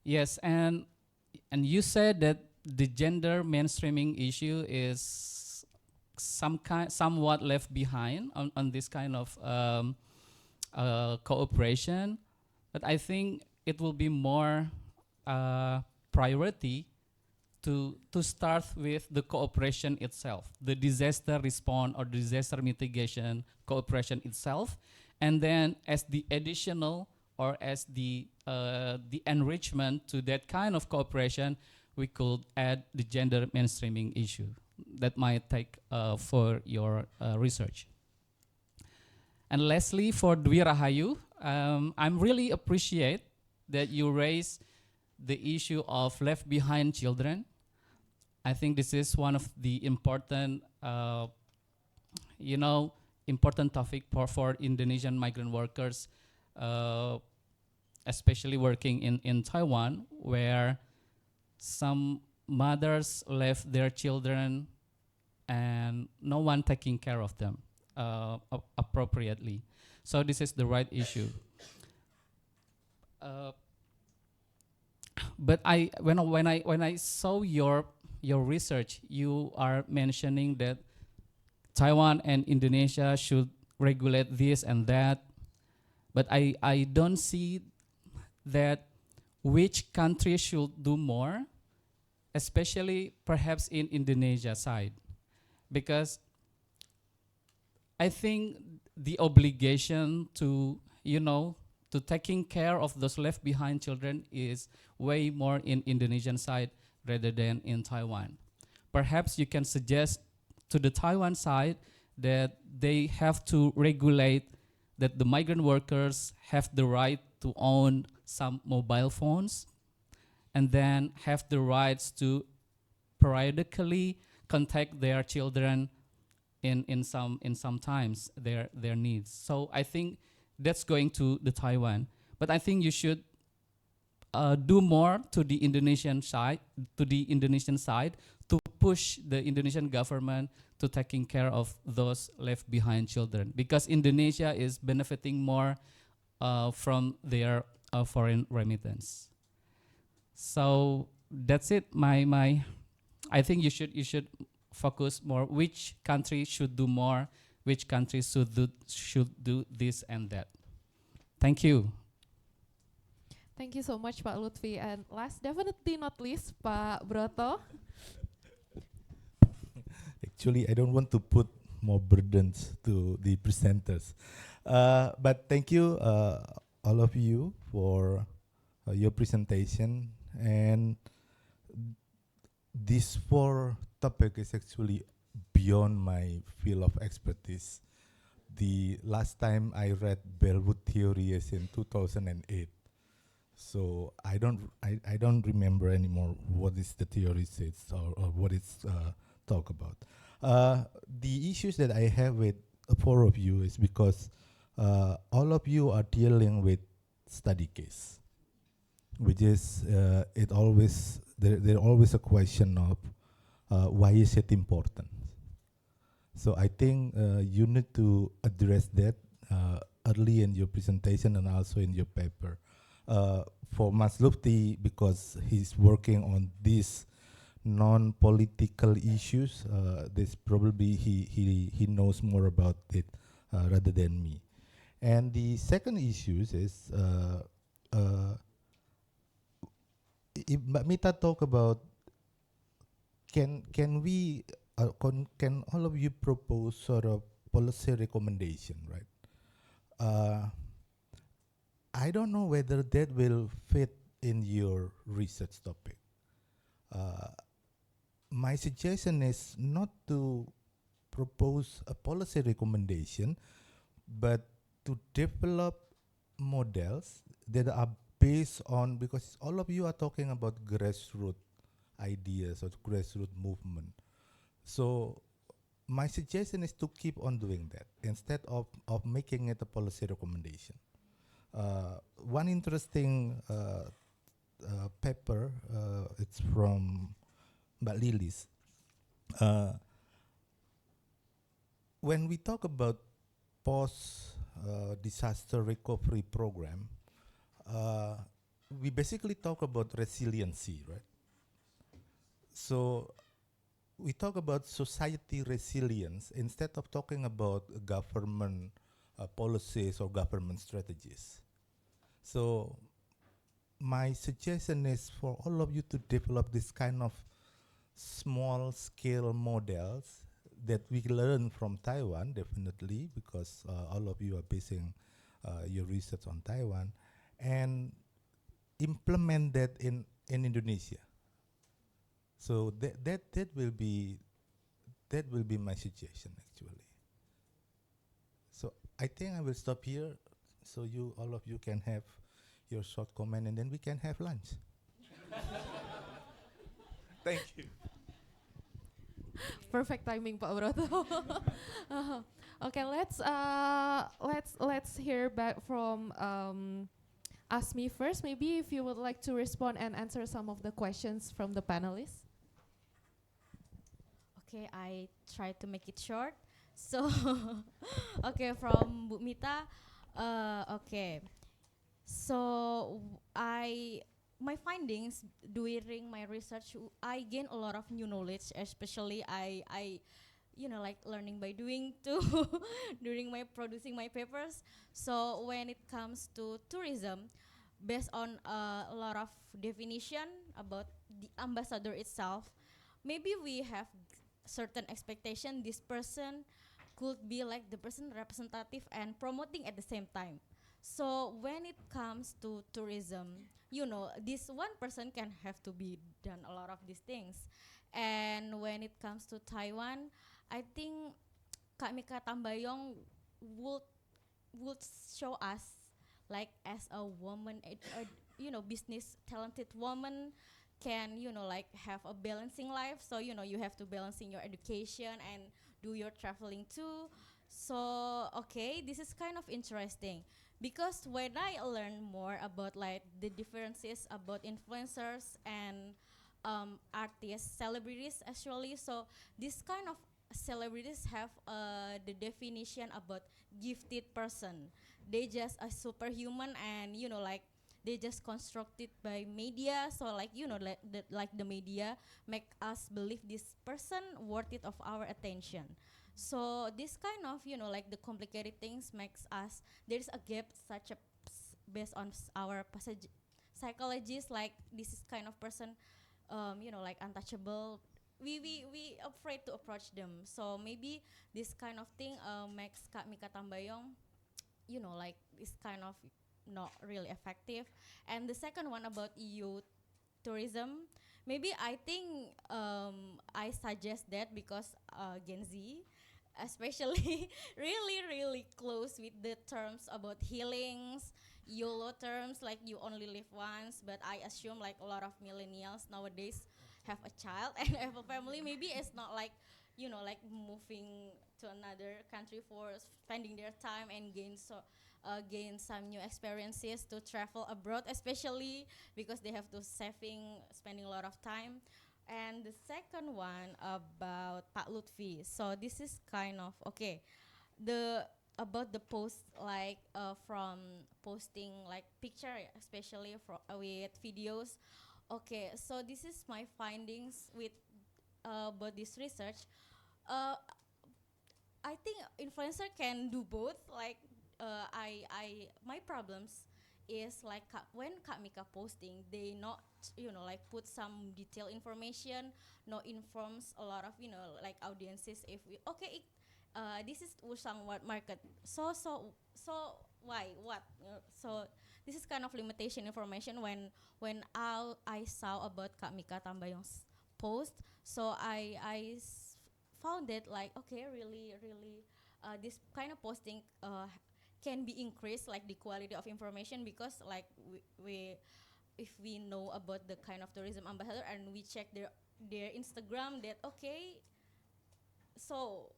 Yes, and you said that the gender mainstreaming issue is somewhat left behind on this kind of cooperation, but I think it will be more priority to start with the cooperation itself, the disaster response or disaster mitigation cooperation itself, and then as the additional or as the enrichment to that kind of cooperation, we could add the gender mainstreaming issue that might take for your research. And lastly, for Dwi Rahayu, I'm really appreciate that you raise the issue of left behind children. I think this is one of the important, important topic for Indonesian migrant workers, especially working in Taiwan, where some mothers left their children and no one taking care of them appropriately. So this is the right issue. But when I saw your research, you are mentioning that Taiwan and Indonesia should regulate this and that, but I don't see that which country should do more, especially perhaps in Indonesia side, because I think the obligation to taking care of those left behind children is way more in Indonesian side rather than in Taiwan. Perhaps you can suggest to the Taiwan side that they have to regulate that the migrant workers have the right to own some mobile phones and then have the rights to periodically contact their children in some times their needs. So I think that's going to the Taiwan, but I think you should do more to the Indonesian side to push the Indonesian government to taking care of those left behind children, because Indonesia is benefiting more from their foreign remittance. So that's it. I think you should focus more which country should do more, which countries should do this and that. Thank you. Thank you so much, Pak Lutfi. And last, definitely not least, Pak Broto. Actually, I don't want to put more burdens to the presenters. But thank you, all of you, for your presentation. And this four topic is actually beyond my field of expertise. The last time I read Bellwood theory is in 2008. So I don't remember anymore what is the theory says or what it's talk about. The issues that I have with four of you is because all of you are dealing with study case, which is there always a question of why is it important. So I think you need to address that early in your presentation and also in your paper. For Mas Lutfi, because he's working on these non-political issues, this probably he knows more about it rather than me. And the second issues is if Mbak Mita talk about can we can all of you propose sort of policy recommendation, right? I don't know whether that will fit in your research topic. My suggestion is not to propose a policy recommendation, but to develop models that are based on, because all of you are talking about grassroots ideas or grassroots movement. So my suggestion is to keep on doing that instead of making it a policy recommendation. One interesting paper, it's from Mbak Lilis. When we talk about post-disaster recovery program, we basically talk about resiliency, right? So we talk about society resilience instead of talking about government policies or government strategies. So my suggestion is for all of you to develop this kind of small scale models that we learn from Taiwan, definitely, because all of you are basing your research on Taiwan, and implement that in Indonesia. So that will be my suggestion, actually. So I think I will stop here, so all of you can have your short comment, and then we can have lunch. Thank you. Perfect timing, Pak Broto. Okay, let's hear back from Asmi first. Maybe if you would like to respond and answer some of the questions from the panelists. Okay, I try to make it short. So, okay, from Bu Mita, okay. So my findings during my research, I gain a lot of new knowledge, especially I like learning by doing too during my producing my papers. So when it comes to tourism, based on a lot of definition about the ambassador itself, maybe we have certain expectation this person could be like the person representative and promoting at the same time. So when it comes to tourism, this one person can have to be done a lot of these things. And when it comes to Taiwan, I think Kak Mika Tambayong would show us like as a woman, business talented woman can like have a balancing life. So you have to balancing your education and do your traveling too. So okay, this is kind of interesting because when I learn more about like the differences about influencers and artists, celebrities actually, so this kind of celebrities have the definition about gifted person. They just a superhuman and like they just constructed by media. So like like the media make us believe this person worth it of our attention. So this kind of like the complicated things makes us there's a gap such a based on our passage psychologists, like this is kind of person like untouchable. We afraid to approach them. So maybe this kind of thing makes Kak Mika Tambayong like this kind of not really effective. And the second one about EU tourism, maybe I think I suggest that because Gen Z especially really close with the terms about healings, YOLO terms, like you only live once. But I assume like a lot of millennials nowadays have a child and have a family. Maybe it's not like like moving to another country for spending their time and gain some new experiences to travel abroad, especially because they have to spending a lot of time. And the second one about Pak Lutfi. So this is kind of okay. The about the post like from posting like picture, especially with videos. Okay, so this is my findings with about this research. Uh, I think influencer can do both. Like I my problems is like when Kak Mika posting, they not like put some detailed information, not informs a lot of like audiences if we okay this is Usang what market so why what so this is kind of limitation information when I saw about Kak Mika Tambayong's post. So found it like, okay, really this kind of posting can be increased, like the quality of information, because like we if we know about the kind of tourism ambassador and we check their Instagram, that okay, so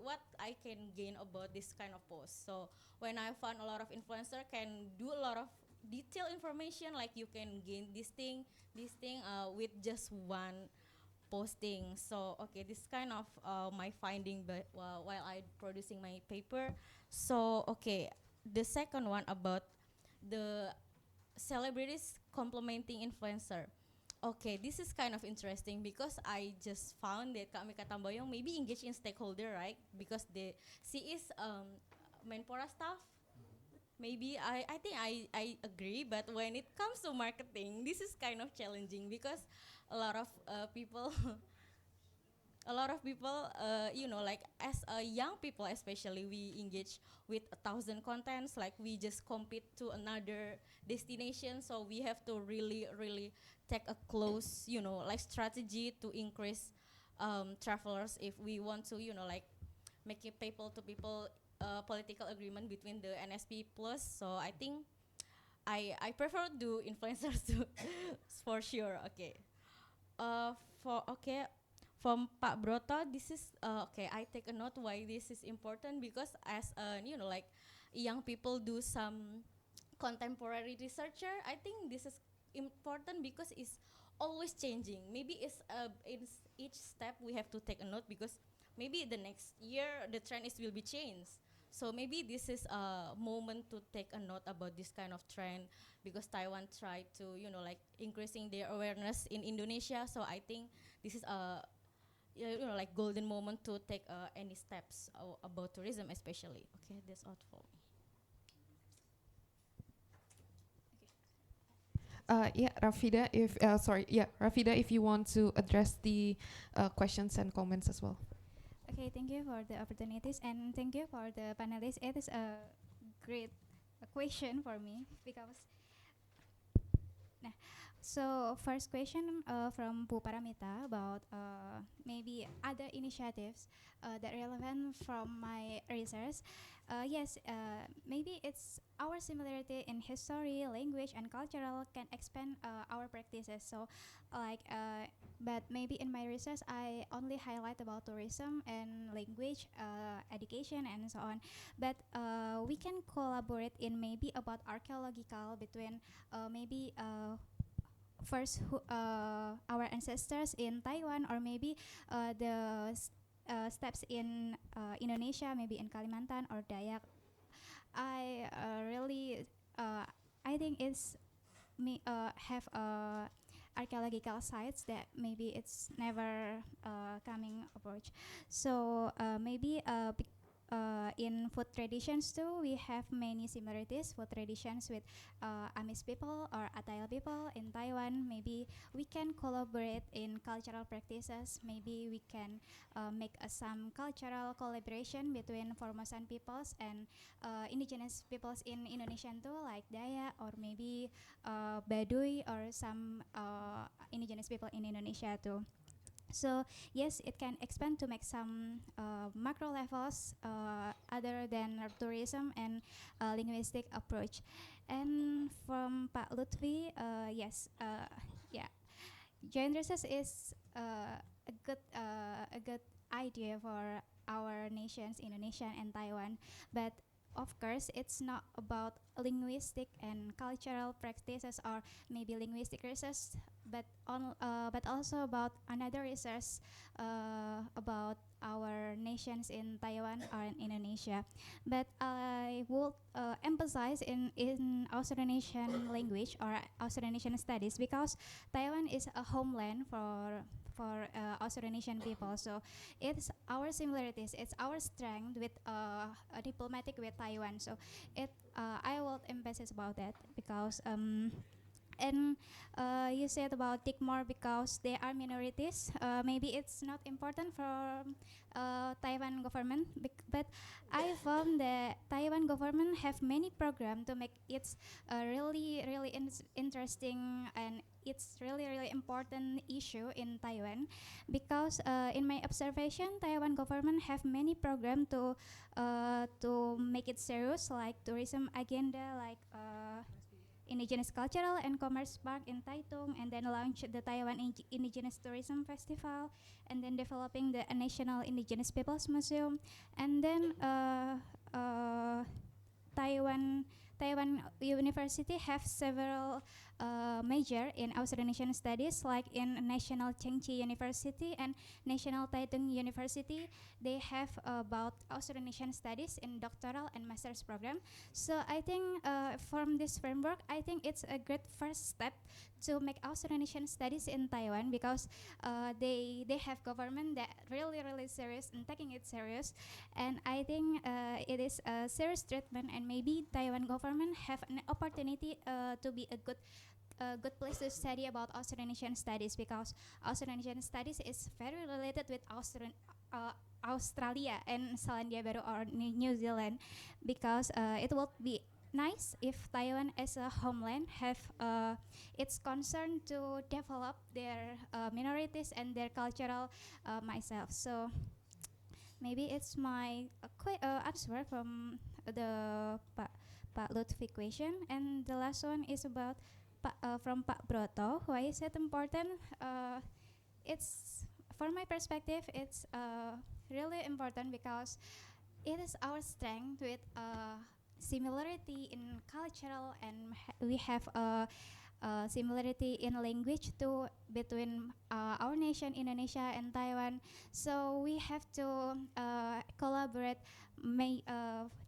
what I can gain about this kind of post. So when I found a lot of influencer can do a lot of detailed information, like you can gain this thing with just one posting. So okay, this kind of my finding, but while I producing my paper. So okay, the second one about the celebrities complementing influencer. Okay, this is kind of interesting because I just found that Kak Mika Tambayong maybe engage in stakeholder, right? Because she is Menpora staff. Maybe I think I agree, but when it comes to marketing, this is kind of challenging because a lot of people like as young people especially, we engage with 1,000 contents, like we just compete to another destination, so we have to really take a close like strategy to increase travelers if we want to like make it people to people political agreement between the NSP plus. So I think I prefer do influencers to for sure. Okay. For okay, from Pak Broto, this is okay. I take a note why this is important, because as like young people do some contemporary researcher, I think this is important because it's always changing. Maybe it's each step we have to take a note, because maybe the next year the trend will be changed. So maybe this is a moment to take a note about this kind of trend, because Taiwan tried to like increasing their awareness in Indonesia. So I think this is a like golden moment to take any steps about tourism especially. Okay, that's all for me. Rafida, if you want to address the questions and comments as well. Okay, thank you for the opportunities and thank you for the panelists. It is a great question for me because. Nah, so first question from Bu Paramita about maybe other initiatives that relevant from my research. Yes, maybe it's our similarity in history, language, and cultural can expand our practices. So, like, but maybe in my research I only highlight about tourism and language, education, and so on. But we can collaborate in maybe about archaeological between maybe. First, our ancestors in Taiwan, or maybe steps in Indonesia, maybe in Kalimantan or Dayak. I really, I think it's me have archaeological sites that maybe it's never coming approach. So maybe in food traditions too, we have many similarities. Food traditions with Amis people or Atayal people in Taiwan. Maybe we can collaborate in cultural practices. Maybe we can make some cultural collaboration between Formosan peoples and indigenous peoples in Indonesian too, like Dayak or maybe Baduy or some indigenous people in Indonesia too. So yes, it can expand to make some macro levels other than tourism and linguistic approach. And from Pak Lutfi, yes, yeah, joint research is a good idea for our nations, Indonesia and Taiwan, but of course, it's not about linguistic and cultural practices or maybe linguistic research, but also about another research about our nations in Taiwan or in Indonesia. But I would emphasize in Austronesian language or Austronesian studies, because Taiwan is a homeland for Austronesian people. So it's our similarities, it's our strength with a diplomatic with Taiwan. So I will emphasize about that because And you said about take more because they are minorities. Maybe it's not important for Taiwan government, but I found that Taiwan government have many programs to make it really interesting, and it's really important issue in Taiwan, because in my observation, Taiwan government have many programs to make it serious, like tourism agenda, like Indigenous Cultural and Commerce Park in Taitung, and then launch the Taiwan Indigenous Tourism Festival, and then developing the National Indigenous Peoples Museum, and then Taiwan Taiwan University have several major in Austronesian studies, like in National Chengchi University and National Taitung University. They have about Austronesian studies in doctoral and master's program. So I think from this framework, I think it's a great first step to make Austronesian studies in Taiwan, because they have government that really serious and taking it serious, and I think it is a serious treatment, and maybe Taiwan government have an opportunity to be a good place to study about Austronesian studies, because Austronesian studies is very related with Australia and Selandia Baru or New Zealand, because it will be nice if Taiwan as a homeland have its concern to develop their minorities and their cultural myself. So maybe it's my quick answer from the Pak Lutfi question, and the last one is about from Pak Broto, why is it important? It's from my perspective, it's really important because it is our strength with similarity in cultural, and we have similarity in language too between our nation Indonesia and Taiwan. So we have to collaborate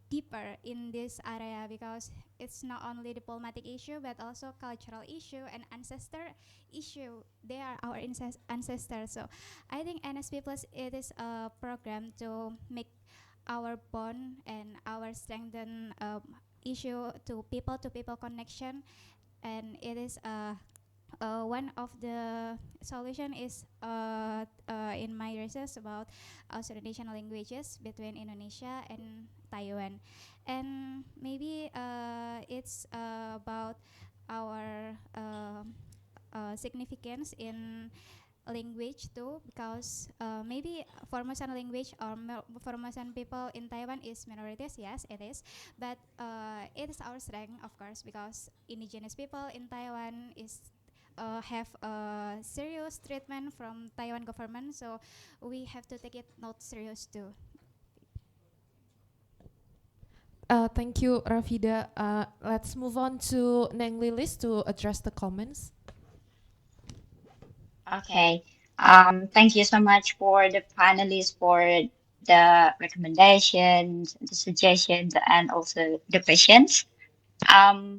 deeper in this area, because it's not only diplomatic issue but also cultural issue and ancestor issue. They are our ancestors. So I think NSP Plus, it is a program to make our bond and our strengthen issue to people connection, and it is one of the solution is in my research about Austronesian languages between Indonesia and Taiwan, and maybe it's about our significance in language too, because maybe Formosan language or Formosan people in Taiwan is minorities, yes it is, but it is our strength, of course, because indigenous people in Taiwan is have a serious treatment from Taiwan government, so we have to take it not serious too. Thank you, Rafida. Let's move on to Neng Lilis to address the comments. Okay. Thank you so much for the panelists for the recommendations, the suggestions, and also the questions.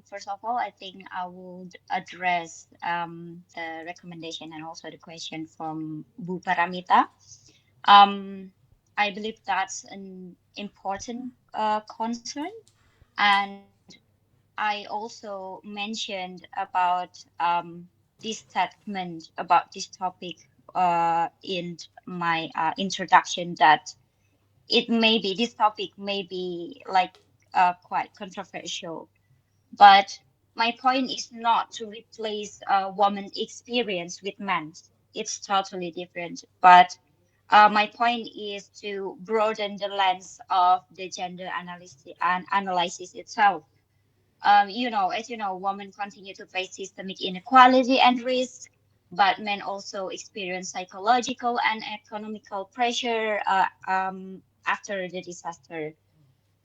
First of all, I think I would address the recommendation and also the question from Bu Paramita. I believe that's an important concern, and I also mentioned about this statement about this topic in my introduction, that it may be this topic may be like quite controversial, but my point is not to replace woman's experience with men's. It's totally different. But my point is to broaden the lens of the gender analysis and analysis itself. As you know, women continue to face systemic inequality and risk, but men also experience psychological and economical pressure after the disaster.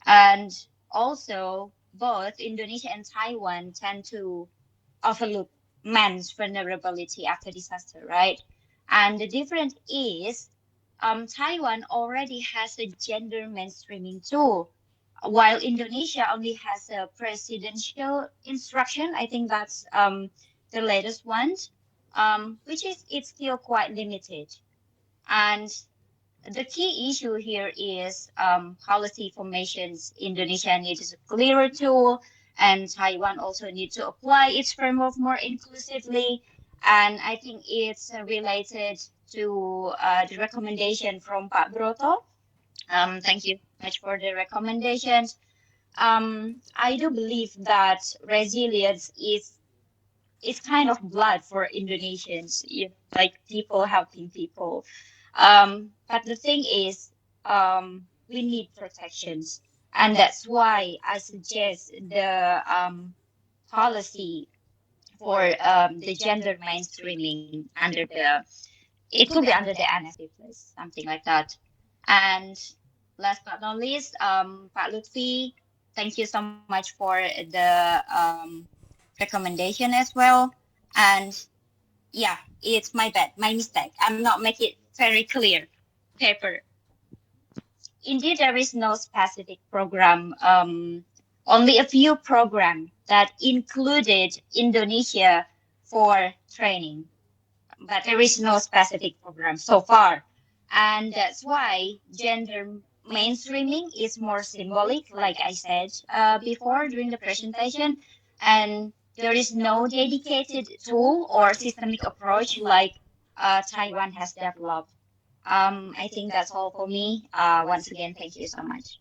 And also, both Indonesia and Taiwan tend to overlook men's vulnerability after disaster, right? And the difference is Taiwan already has a gender mainstreaming tool, while Indonesia only has a presidential instruction. I think that's the latest one, which is it's still quite limited. And the key issue here is policy formations. Indonesia needs a clearer tool, and Taiwan also need to apply its framework more inclusively. And I think it's related to the recommendation from Pak Broto. Thank you much for the recommendations. I do believe that resilience is kind of blood for Indonesians, like people helping people. But the thing is, we need protections, and that's why I suggest the policy for the gender mainstreaming under the, it could be under the NSP plus something like that. And last but not least, Pak Lutfi, thank you so much for the recommendation as well. And yeah, it's my bad, my mistake. I'm not make it very clear. Paper. Indeed, there is no specific program. Only a few programs that included Indonesia for training, but there is no specific program so far. And that's why gender mainstreaming is more symbolic, like I said before during the presentation. And there is no dedicated tool or systemic approach like Taiwan has developed. I think that's all for me. Once again, thank you so much.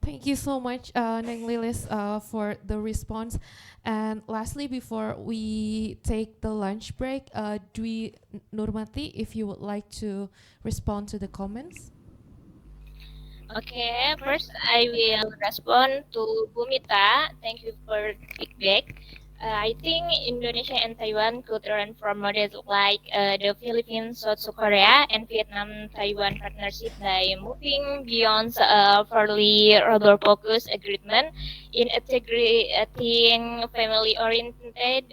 Thank you so much, Neng Lilis, for the response. And lastly, before we take the lunch break, Dwi Nurmati, if you would like to respond to the comments. Okay, first I will respond to Bumita. Thank you for feedback. I think Indonesia and Taiwan could learn from models like the Philippines, South Korea, and Vietnam-Taiwan partnership by moving beyond a fairly rubber-focused agreement in integrating family-oriented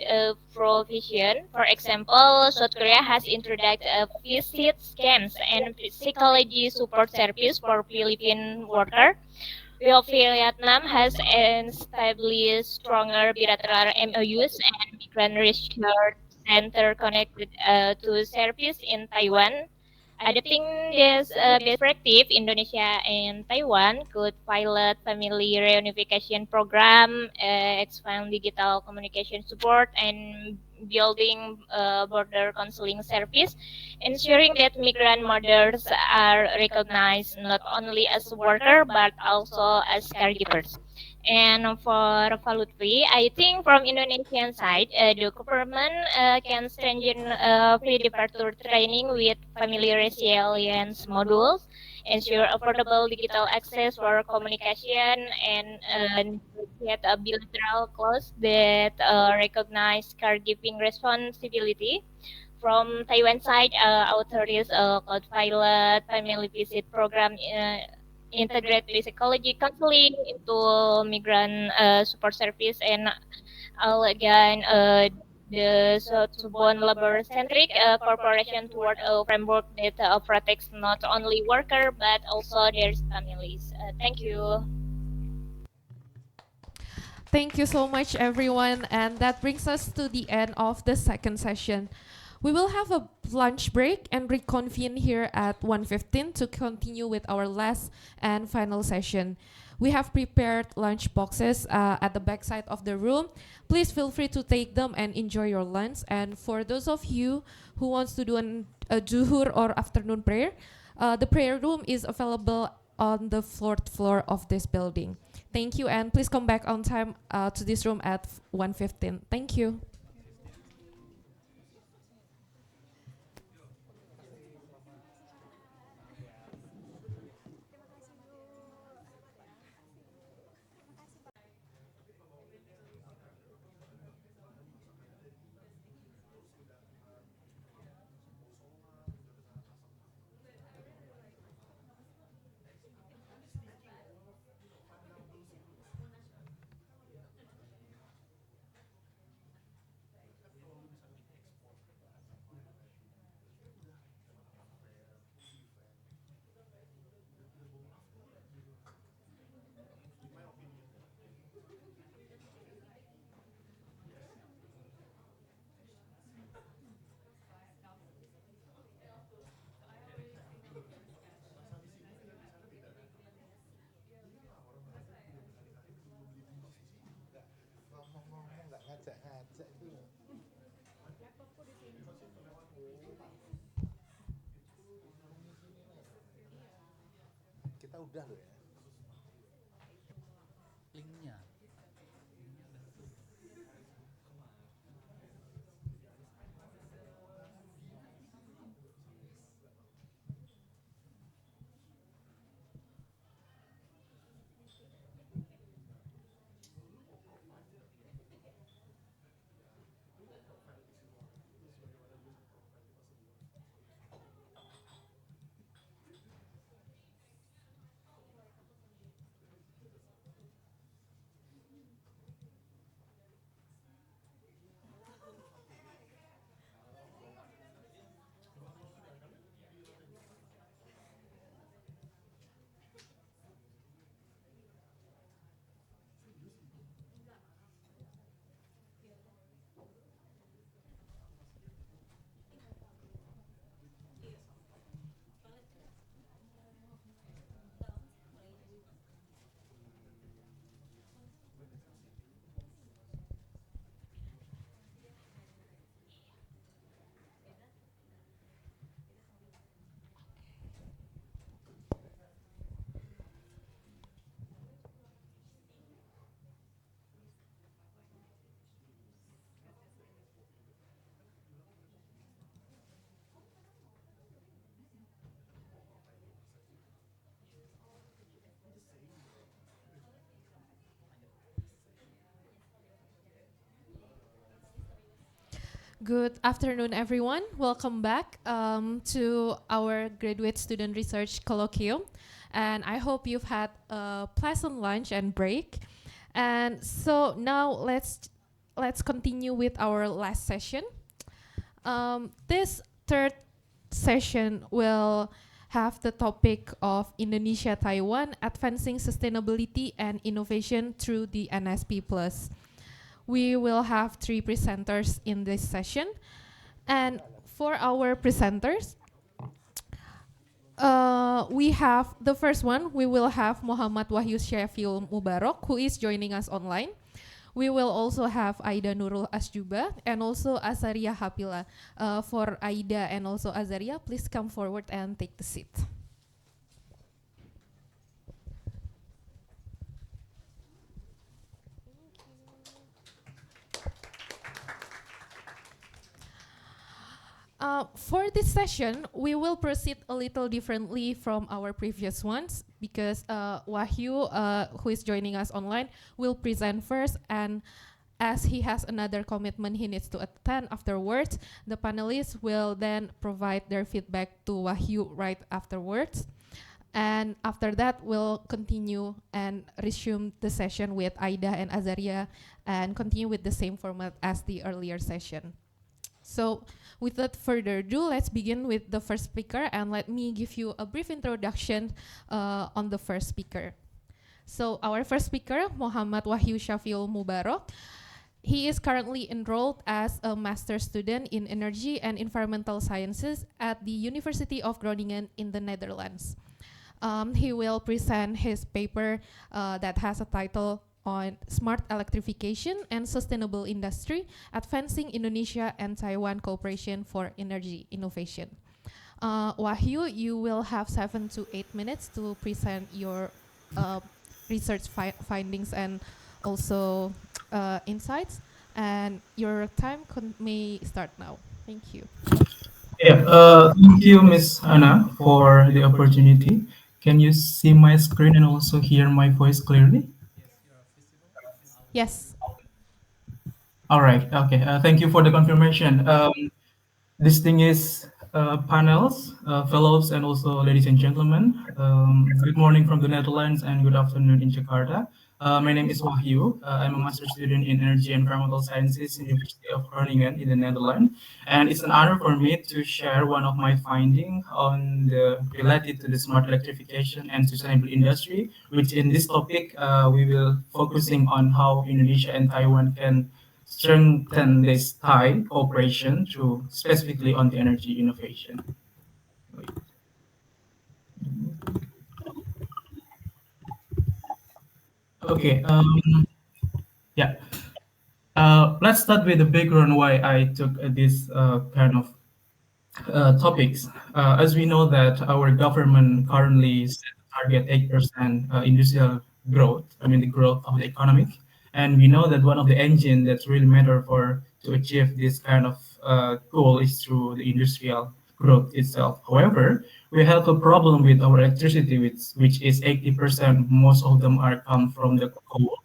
provision. For example, South Korea has introduced a visit scams and psychology support service for Philippine workers, while Vietnam has established stronger bilateral MOUs and migrant research center connected to service in Taiwan. Adopting this best practice, Indonesia and Taiwan could pilot family reunification program, expand digital communication support, and building border counseling service, ensuring that migrant mothers are recognized not only as workers but also as caregivers. And for Falutri, I think from Indonesian side, the government can strengthen pre-departure training with family resilience modules, ensure affordable digital access for communication, and get a bilateral clause that recognize caregiving responsibility. From Taiwan side, authorities could pilot family visit program integrate psychology counseling into migrant support service and again the Southbound labor-centric corporation toward a framework that protects not only worker but also their families. Thank you. Thank you so much, everyone. And that brings us to the end of the second session. We will have a lunch break and reconvene here at 1:15 to continue with our last and final session. We have prepared lunch boxes at the back side of the room. Please feel free to take them and enjoy your lunch. And for those of you who wants to do a zuhur or afternoon prayer, the prayer room is available on the fourth floor of this building. Thank you, and please come back on time to this room at 1:15. Thank you. Linknya. Good afternoon, everyone. Welcome back to our Graduate Student Research Colloquium. And I hope you've had a pleasant lunch and break. And so now let's continue with our last session. This third session will have the topic of Indonesia-Taiwan, advancing sustainability and innovation through the NSP Plus. We will have 3 presenters in this session. And for our presenters, we have the first one, we will have Muhammad Wahyu Syafiul Mubarak, who is joining us online. We will also have Aida Nurul Asjuba and also Azaria Hapila. For Aida and also Azaria, please come forward and take the seat. For this session, we will proceed a little differently from our previous ones because Wahyu, who is joining us online, will present first, and as he has another commitment he needs to attend afterwards, the panelists will then provide their feedback to Wahyu right afterwards. And after that, we'll continue and resume the session with Aida and Azaria and continue with the same format as the earlier session. So without further ado, let's begin with the first speaker, and let me give you a brief introduction on the first speaker. So our first speaker, Muhammad Wahyu Syafiul Mubarak. He is currently enrolled as a master's student in energy and environmental sciences at the University of Groningen in the Netherlands. He will present his paper that has a title on smart electrification and sustainable industry, advancing Indonesia and Taiwan cooperation for energy innovation. Wahyu, you will have 7 to 8 minutes to present your research findings and also insights, and your time may start now. Thank you. Yeah, thank you, Miss Anna, for the opportunity. Can you see my screen and also hear my voice clearly? Yes. All right. Okay. Thank you for the confirmation. Distinguished panels, fellows, and also ladies and gentlemen. Good morning from the Netherlands and good afternoon in Jakarta. My name is Wahyu. I'm a master's student in energy and environmental sciences in the University of Groningen in the Netherlands. And it's an honor for me to share one of my findings on related to the smart electrification and sustainable industry, which in this topic, we will focusing on how Indonesia and Taiwan can strengthen this Thai cooperation through specifically on the energy innovation. Okay. Yeah. Let's start with the background why I took this kind of topics. As we know that our government currently set target 8% industrial growth. I mean the growth of the economic, and we know that one of the engine that's really matter for to achieve this kind of goal is through the industrial growth itself. However, we have a problem with our electricity, which is 80%. Most of them are come from the coal,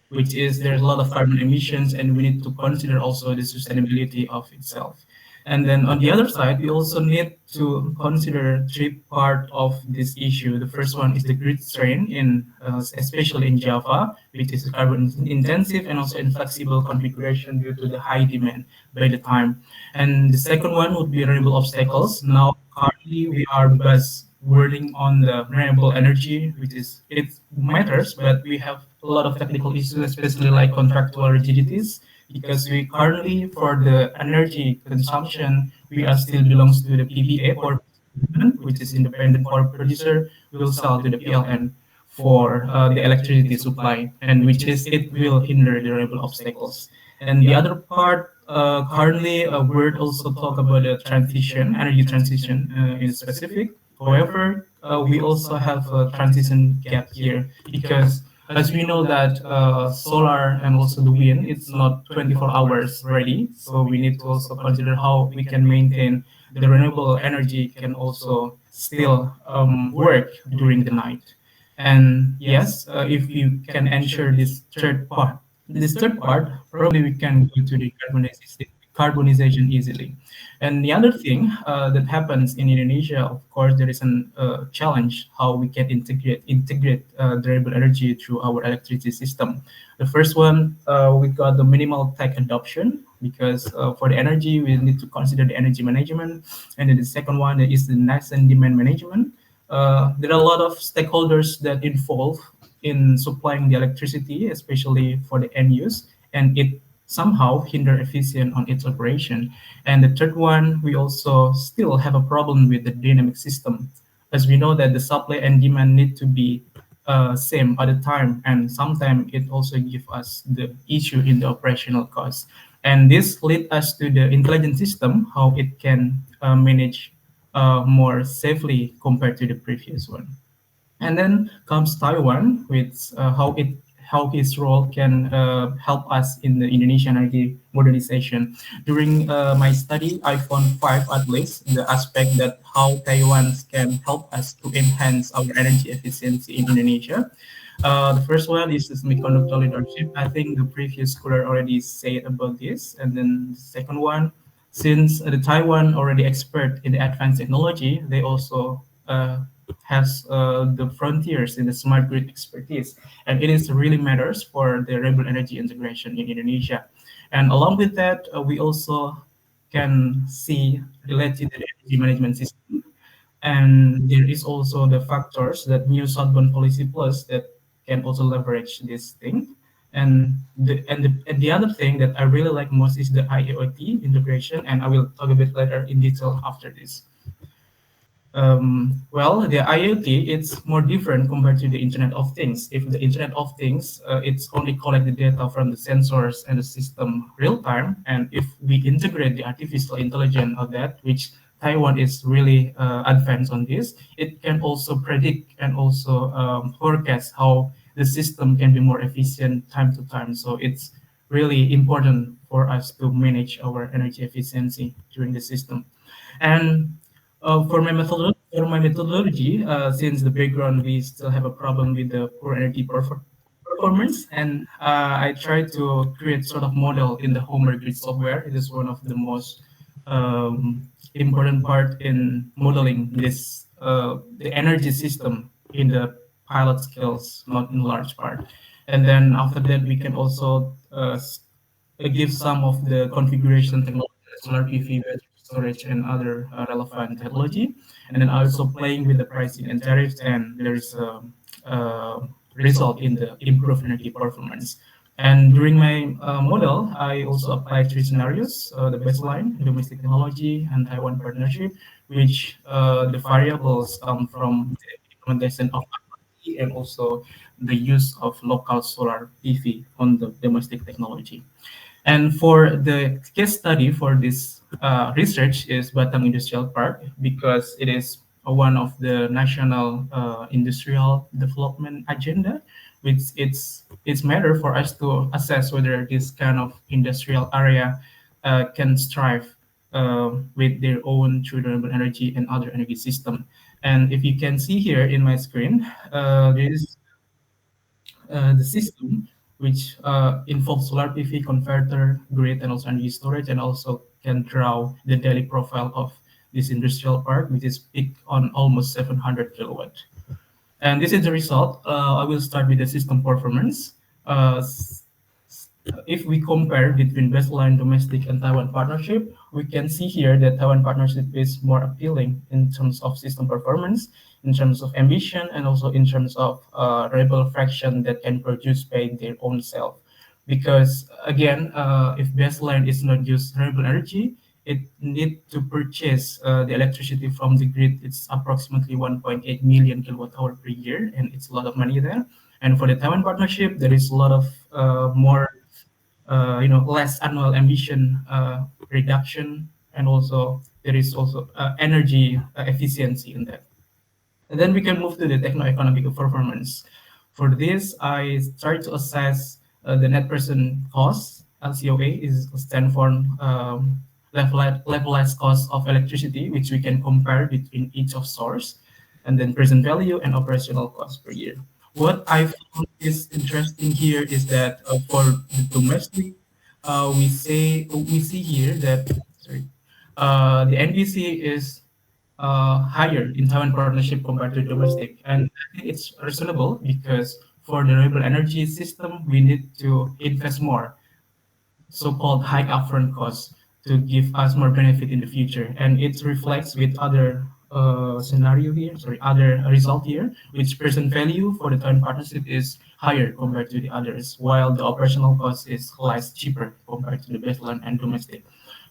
which is there's a lot of carbon emissions, and we need to consider also the sustainability of itself. And then on the other side, we also need to consider three part of this issue. The first one is the grid strain in, especially in Java, which is carbon intensive and also inflexible configuration due to the high demand by the time. And the second one would be renewable obstacles. Now, currently we are best working on the renewable energy, which is it matters, but we have a lot of technical issues, especially like contractual rigidities, because we currently for the energy consumption we are still belongs to the PPA or which is independent power producer will sell to the PLN for the electricity supply, and which is it will hinder the renewable obstacles. And the other part, currently we're also talk about the transition, energy transition in specific. However, we also have a transition gap here because as we know that solar and also the wind, it's not 24 hours ready. So we need to also consider how we can maintain the renewable energy can also still work during the night. And yes, if you can ensure this third part, probably we can go to the carbonization easily. And the other thing that happens in Indonesia, of course, there is a challenge how we can integrate durable energy through our electricity system. The first one, we got the minimal tech adoption because for the energy we need to consider the energy management, and then the second one is the nascent demand management. There are a lot of stakeholders that involve in supplying the electricity, especially for the end use, and it somehow hinder efficient on its operation. And the third one, we also still have a problem with the dynamic system, as we know that the supply and demand need to be same at the time, and sometimes it also give us the issue in the operational cost. And this lead us to the intelligent system, how it can manage more safely compared to the previous one. And then comes Taiwan, with how his role can help us in the Indonesian energy modernization. During my study, I found five at least the aspect that how Taiwan can help us to enhance our energy efficiency in Indonesia. The first one is the semiconductor leadership. I think the previous scholar already said about this. And then the second one, since the Taiwan already expert in the advanced technology, they also has the frontiers in the smart grid expertise, and it is really matters for the renewable energy integration in Indonesia. And along with that, we also can see related to the energy management system, and there is also the factors that new Southbound Policy Plus that can also leverage this thing. And the other thing that I really like most is the IoT integration, and I will talk a bit later in detail after this. Well, the IoT, it's more different compared to the Internet of Things. If the Internet of Things, it's only collect the data from the sensors and the system real time. And if we integrate the artificial intelligence of that, which Taiwan is really advanced on this, it can also predict and also forecast how the system can be more efficient time to time. So it's really important for us to manage our energy efficiency during the system. And for my methodology, since the background we still have a problem with the poor energy performance, and I try to create sort of model in the Homer Grid software. It is one of the most important part in modeling this the energy system in the pilot scales, not in large part. And then after that, we can also give some of the configuration technology, solar PV, battery storage, and other relevant technology. And then also playing with the pricing and tariffs, and there is a result in the improved energy performance. And during my model, I also applied three scenarios: the baseline, domestic technology, and Taiwan partnership, which the variables come from the implementation of IoT and also the use of local solar PV on the domestic technology. And for the case study for this research is Batang Industrial Park, because it is one of the national industrial development agenda, which it's matter for us to assess whether this kind of industrial area can strive with their own through renewable energy and other energy system. And if you can see here in my screen, there is the system, which involves solar PV converter, grid, and also energy storage, and also can draw the daily profile of this industrial park, which is peaked on almost 700 kilowatt. And this is the result. I will start with the system performance. If we compare between baseline domestic and Taiwan partnership, we can see here that Taiwan partnership is more appealing in terms of system performance, in terms of ambition, and also in terms of renewable fraction that can produce by their own self. Because again, if baseline is not just renewable energy, it need to purchase the electricity from the grid. It's approximately 1.8 million kilowatt hour per year, and it's a lot of money there. And for the Taiwan partnership, there is a lot of more less annual emission reduction, and also there is also energy efficiency in that. And then we can move to the techno-economic performance. For this, I try to assess the net present cost. LCOA is stand for levelized cost of electricity, which we can compare between each of source, and then present value and operational cost per year. What I found is interesting here is that for the domestic, we see here that sorry, the NDC is higher in Taiwan partnership compared to domestic, and I think it's reasonable because for the renewable energy system, we need to invest more, so-called high upfront costs to give us more benefit in the future. And it reflects with other scenario here, sorry, other result here, which present value for the Taiwan partnership is higher compared to the others, while the operational cost is less cheaper compared to the baseline and domestic.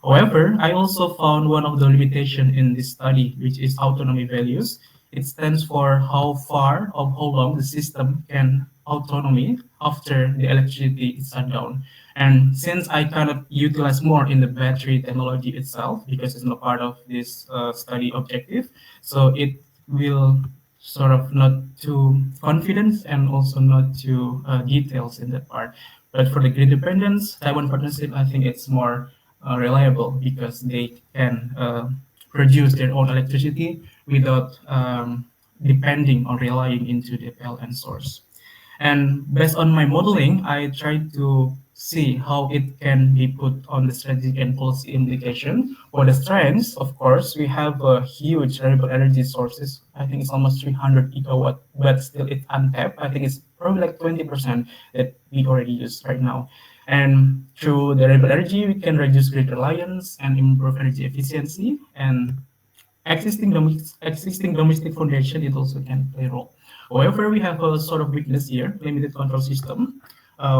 However, I also found one of the limitation in this study, which is autonomy values. It stands for how far or how long the system can autonomy after the electricity is shut down. And since I cannot utilize more in the battery technology itself, because it's not part of this study objective, so it will sort of not too confidence and also not too details in that part. But for the grid dependence, Taiwan partnership, I think it's more reliable because they can produce their own electricity without depending or relying into the PLN source. And based on my modeling, I tried to see how it can be put on the strategic and policy implication. For the strengths, of course, we have a huge renewable energy sources. I think it's almost 300 gigawatt, but still it's untapped. I think it's probably like 20% that we already use right now. And through the renewable energy, we can reduce grid reliance and improve energy efficiency. And existing domestic foundation, it also can play a role. However, we have a sort of weakness here, limited control system.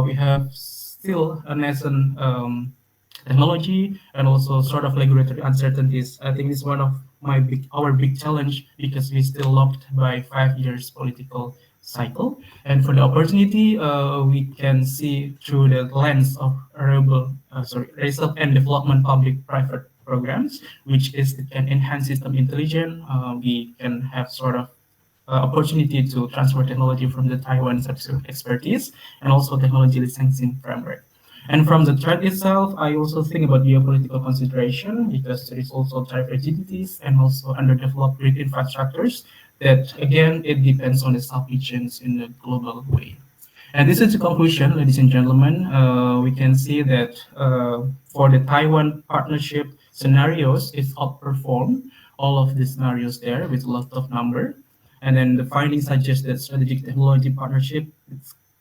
We have still a nascent technology and also sort of regulatory uncertainties. I think it's one of our big challenge because we're still locked by 5 years political cycle. And for the opportunity, we can see through the lens of research and development public-private programs, which is it can enhance system intelligence. We can have sort of opportunity to transfer technology from the Taiwan expertise and also technology licensing framework. And from the threat itself, I also think about geopolitical consideration because there is also tariff rigidities and also underdeveloped grid infrastructures that, again, it depends on the sub-regions in the global way. And this is the conclusion, ladies and gentlemen. We can see that for the Taiwan partnership scenarios, it's outperformed all of the scenarios there with a lot of number. And then the findings suggest that strategic technology partnership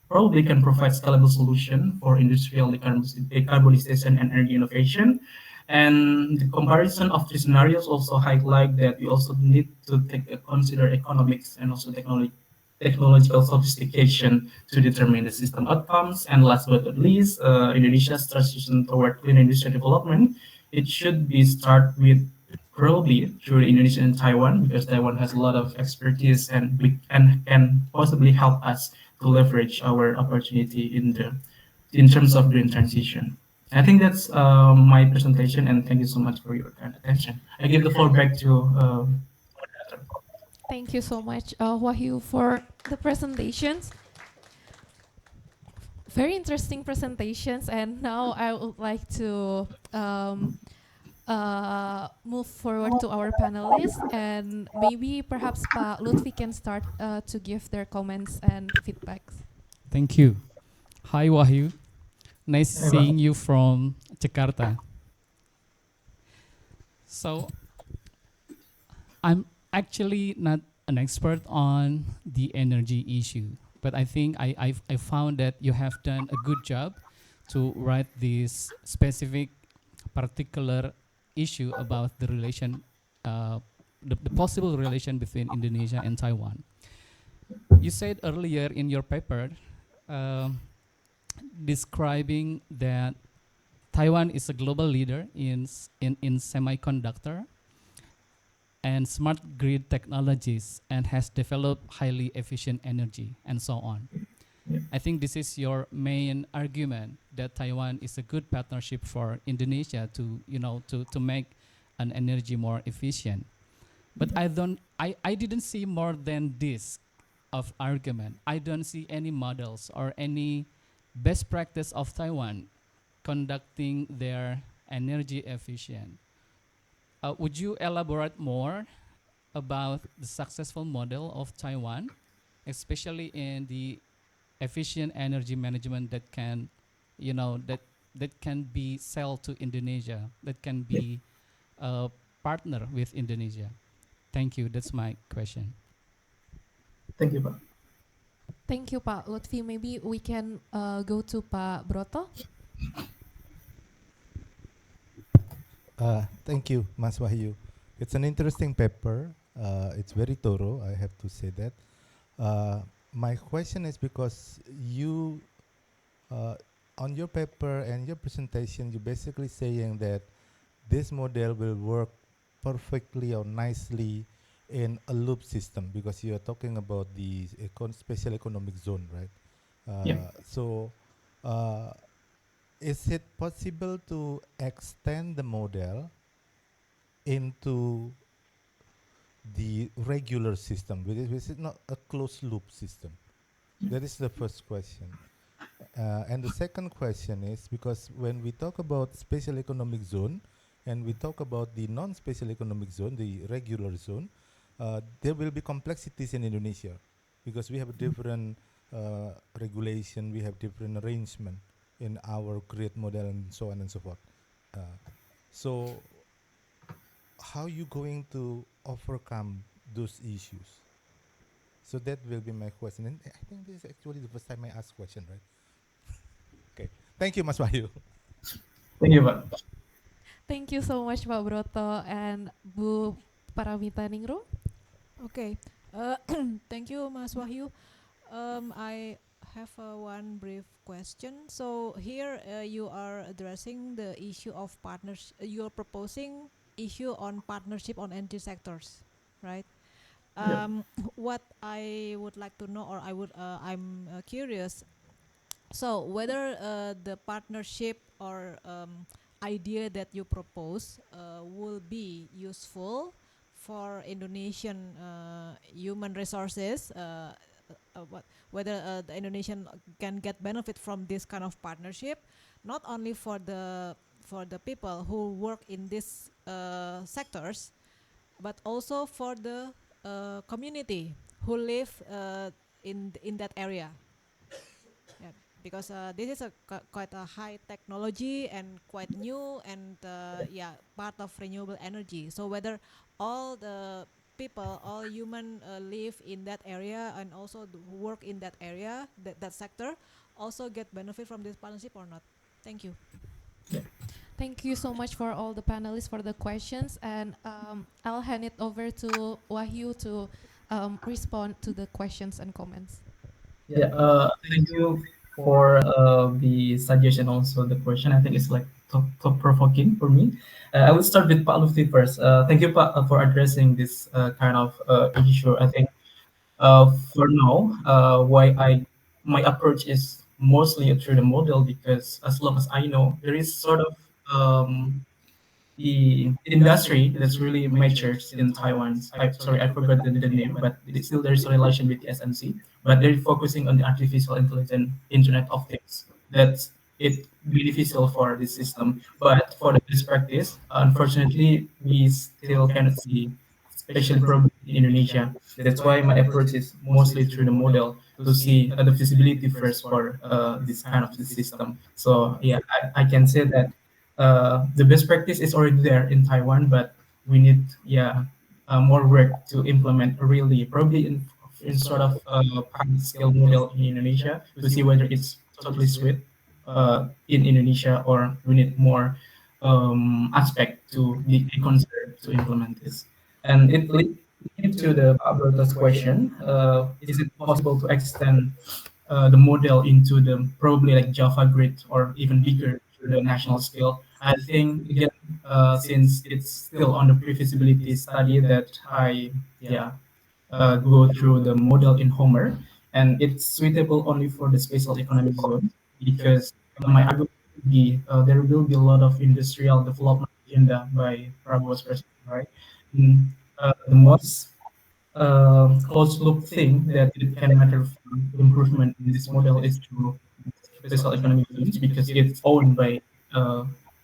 probably can provide scalable solution for industrial decarbonization and energy innovation. And the comparison of the scenarios also highlight that we also need to consider economics and also technological sophistication to determine the system outcomes. And last but not least, Indonesia's transition toward clean industry development, it should be start with probably through Indonesia and Taiwan because Taiwan has a lot of expertise and can possibly help us to leverage our opportunity in terms of green transition. I think that's my presentation, and thank you so much for your kind attention. I give the floor back to moderator. Thank you so much, Wahyu, for the presentations. Very interesting presentations, and now I would like to move forward to our panelists, and maybe perhaps Pak Lutfi can start to give their comments and feedbacks. Thank you. Hi, Wahyu. Nice Hey, seeing you from Jakarta. So, I'm actually not an expert on the energy issue, but I think I found that you have done a good job to write this specific particular issue about the relation, the possible relation between Indonesia and Taiwan. You said earlier in your paper, um, describing that Taiwan is a global leader in semiconductor and smart grid technologies and has developed highly efficient energy and so on. I think this is your main argument that Taiwan is a good partnership for Indonesia to, to make an energy more efficient. But I didn't see more than this of argument. I don't see any models or any best practice of Taiwan conducting their energy efficient. Would you elaborate more about the successful model of Taiwan, especially in the efficient energy management that can, that can be sold to Indonesia, that can be a partner with Indonesia? Thank you. That's my question. Thank you, Pak. Thank you, Pak Lutfi. Maybe we can go to Pak Broto. Thank you, Mas Wahyu. It's an interesting paper. It's very thorough, I have to say that. My question is because you, on your paper and your presentation, you're basically saying that this model will work perfectly or nicely in a loop system because you are talking about the special economic zone, right? So, is it possible to extend the model into the regular system, which is not a closed loop system? That is the first question. And the second question is because when we talk about special economic zone and we talk about the non-special economic zone, the regular zone, there will be complexities in Indonesia because we have a different regulation, we have different arrangement in our grid model and so on and so forth. So how are you going to overcome those issues? So that will be my question. And I think this is actually the first time I ask question, right? Okay. Thank you, Mas Wahyu. Thank you, Pak. Thank you so much, Pak Broto and Bu Paramita Ningrum. Okay. Thank you, Mas Wahyu. I have one brief question. So here you are addressing the issue of partners. You are proposing issue on partnership on energy sectors, right? What I would like to know, or I'm curious. So whether the partnership or idea that you propose will be useful for Indonesian human resources, whether the Indonesian can get benefit from this kind of partnership, not only for the people who work in these sectors, but also for the community who live in that area. Yeah, because this is quite a high technology and quite new and part of renewable energy. So whether all the people, all human live in that area and also work in that area, that sector, also get benefit from this partnership or not? Thank you. Thank you so much for all the panelists for the questions, and I'll hand it over to Wahyu to respond to the questions and comments. Thank you for the suggestion, also the question. I think it's like thought provoking for me. I will start with Pak Lutfi first. Thank you, Pak, for addressing this kind of issue. I think for now, why my approach is mostly through the model because as long as I know, there is sort of the industry that's really matures in Taiwan. Sorry, I forgot the name, but it's still there's a relation with TSMC. But they're focusing on the artificial intelligence, Internet of Things. That's it beneficial for the system. But for the best practice, unfortunately, we still cannot see, especially probably in Indonesia. That's why my approach is mostly through the model to see the feasibility first for this kind of the system. So yeah, I can say that the best practice is already there in Taiwan, but we need more work to implement really probably in sort of pilot scale model in Indonesia to see whether it's totally sweet in Indonesia or we need more aspect to be considered to implement this. And it leads to the Alberto's question: is it possible to extend the model into the probably like Java grid or even bigger to the national scale? I think again, since it's still on the pre-feasibility study that I go through the model in Homer, and it's suitable only for the special economic zone because my argument would be there will be a lot of industrial development agenda by Prabowo's president, right? Mm, the most closed loop thing that it can matter for improvement in this model is through special economic zones because it's owned by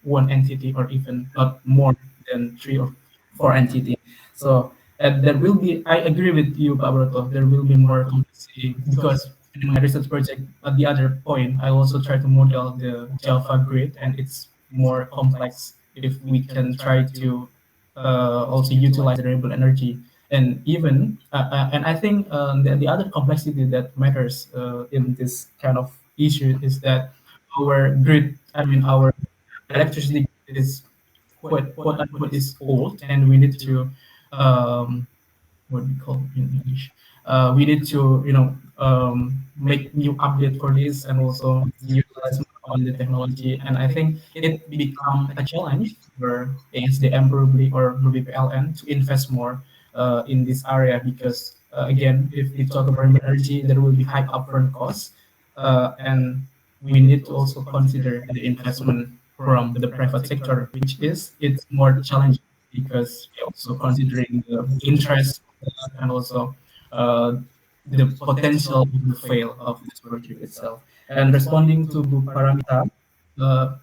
one entity or even not more than three or four entities. So there will be, I agree with you, Pak Broto, there will be more complexity because in my research project, at the other point, I also try to model the Java grid and it's more complex if we can try to also utilize renewable energy. And even, and I think the other complexity that matters in this kind of issue is that our grid, I mean, our electricity is quote unquote is old, and we need to what we call in English. We need to make new update for this and also utilize more on the technology. And I think it become a challenge for ASDM probably or maybe PLN to invest more in this area because again, if we talk about energy, there will be high upfront costs, and we need to also consider the investment from the private sector, which is it's more challenging because we also considering the interest and also uh, the potential of the fail of this project itself. And responding to Bu Paramita, uh,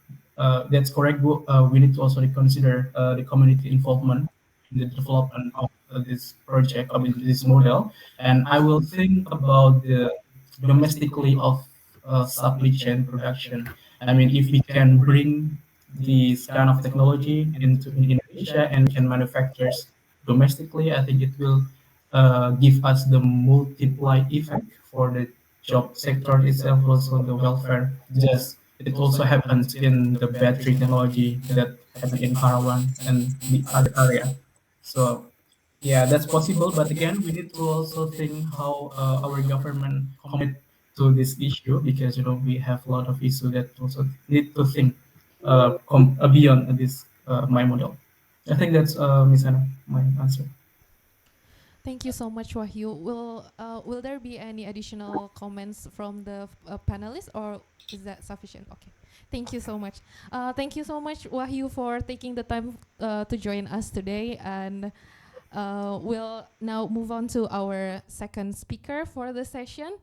that's correct, Bu. We need to also reconsider the community involvement in the development of this project, of this model. And I will think about the domestically of supply chain production. I mean, if we can bring this kind of technology into Indonesia and can manufacture domestically, I think it will give us the multiply effect for the job sector itself, also the welfare. Just it also happens in the battery technology that happen in Karawang and the other area. So yeah, that's possible. But again, we need to also think how our government commit to this issue because we have a lot of issue that also need to think beyond this my model. I think that's Miss Anna, my answer. Thank you so much, Wahyu. Will there be any additional comments from the panelists, or is that sufficient? Okay. Thank you so much. Thank you so much, Wahyu, for taking the time to join us today. And we'll now move on to our second speaker for the session,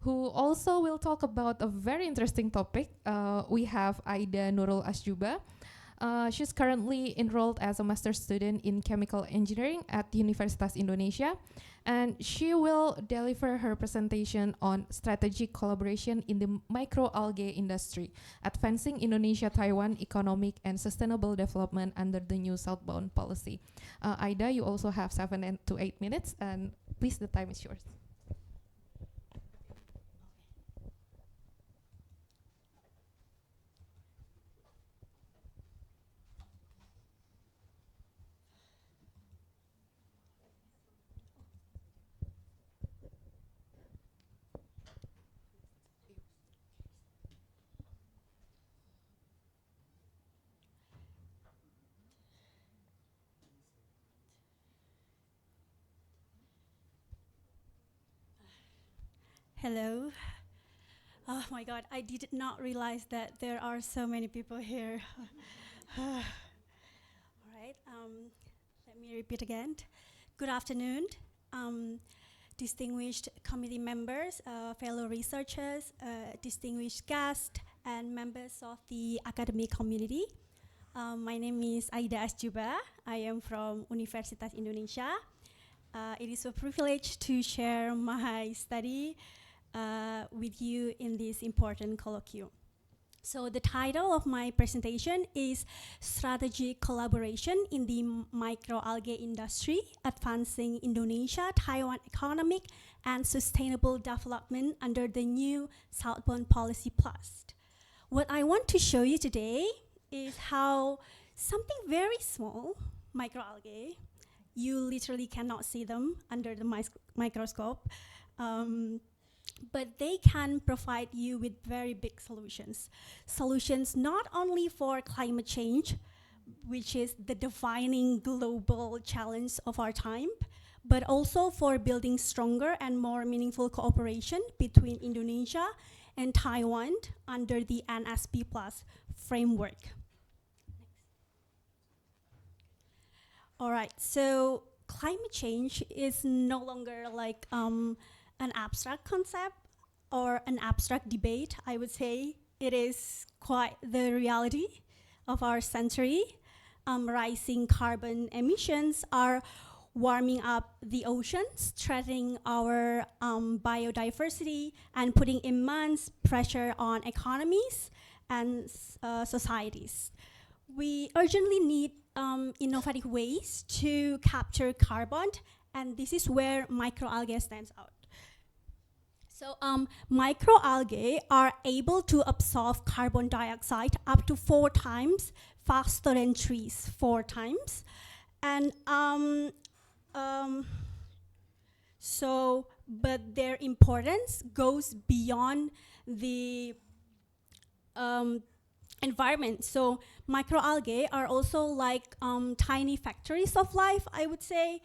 who also will talk about a very interesting topic. We have Aida Nurul Asjuba. She's currently enrolled as a master's student in chemical engineering at Universitas Indonesia, and she will deliver her presentation on strategic collaboration in the microalgae industry, advancing Indonesia-Taiwan economic and sustainable development under the new Southbound Policy. Aida, you also have 7 to 8 minutes, and please, the time is yours. Hello. Oh my God, I did not realize that there are so many people here. right. Let me repeat again. Good afternoon, distinguished committee members, fellow researchers, distinguished guests, and members of the academic community. My name is Aida Asjuba. I am from Universitas Indonesia. It is a privilege to share my study with you in this important colloquium. So the title of my presentation is Strategic Collaboration in the Microalgae Industry, Advancing Indonesia-Taiwan Economic and Sustainable Development under the new Southbound Policy Plus. What I want to show you today is how something very small, microalgae, you literally cannot see them under the microscope, but they can provide you with very big solutions. Solutions not only for climate change, which is the defining global challenge of our time, but also for building stronger and more meaningful cooperation between Indonesia and Taiwan under the NSP Plus framework. All right, so climate change is no longer like an abstract concept or an abstract debate. I would say it is quite the reality of our century. Rising carbon emissions are warming up the oceans, threatening our biodiversity, and putting immense pressure on economies and societies. We urgently need innovative ways to capture carbon, and this is where microalgae stands out. So microalgae are able to absorb carbon dioxide up to 4 times faster than trees, 4 times. And but their importance goes beyond the environment. So microalgae are also like tiny factories of life, I would say,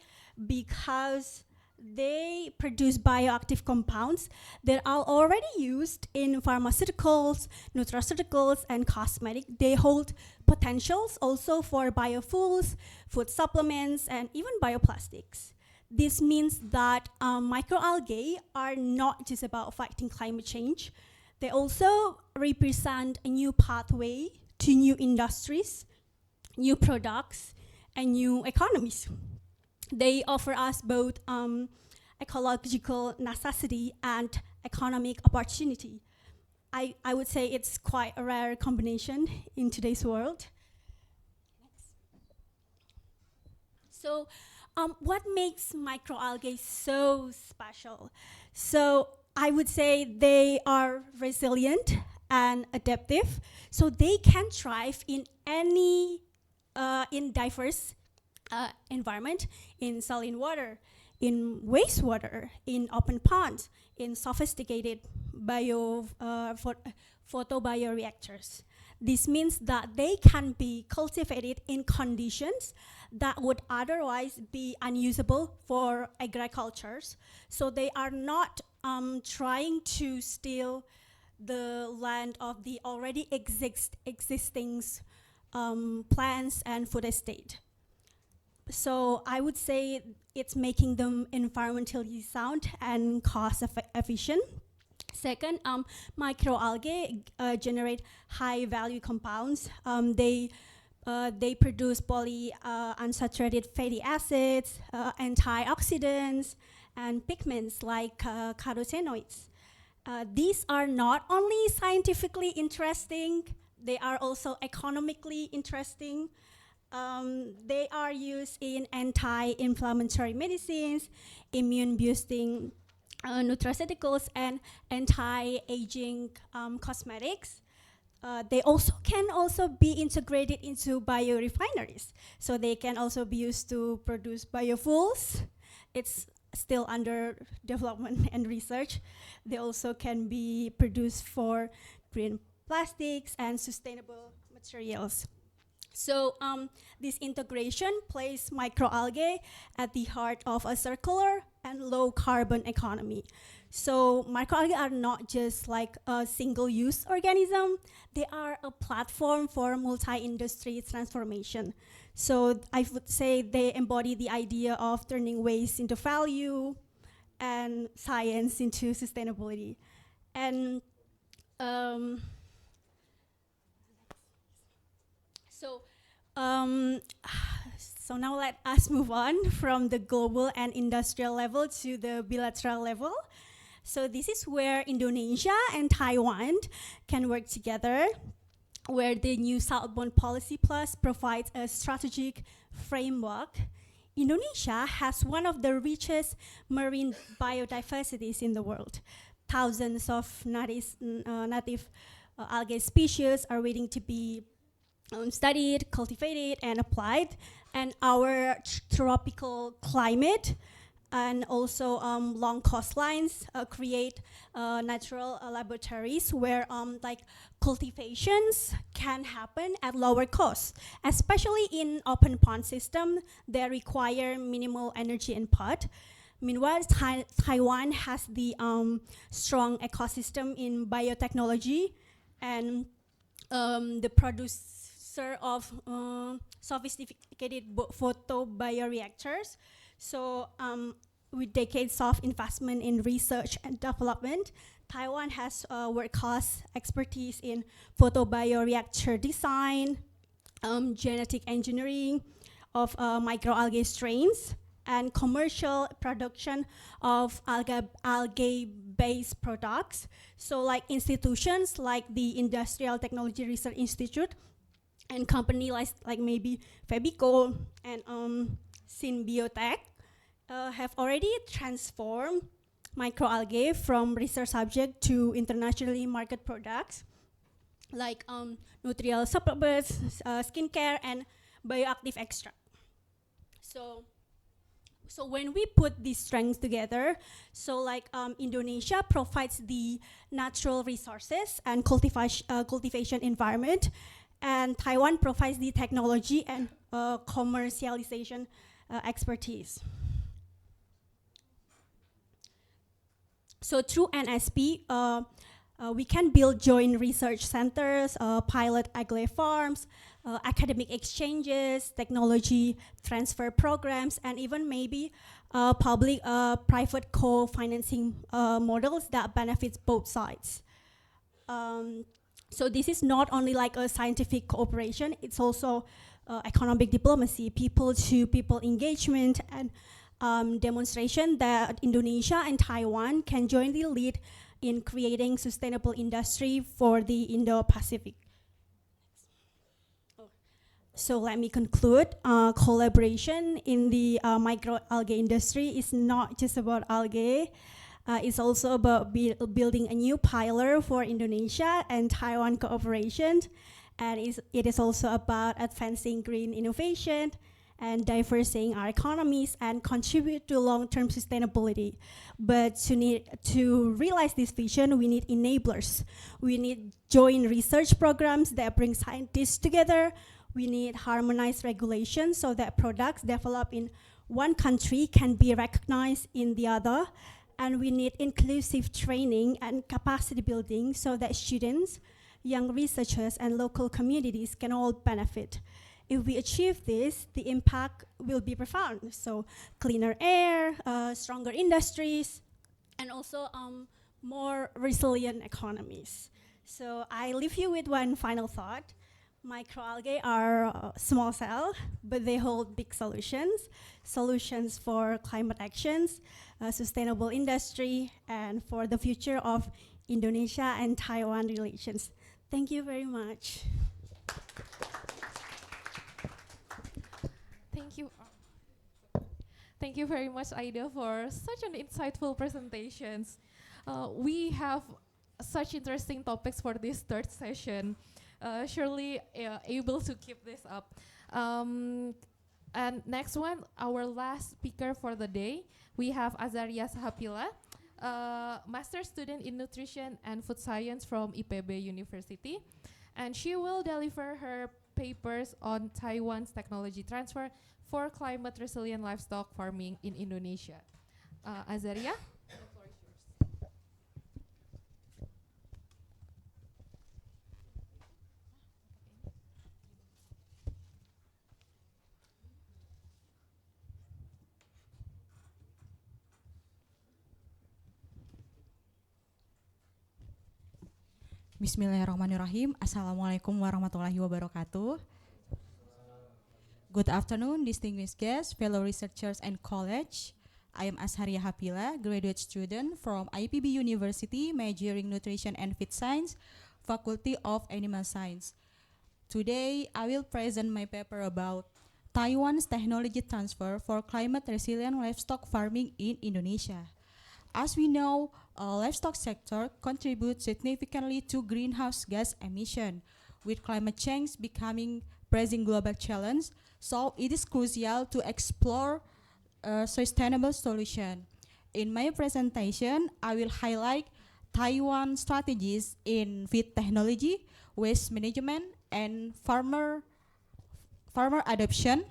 because they produce bioactive compounds that are already used in pharmaceuticals, nutraceuticals, and cosmetics. They hold potentials also for biofuels, food supplements, and even bioplastics. This means that microalgae are not just about fighting climate change. They also represent a new pathway to new industries, new products, and new economies. They offer us both ecological necessity and economic opportunity. I would say it's quite a rare combination in today's world. So what makes microalgae so special? So I would say they are resilient and adaptive, so they can thrive in any in diverse environment, in saline water, in wastewater, in open ponds, in sophisticated photobioreactors. This means that they can be cultivated in conditions that would otherwise be unusable for agricultures. So they are not trying to steal the land of the already existing plants and food estate. So I would say it's making them environmentally sound and cost efficient. Second, microalgae generate high value compounds. They produce polyunsaturated fatty acids, antioxidants, and pigments like carotenoids. These are not only scientifically interesting, they are also economically interesting. They are used in anti-inflammatory medicines, immune-boosting nutraceuticals, and anti-aging cosmetics. They can also be integrated into biorefineries. So they can also be used to produce biofuels. It's still under development and research. They also can be produced for green plastics and sustainable materials. So this integration places microalgae at the heart of a circular and low carbon economy. So microalgae are not just like a single-use organism, they are a platform for multi-industry transformation. So I would say they embody the idea of turning waste into value and science into sustainability. And so, um, so now let us move on from the global and industrial level to the bilateral level. So this is where Indonesia and Taiwan can work together, where the new Southbound Policy Plus provides a strategic framework. Indonesia has one of the richest marine biodiversities in the world. Thousands of native algae species are waiting to be studied, cultivated, and applied. And our tropical climate and also long coastlines create natural laboratories where like cultivations can happen at lower cost, especially in open pond system that require minimal energy input. Meanwhile, Taiwan has the strong ecosystem in biotechnology and the producer of sophisticated photobioreactors. So with decades of investment in research and development, Taiwan has world-class expertise in photobioreactor design, genetic engineering of microalgae strains, and commercial production of algae-based products. So like institutions like the Industrial Technology Research Institute and company like maybe Fabico and Synbiotech have already transformed microalgae from research subject to internationally market products like nutritional supplements, skincare, and bioactive extract. So when we put these strengths together, so like Indonesia provides the natural resources and cultivation environment, and Taiwan provides the technology and commercialization expertise. So through NSP, we can build joint research centers, pilot agri farms, academic exchanges, technology transfer programs, and even maybe public-private co-financing models that benefits both sides. So this is not only like a scientific cooperation, it's also economic diplomacy, people-to-people engagement, and demonstration that Indonesia and Taiwan can jointly lead in creating sustainable industry for the Indo-Pacific. So let me conclude. Collaboration in the microalgae industry is not just about algae. It's also about building a new pillar for Indonesia and Taiwan cooperation. And it is also about advancing green innovation and diversifying our economies and contribute to long-term sustainability. But to realize this vision, we need enablers. We need joint research programs that bring scientists together. We need harmonized regulations so that products developed in one country can be recognized in the other. And we need inclusive training and capacity building so that students, young researchers, and local communities can all benefit. If we achieve this, the impact will be profound. So cleaner air, stronger industries, and also more resilient economies. So I leave you with one final thought. Microalgae are small cell, but they hold big solutions. Solutions for climate actions, sustainable industry, and for the future of Indonesia and Taiwan relations. Thank you very much. Thank you. Thank you very much, Aida, for such an insightful presentations. We have such interesting topics for this third session. Surely able to keep this up. And next one, our last speaker for the day, we have Azaria Sahapila, master student in nutrition and food science from IPB University. And she will deliver her papers on Taiwan's technology transfer for climate resilient livestock farming in Indonesia. Azaria? The floor is yours. Bismillahirrahmanirrahim. Assalamualaikum warahmatullahi wabarakatuh. Good afternoon, distinguished guests, fellow researchers and college. I am Asharia Hapila, graduate student from IPB University, majoring Nutrition and Feed Science, Faculty of Animal Science. Today, I will present my paper about Taiwan's technology transfer for climate-resilient livestock farming in Indonesia. As we know, livestock sector contributes significantly to greenhouse gas emission, with climate change becoming pressing global challenge. So it is crucial to explore a sustainable solution. In my presentation, I will highlight Taiwan strategies in feed technology, waste management, and farmer adoption,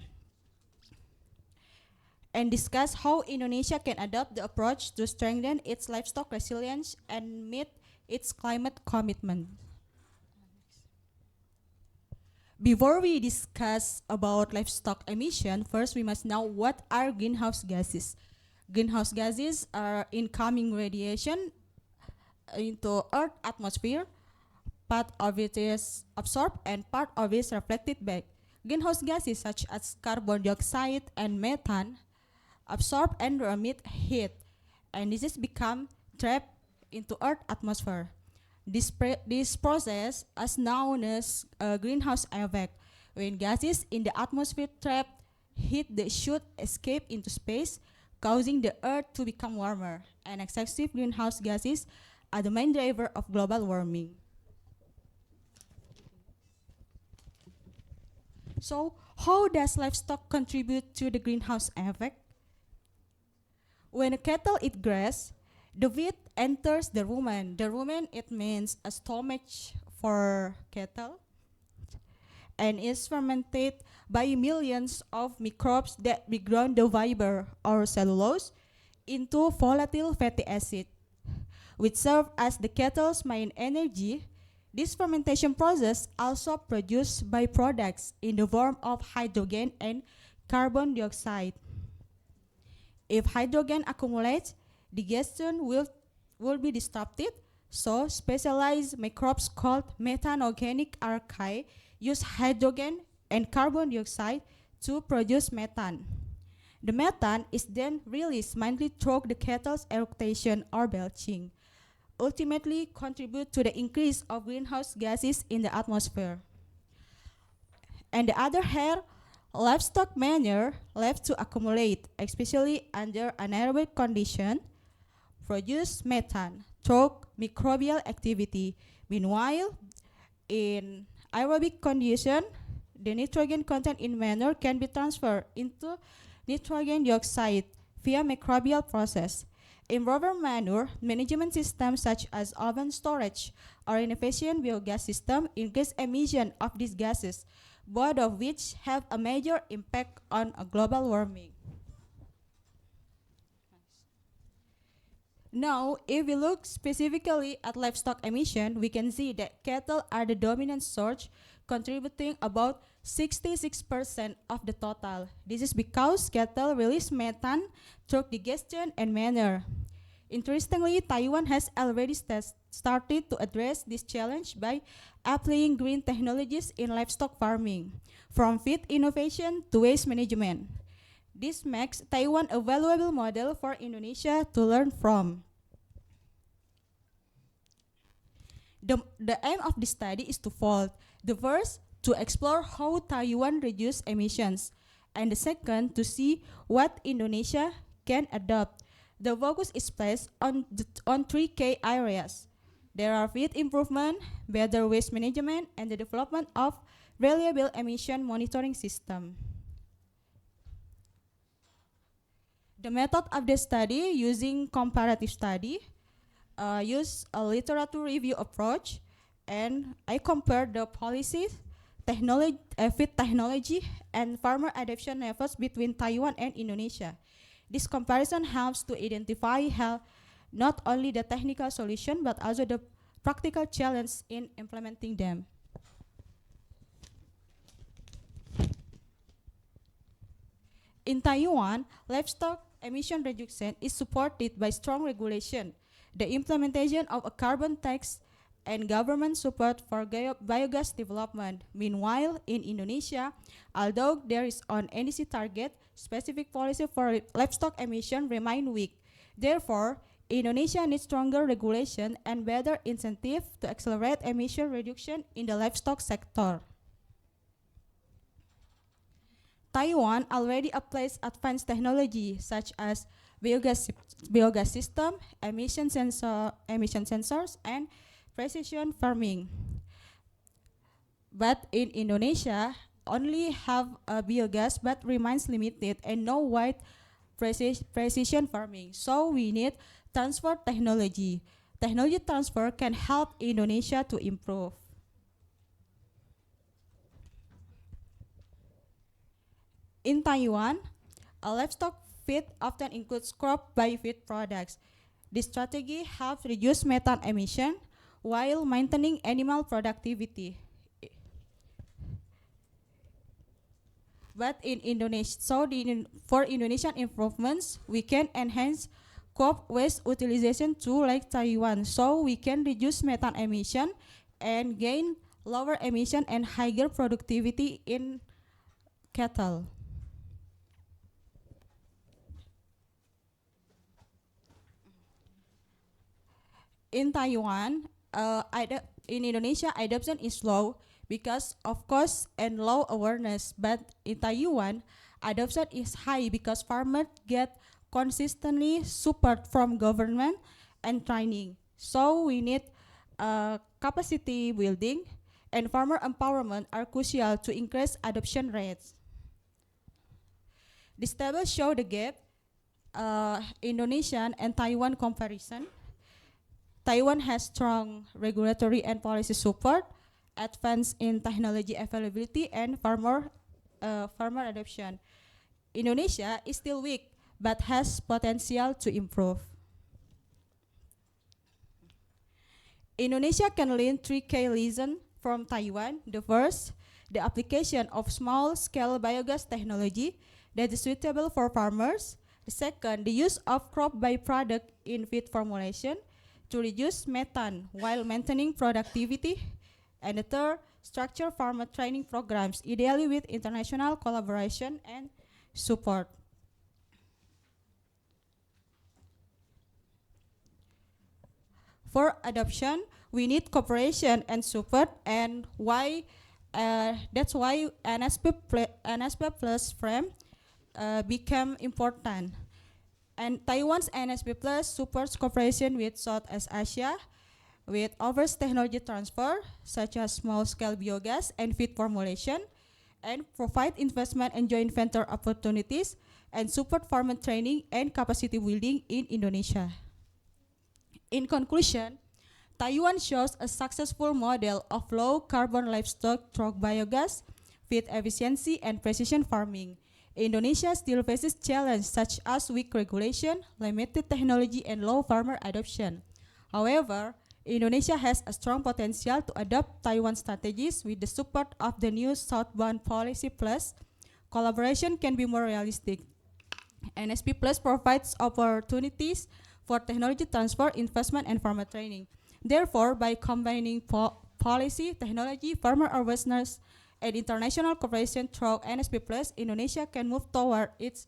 and discuss how Indonesia can adopt the approach to strengthen its livestock resilience and meet its climate commitment. Before we discuss about livestock emission, first we must know what are greenhouse gases. Greenhouse gases are incoming radiation into Earth atmosphere. Part of it is absorbed and part of it is reflected back. Greenhouse gases such as carbon dioxide and methane absorb and emit heat, and this is become trapped into Earth atmosphere. This process is known as greenhouse effect. When gases in the atmosphere trap heat, they should escape into space, causing the Earth to become warmer. And excessive greenhouse gases are the main driver of global warming. So, how does livestock contribute to the greenhouse effect? When a cattle eat grass, the wheat enters the rumen. The rumen, it means a stomach for cattle, and is fermented by millions of microbes that reground the fiber or cellulose into volatile fatty acid, which serve as the cattle's main energy. This fermentation process also produces byproducts in the form of hydrogen and carbon dioxide. If hydrogen accumulates, digestion will be disrupted, so specialized microbes called methanogenic archaea use hydrogen and carbon dioxide to produce methane. The methane is then released mainly through the cattle's eructation or belching, ultimately contribute to the increase of greenhouse gases in the atmosphere. On the other hand, livestock manure left to accumulate, especially under anaerobic conditions, produce methane through microbial activity. Meanwhile, in aerobic condition, the nitrogen content in manure can be transferred into nitrogen dioxide via microbial process. In rubber manure, management systems such as oven storage or an efficient biogas system increase emission of these gases, both of which have a major impact on global warming. Now, if we look specifically at livestock emission, we can see that cattle are the dominant source, contributing about 66% of the total. This is because cattle release methane through digestion and manure. Interestingly, Taiwan has already started to address this challenge by applying green technologies in livestock farming, from feed innovation to waste management. This makes Taiwan a valuable model for Indonesia to learn from. The aim of this study is twofold. The first, to explore how Taiwan reduces emissions, and the second, to see what Indonesia can adopt. The focus is placed on three key areas. There are feed improvement, better waste management, and the development of reliable emission monitoring system. The method of the study using comparative study, use a literature review approach, and I compared the policies, feed technology, and farmer adoption efforts between Taiwan and Indonesia. This comparison helps to identify not only the technical solution but also the practical challenge in implementing them. In Taiwan, livestock emission reduction is supported by strong regulation, the implementation of a carbon tax, and government support for biogas development. Meanwhile, in Indonesia, although there is an NDC target, specific policy for livestock emission remain weak. Therefore, Indonesia needs stronger regulation and better incentive to accelerate emission reduction in the livestock sector. Taiwan already applies advanced technology such as biogas system, emission sensors, and precision farming. But in Indonesia, only have biogas but remains limited and no wide precision farming. So we need transfer technology. Technology transfer can help Indonesia to improve. In Taiwan, a livestock feed often includes crop biofeed products. This strategy helps reduce methane emission while maintaining animal productivity. But in Indonesia, for Indonesian improvements, we can enhance crop waste utilization too, like Taiwan, so we can reduce methane emission and gain lower emission and higher productivity in cattle. In Taiwan, in Indonesia, adoption is slow because of cost and low awareness. But in Taiwan, adoption is high because farmers get consistently support from government and training. So we need capacity building and farmer empowerment are crucial to increase adoption rates. This table show the gap Indonesian and Taiwan comparison. Taiwan has strong regulatory and policy support, advance in technology availability, and farmer adoption. Indonesia is still weak, but has potential to improve. Indonesia can learn 3 key lessons from Taiwan. The first, the application of small-scale biogas technology that is suitable for farmers. The second, the use of crop byproduct in feed formulation to reduce methane while maintaining productivity. And the third, structure farmer training programs, ideally with international collaboration and support. For adoption, we need cooperation and support, and that's why NSP Plus frame become important. And Taiwan's NSP Plus supports cooperation with Southeast Asia, with offers technology transfer, such as small-scale biogas and feed formulation, and provide investment and joint venture opportunities, and support farmer training and capacity building in Indonesia. In conclusion, Taiwan shows a successful model of low-carbon livestock through biogas, feed efficiency, and precision farming. Indonesia still faces challenges such as weak regulation, limited technology, and low farmer adoption. However, Indonesia has a strong potential to adopt Taiwan strategies with the support of the new Southbound Policy Plus. Collaboration can be more realistic. NSP Plus provides opportunities for technology transfer, investment, and farmer training. Therefore, by combining policy, technology, farmer awareness, and international cooperation through NSP Plus, Indonesia can move toward its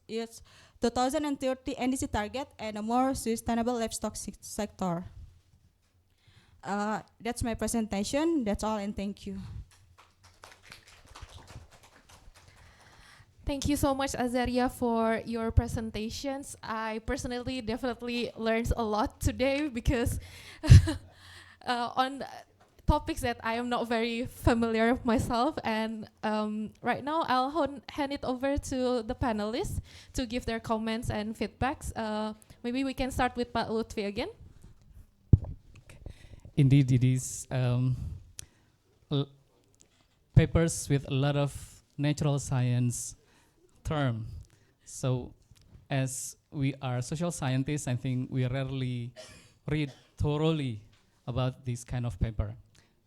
2030 NDC target and a more sustainable livestock sector. That's my presentation. That's all, and thank you. Thank you so much, Azaria, for your presentations. I personally definitely learned a lot today because on topics that I am not very familiar myself. And right now, I'll hand it over to the panelists to give their comments and feedbacks. Maybe we can start with Pak Lutfi again. Indeed, it is papers with a lot of natural science term. So as we are social scientists, I think we rarely read thoroughly about this kind of paper.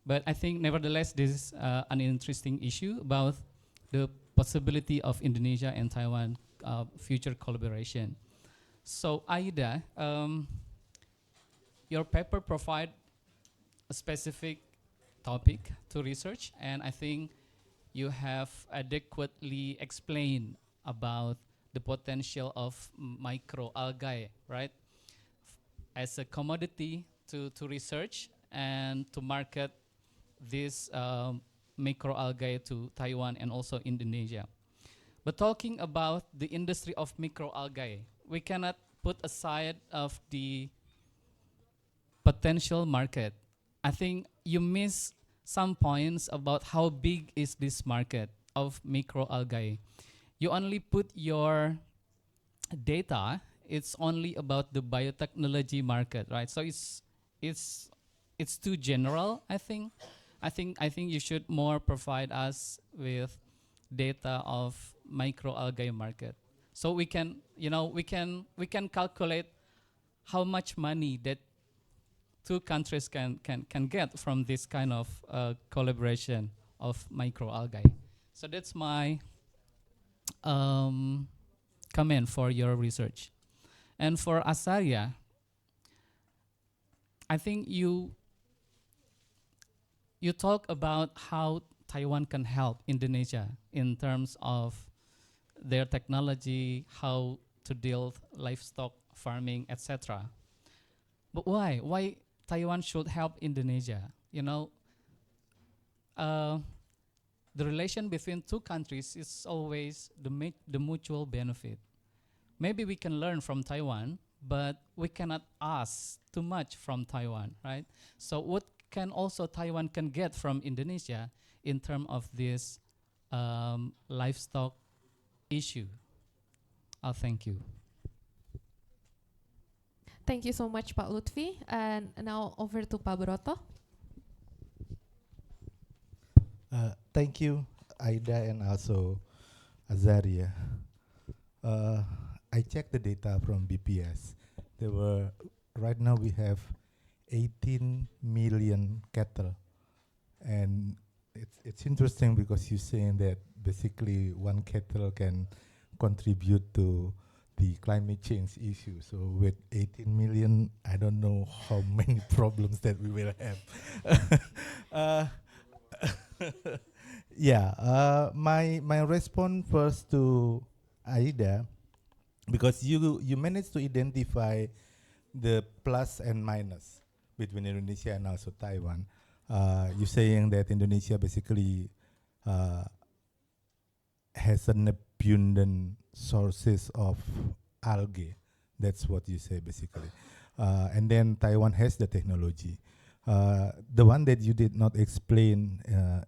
But I think nevertheless, this is an interesting issue about the possibility of Indonesia and Taiwan future collaboration. So Aida, your paper provide a specific topic to research, and I think you have adequately explained about the potential of microalgae, right? As a commodity to research and to market this microalgae to Taiwan and also Indonesia. But talking about the industry of microalgae, we cannot put aside of the potential market. I think you miss some points about how big is this market of microalgae. You only put your data, it's only about the biotechnology market, right? So it's it's too general, I think. I think you should more provide us with data of microalgae market. So we can, we can calculate how much money that two countries can get from this kind of collaboration of microalgae. So that's my comment for your research. And for Asaria, I think you talk about how Taiwan can help Indonesia in terms of their technology, how to deal with livestock farming, etc. But why? Why Taiwan should help Indonesia? The relation between two countries is always the mutual benefit. Maybe we can learn from Taiwan, but we cannot ask too much from Taiwan, right? So what can also Taiwan can get from Indonesia in terms of this livestock issue? Thank you. Thank you so much, Pak Lutfi. And now over to Pak Broto. Thank you, Aida, and also Azaria. I checked the data from BPS. Right now we have 18 million cattle, and it's interesting because you're saying that basically one cattle can contribute to the climate change issue. So with 18 million, I don't know how many problems that we will have. My response first to Aida, because you managed to identify the plus and minus between Indonesia and also Taiwan. You're saying that Indonesia basically has an abundant sources of algae. That's what you say basically. And then Taiwan has the technology. The one that you did not explain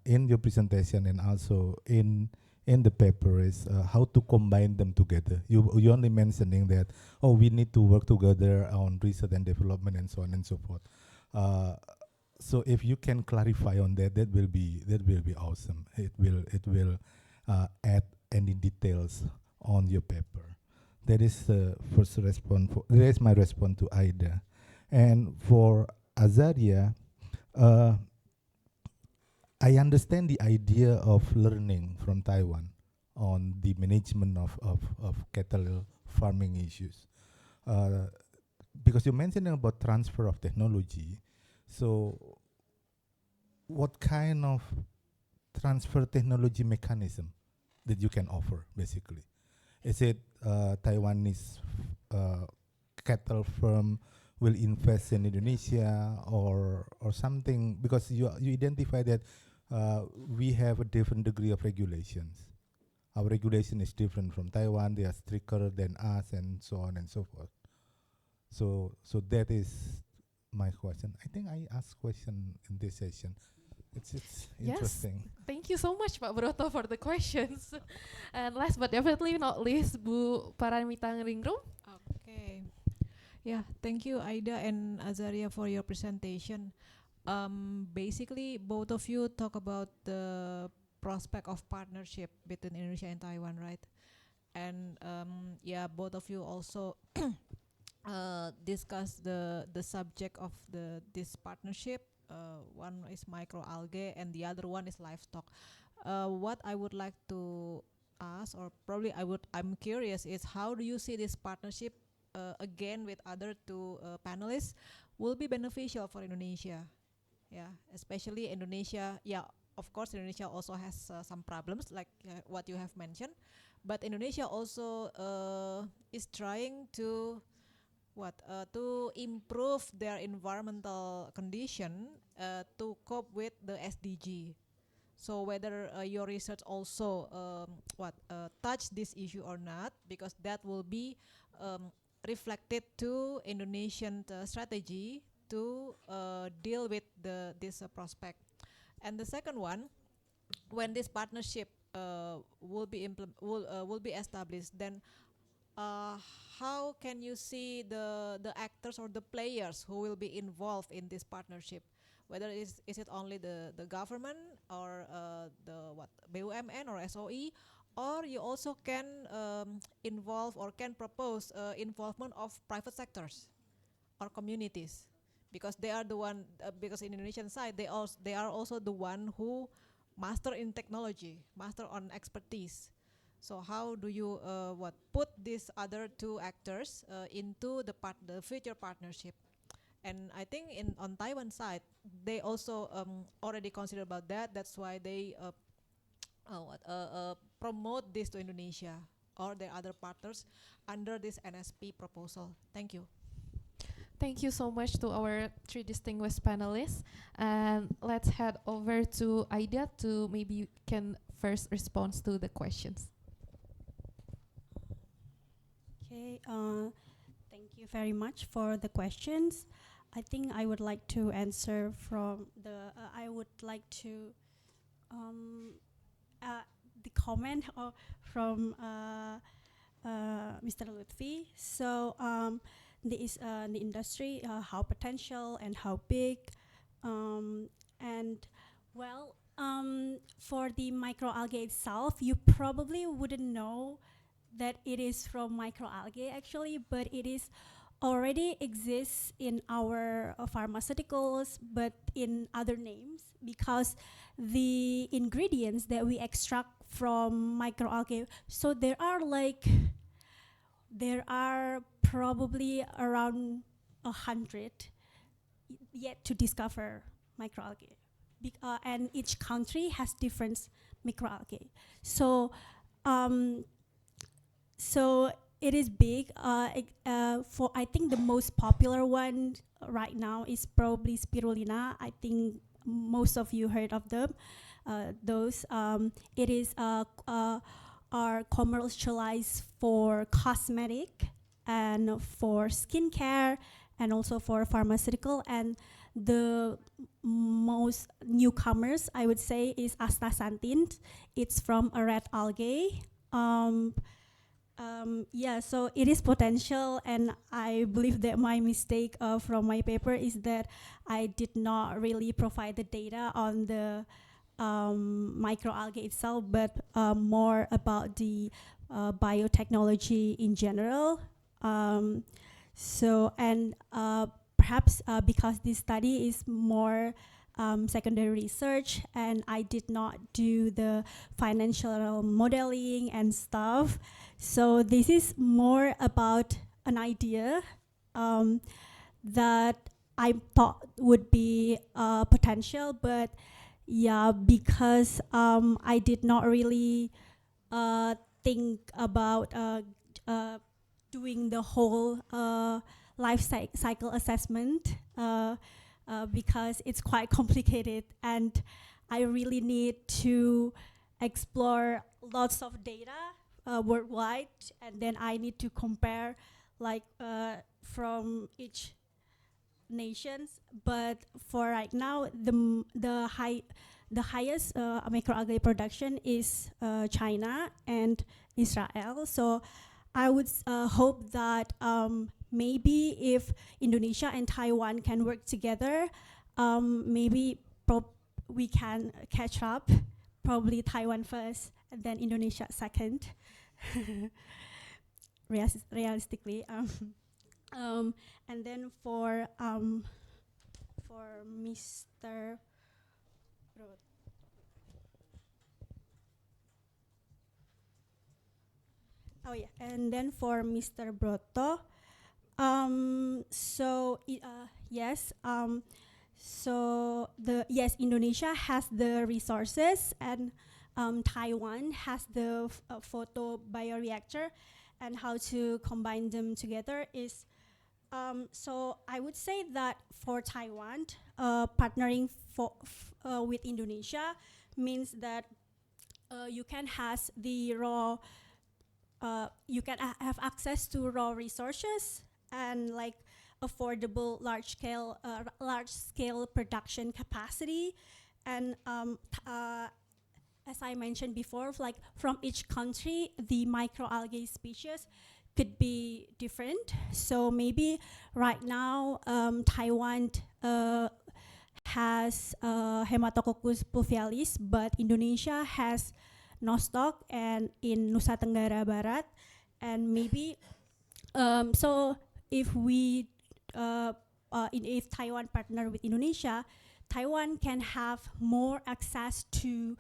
in your presentation and also in the paper is how to combine them together. You only mentioning that, we need to work together on research and development and so on and so forth. So if you can clarify on that, that will be awesome. It will add any details on your paper. That is the first response. That is my response to Aida. And for Azaria, I understand the idea of learning from Taiwan on the management of cattle farming issues. Because you mentioned about transfer of technology, so what kind of transfer technology mechanism that you can offer, basically? Is it Taiwanese cattle firm will invest in Indonesia or something? Because you identify that we have a different degree of regulations. Our regulation is different from Taiwan. They are stricter than us, and so on and so forth. So that is my question. I think I asked question in this session. It's interesting. Yes, thank you so much, Pak Broto, for the questions. And last but definitely not least, Bu Paramita Ningrum. Okay. Yeah, thank you, Aida and Azaria, for your presentation. Basically, both of you talk about the prospect of partnership between Indonesia and Taiwan, right? And both of you also discuss the subject of this partnership. One is microalgae and the other one is livestock. What I would like to ask, or probably I'm curious, is how do you see this partnership again with other two panelists will be beneficial for Indonesia? Yeah, especially Indonesia. Yeah, of course, Indonesia also has some problems like what you have mentioned, but Indonesia also is trying to to improve their environmental condition to cope with the SDG. So whether your research also touch this issue or not, because that will be reflected to Indonesian strategy to deal with this prospect. And the second one, when this partnership will be established, then how can you see the actors or the players who will be involved in this partnership? Whether is it only the government or the BUMN or SOE, or you also can involve or can propose involvement of private sectors or communities, because they are the one because in Indonesian side they are also the one who master in technology, master on expertise. So how do you put these other two actors into the future partnership? And I think on Taiwan side, they also already consider about that. That's why they promote this to Indonesia or their other partners under this NSP proposal. Thank you. Thank you so much to our three distinguished panelists. And let's head over to Aida to maybe can first respond to the questions. Okay, thank you very much for the questions. I think I would like to answer from I would like to the comment from Mr. Lutfi. So the industry, how potential and how big, and well, for the microalgae itself, you probably wouldn't know that it is from microalgae actually, but it is already exists in our pharmaceuticals, but in other names, because the ingredients that we extract from microalgae, so there are probably around 100 yet to discover microalgae, and each country has different microalgae. So so it is big. For I think the most popular one right now is probably spirulina. I think most of you heard of them. Those it is are commercialized for cosmetic and for skincare and also for pharmaceutical. And the most newcomers, I would say, is astaxanthin. It's from a red algae. Yeah, so it is potential, and I believe that my mistake from my paper is that I did not really provide the data on the microalgae itself, but more about the biotechnology in general. So, and perhaps because this study is more secondary research, and I did not do the financial modeling and stuff. So this is more about an idea that I thought would be potential, but yeah, because I did not really think about doing the whole life cycle assessment because it's quite complicated, and I really need to explore lots of data worldwide, and then I need to compare like from each nations. But for right now, the highest microalgae production is China and Israel. So I would hope that maybe if Indonesia and Taiwan can work together, maybe we can catch up. Probably Taiwan first, and then Indonesia second. Realistically, and then for Mr. Oh yeah, and then for Mr. Broto, so yes, So yes, Indonesia has the resources, and Taiwan has the photo bioreactor, and how to combine them together is. So I would say that for Taiwan, partnering with Indonesia means that you can has the raw, you can have access to raw resources and like affordable large scale production capacity, and as I mentioned before, like from each country, the microalgae species could be different. So maybe right now, Taiwan has Hematococcus pluvialis, but Indonesia has Nostoc and in Nusa Tenggara Barat, and maybe so if we if Taiwan partner with Indonesia, Taiwan can have more access to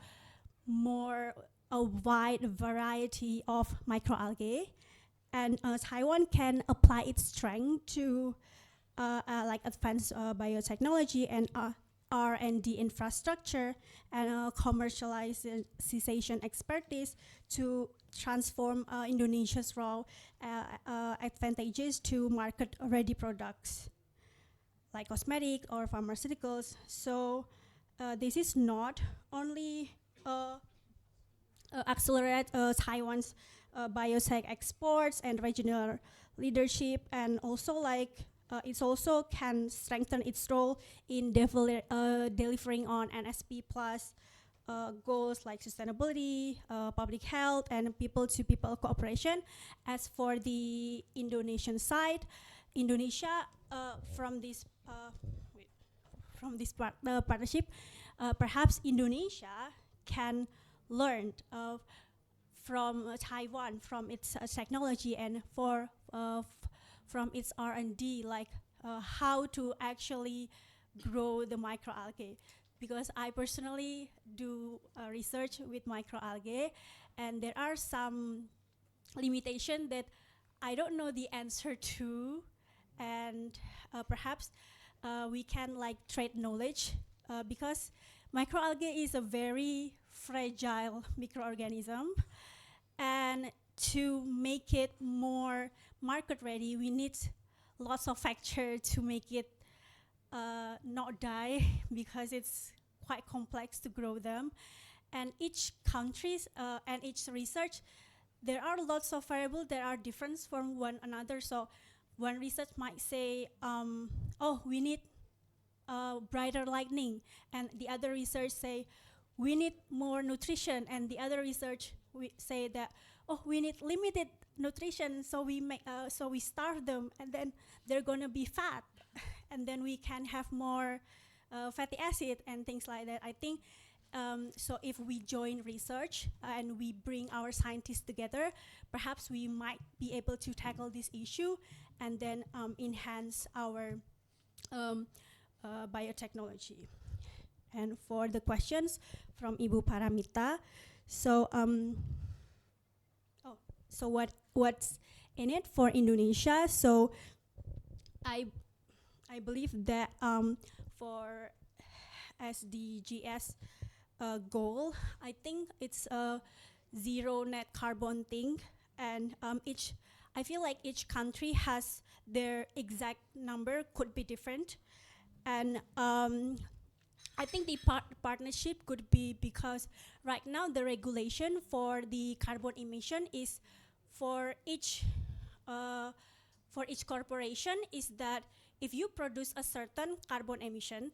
more a wide variety of microalgae, and Taiwan can apply its strength to like advanced biotechnology and R&D infrastructure and commercialization expertise to transform Indonesia's raw advantages to market-ready products like cosmetic or pharmaceuticals. So this is not only accelerate Taiwan's biotech exports and regional leadership, and also like it also can strengthen its role in delivering on NSP plus goals like sustainability, public health, and people-to-people cooperation. As for the Indonesian side, Indonesia from this partnership, perhaps Indonesia can learn from Taiwan, from its technology, and from its R&D, like how to actually grow the microalgae. Because I personally do research with microalgae, and there are some limitations that I don't know the answer to, and perhaps we can like trade knowledge because microalgae is a very fragile microorganism, and to make it more market ready, we need lots of factors to make it not die because it's quite complex to grow them. And each countries and each research, there are lots of variables that are different from one another. So one research might say, oh, we need brighter lightning, and the other research say we need more nutrition, and the other research we say that, oh, we need limited nutrition, so we starve them, and then they're gonna be fat, and then we can have more fatty acid and things like that. I think so if we join research and we bring our scientists together, perhaps we might be able to tackle this issue and then enhance our biotechnology. And for the questions from Ibu Paramita, so so what's in it for Indonesia? So I believe that for SDGs goal, I think it's a zero net carbon thing, and I feel like each country has their exact number, could be different, and I think the partnership could be because right now the regulation for the carbon emission is for each corporation is that if you produce a certain carbon emission,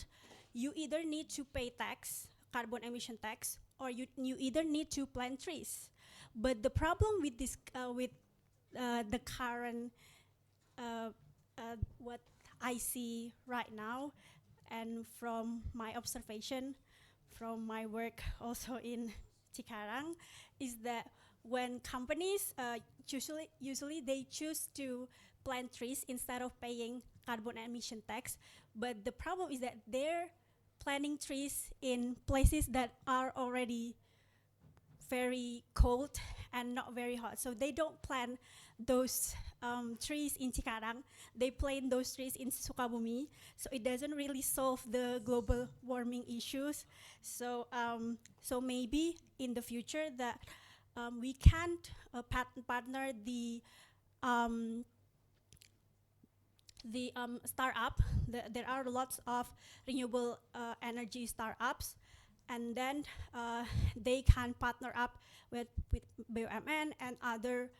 you either need to pay tax, carbon emission tax, or you either need to plant trees. But the problem with this with the current what I see right now, and from my observation, from my work also in Cikarang, is that when companies usually they choose to plant trees instead of paying carbon emission tax, but the problem is that they're planting trees in places that are already very cold and not very hot, so they don't plant those trees in Cikarang, they plant those trees in Sukabumi, so it doesn't really solve the global warming issues. So, so maybe in the future that we can't partner the startup. There are lots of renewable energy startups, and then they can partner up with BUMN and other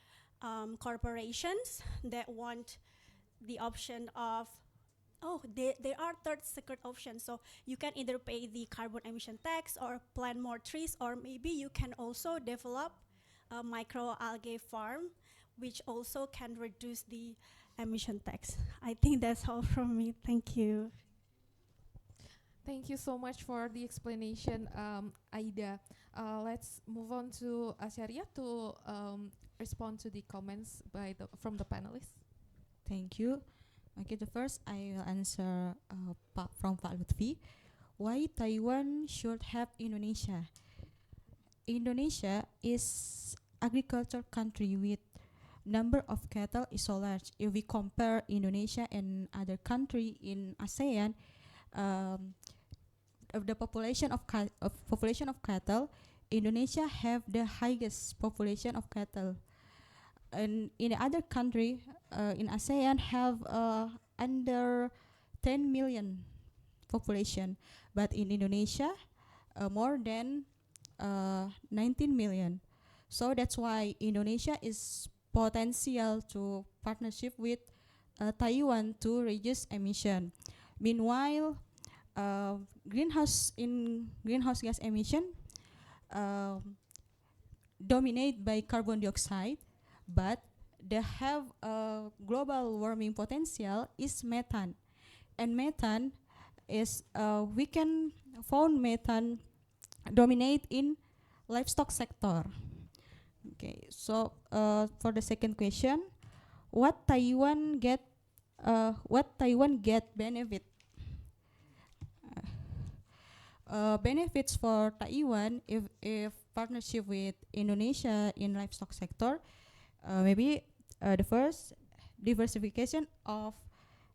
corporations that want the option of, there are third secret options. So you can either pay the carbon emission tax or plant more trees, or maybe you can also develop a microalgae farm, which also can reduce the emission tax. I think that's all from me. Thank you. Thank you so much for the explanation, Aida. Let's move on to Asharia to respond to the comments from the panelists. Thank you. Okay, the first I will answer from Pak Lutfi. Why Taiwan should have Indonesia? Indonesia is agricultural country with number of cattle is so large. If we compare Indonesia and other country in ASEAN, of the population of cattle, Indonesia have the highest population of cattle. And in the other country in ASEAN have under 10 million population, but in Indonesia more than 19 million. So that's why Indonesia is potential to partnership with Taiwan to reduce emission. Meanwhile, greenhouse gas emission dominate by carbon dioxide, but they have a global warming potential is methane, and methane is we can found methane dominate in livestock sector. Okay, so for the second question, what Taiwan get benefit? Benefits for Taiwan if partnership with Indonesia in livestock sector, maybe the first, diversification of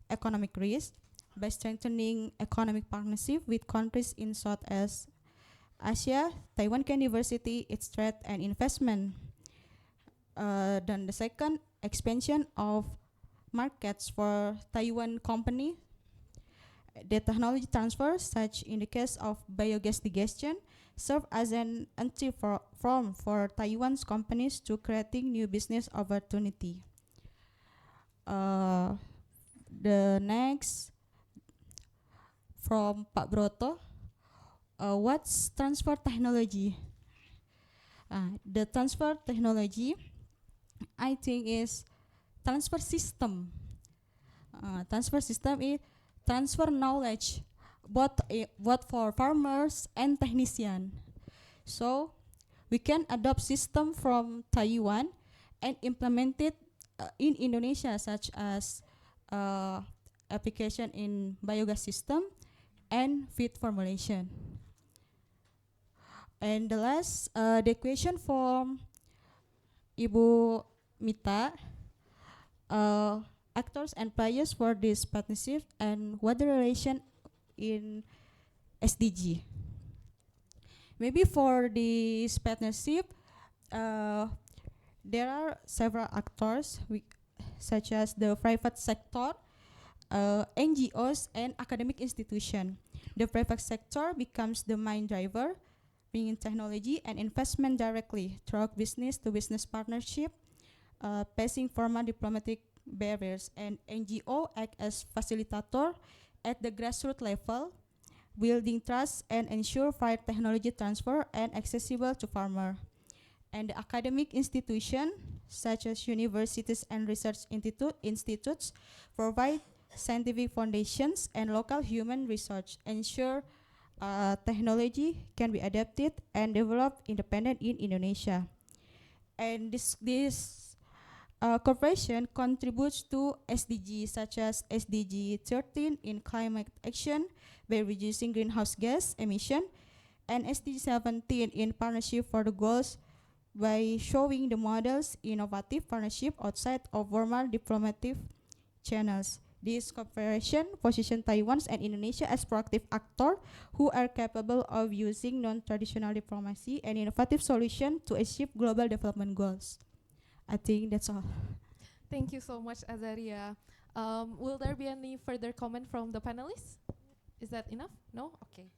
economic risk by strengthening economic partnership with countries in Southeast Asia. Taiwan can diversity its trade and investment. Then the second, expansion of markets for Taiwan company. The technology transfer, such in the case of biogas digestion, serve as an entry form for Taiwan's companies to creating new business opportunity. The next, from Pak Broto, what's transfer technology? The transfer technology, I think, is transfer system. Transfer system is transfer knowledge, both for farmers and technician. So we can adopt system from Taiwan and implement it in Indonesia, such as application in biogas system and feed formulation. And the last, the question from Ibu Mita, actors and players for this partnership and what the relation in SDG. Maybe for this partnership, there are several actors, such as the private sector, NGOs, and academic institution. The private sector becomes the main driver, bringing technology and investment directly through business-to-business partnership, passing formal diplomatic barriers, and NGO act as facilitator at the grassroots level, building trust and ensure fair technology transfer and accessible to farmer. And the academic institution, such as universities and research institutes, provide scientific foundations and local human research, ensure technology can be adapted and developed independent in Indonesia. And this cooperation contributes to SDG, such as SDG 13 in climate action by reducing greenhouse gas emission, and SDG 17 in partnership for the goals by showing the models innovative partnership outside of formal diplomatic channels. This cooperation positions Taiwan and Indonesia as proactive actors who are capable of using non-traditional diplomacy and innovative solutions to achieve global development goals. I think that's all. Thank you so much, Azaria. Will there be any further comment from the panelists? Is that enough? No? Okay.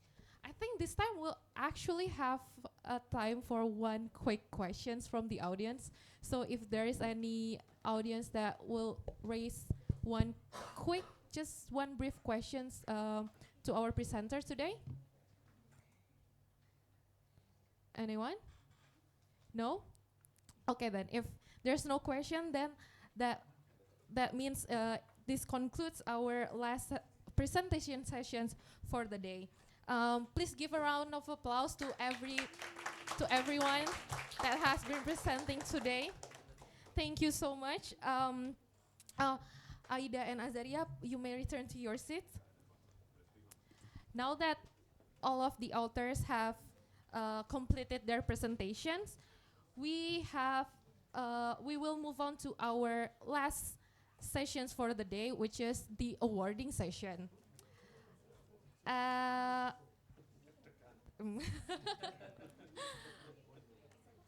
I think this time we'll actually have a time for one quick questions from the audience. So if there is any audience that will raise one quick, just one brief questions to our presenters today. Anyone? No? Okay, then if there's no question, then that means this concludes our last presentation sessions for the day. Please give a round of applause to everyone that has been presenting today. Thank you so much. Aida and Azaria, you may return to your seats. Now that all of the authors have completed their presentations, we will move on to our last sessions for the day, which is the awarding session.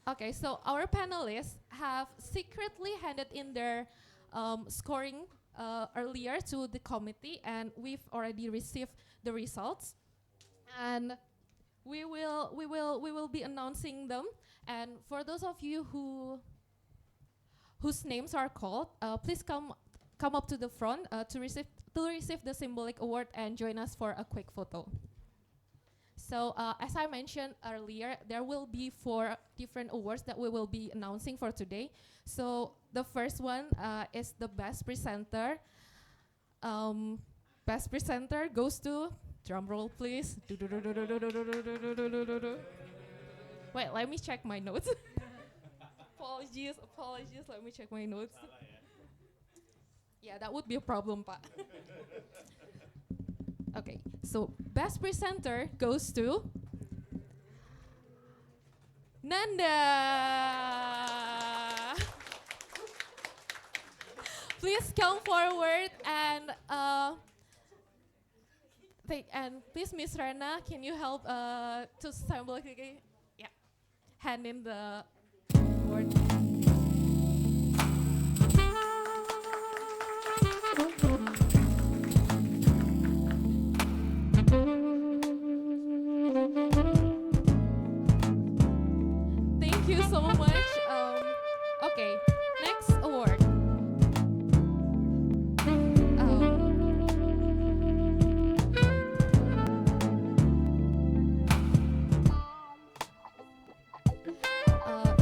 Okay, so our panelists have secretly handed in their scoring earlier to the committee, and we've already received the results. And we will be announcing them. And for those of you whose names are called, please come up to the front to receive the symbolic award and join us for a quick photo. So as I mentioned earlier, there will be 4 different awards that we will be announcing for today. So the first one is the best presenter. Best presenter goes to, drum roll please. Wait, let me check my notes. Apologies, let me check my notes. Yeah, that would be a problem, Pak. Okay, so best presenter goes to Nanda. Please come forward and please, Miss Rana, can you help to symbolically, hand in the award. Thank you so much. Okay, next award.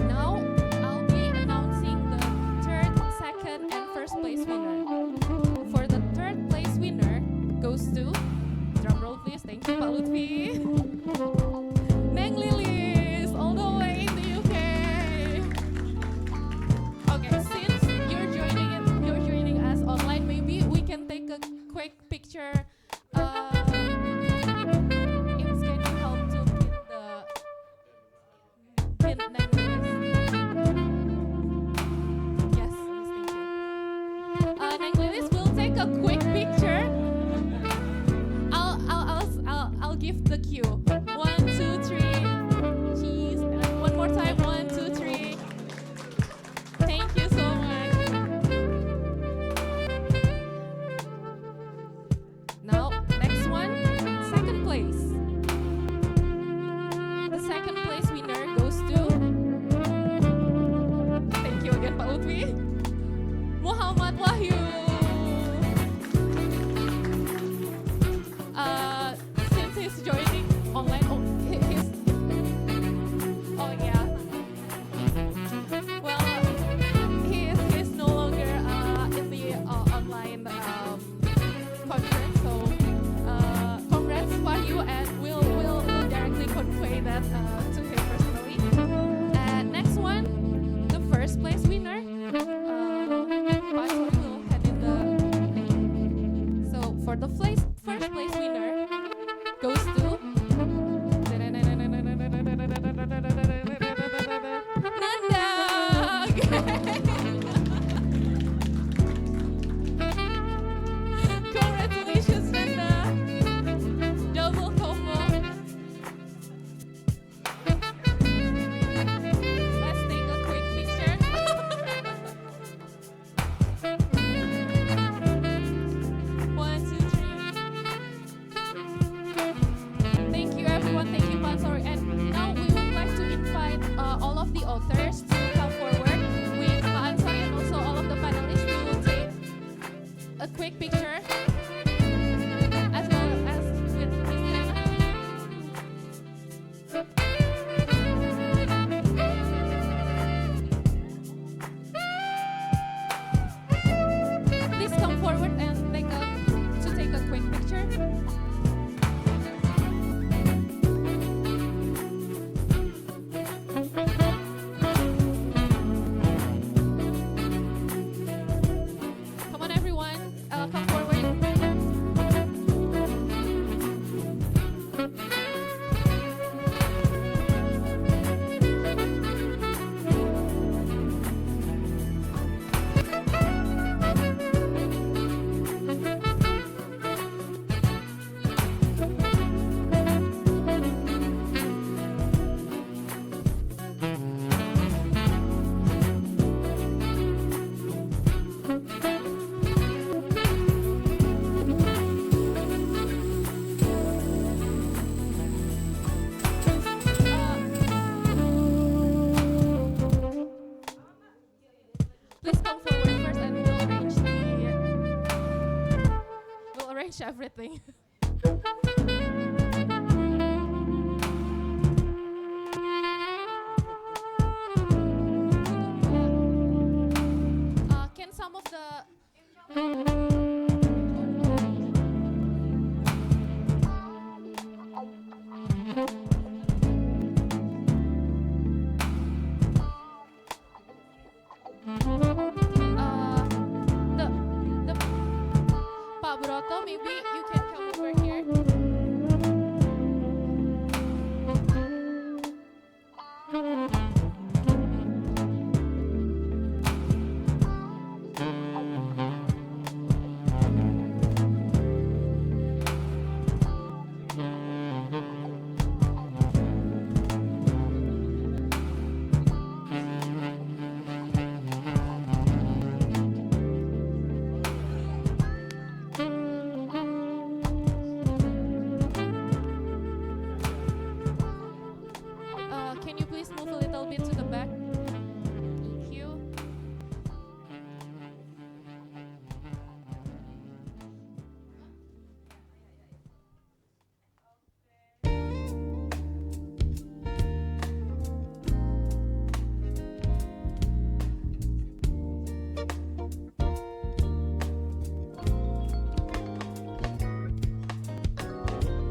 Now I'll be announcing the third, second, and first place winner. For the third place winner goes to, drum roll please, thank you, Pak Lutfi. Neng Lilis, all the way in the UK. Okay, since you're joining us online, maybe we can take a quick picture. Ims, can you help to pin Neng Lilis? Yes, thank you. Neng Lilis will take a quick picture. I'll give the cue. 1, 2, 3. Cheese. One more time. 1, 2, 3. Thank you so much. Now, next one. Second place. The second place winner goes to. Thank you again, Pak Lutfi. Muhammad Wahyu. Since he's joining a quick picture as well as with Miss Irena. Please come forward and take a quick picture. Come on, everyone, come forward. Please come forward first and we'll arrange everything. Can some of the the Pak Broto, maybe you can come over here. Can you please move a little bit to the back? Thank you.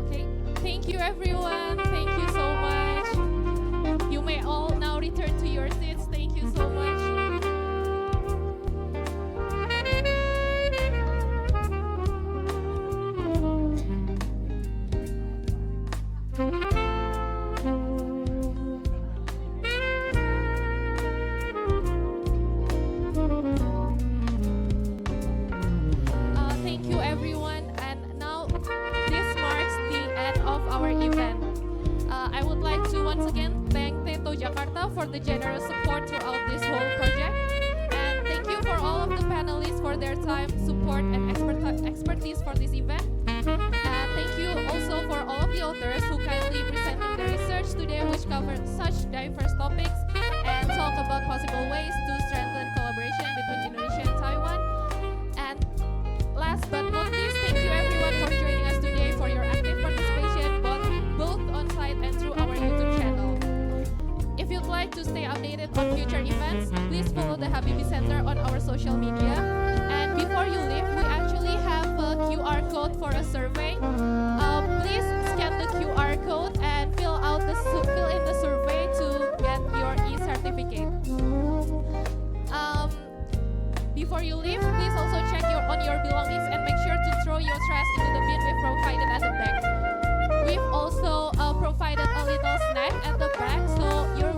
Okay, thank you everyone. Thank you so much. You may all now return to your seats. Thank you so much. Thank you everyone, and now this marks the end of our event. I would like to once again thank Teto Jakarta for the generous support throughout this whole project, and thank you for all of the panelists for their time, support, and expertise for this event. And thank you also for all of the authors who kindly presented the research today, which covered such diverse topics and talk about possible ways to strengthen collaboration between Indonesia and Taiwan. And last but not least, thank you everyone for joining us today, for your active participation both on site and through our YouTube channel. If you'd like to stay updated on future events, please follow the Habibie Center on our social media. And before you leave, we actually have a QR code for a survey. Please scan the QR code and fill in the survey to get your e-certificate. Before you leave, please also check on your belongings and make sure to throw your trash into the bin we've provided at the back. We've also provided a little snack at the back, so you're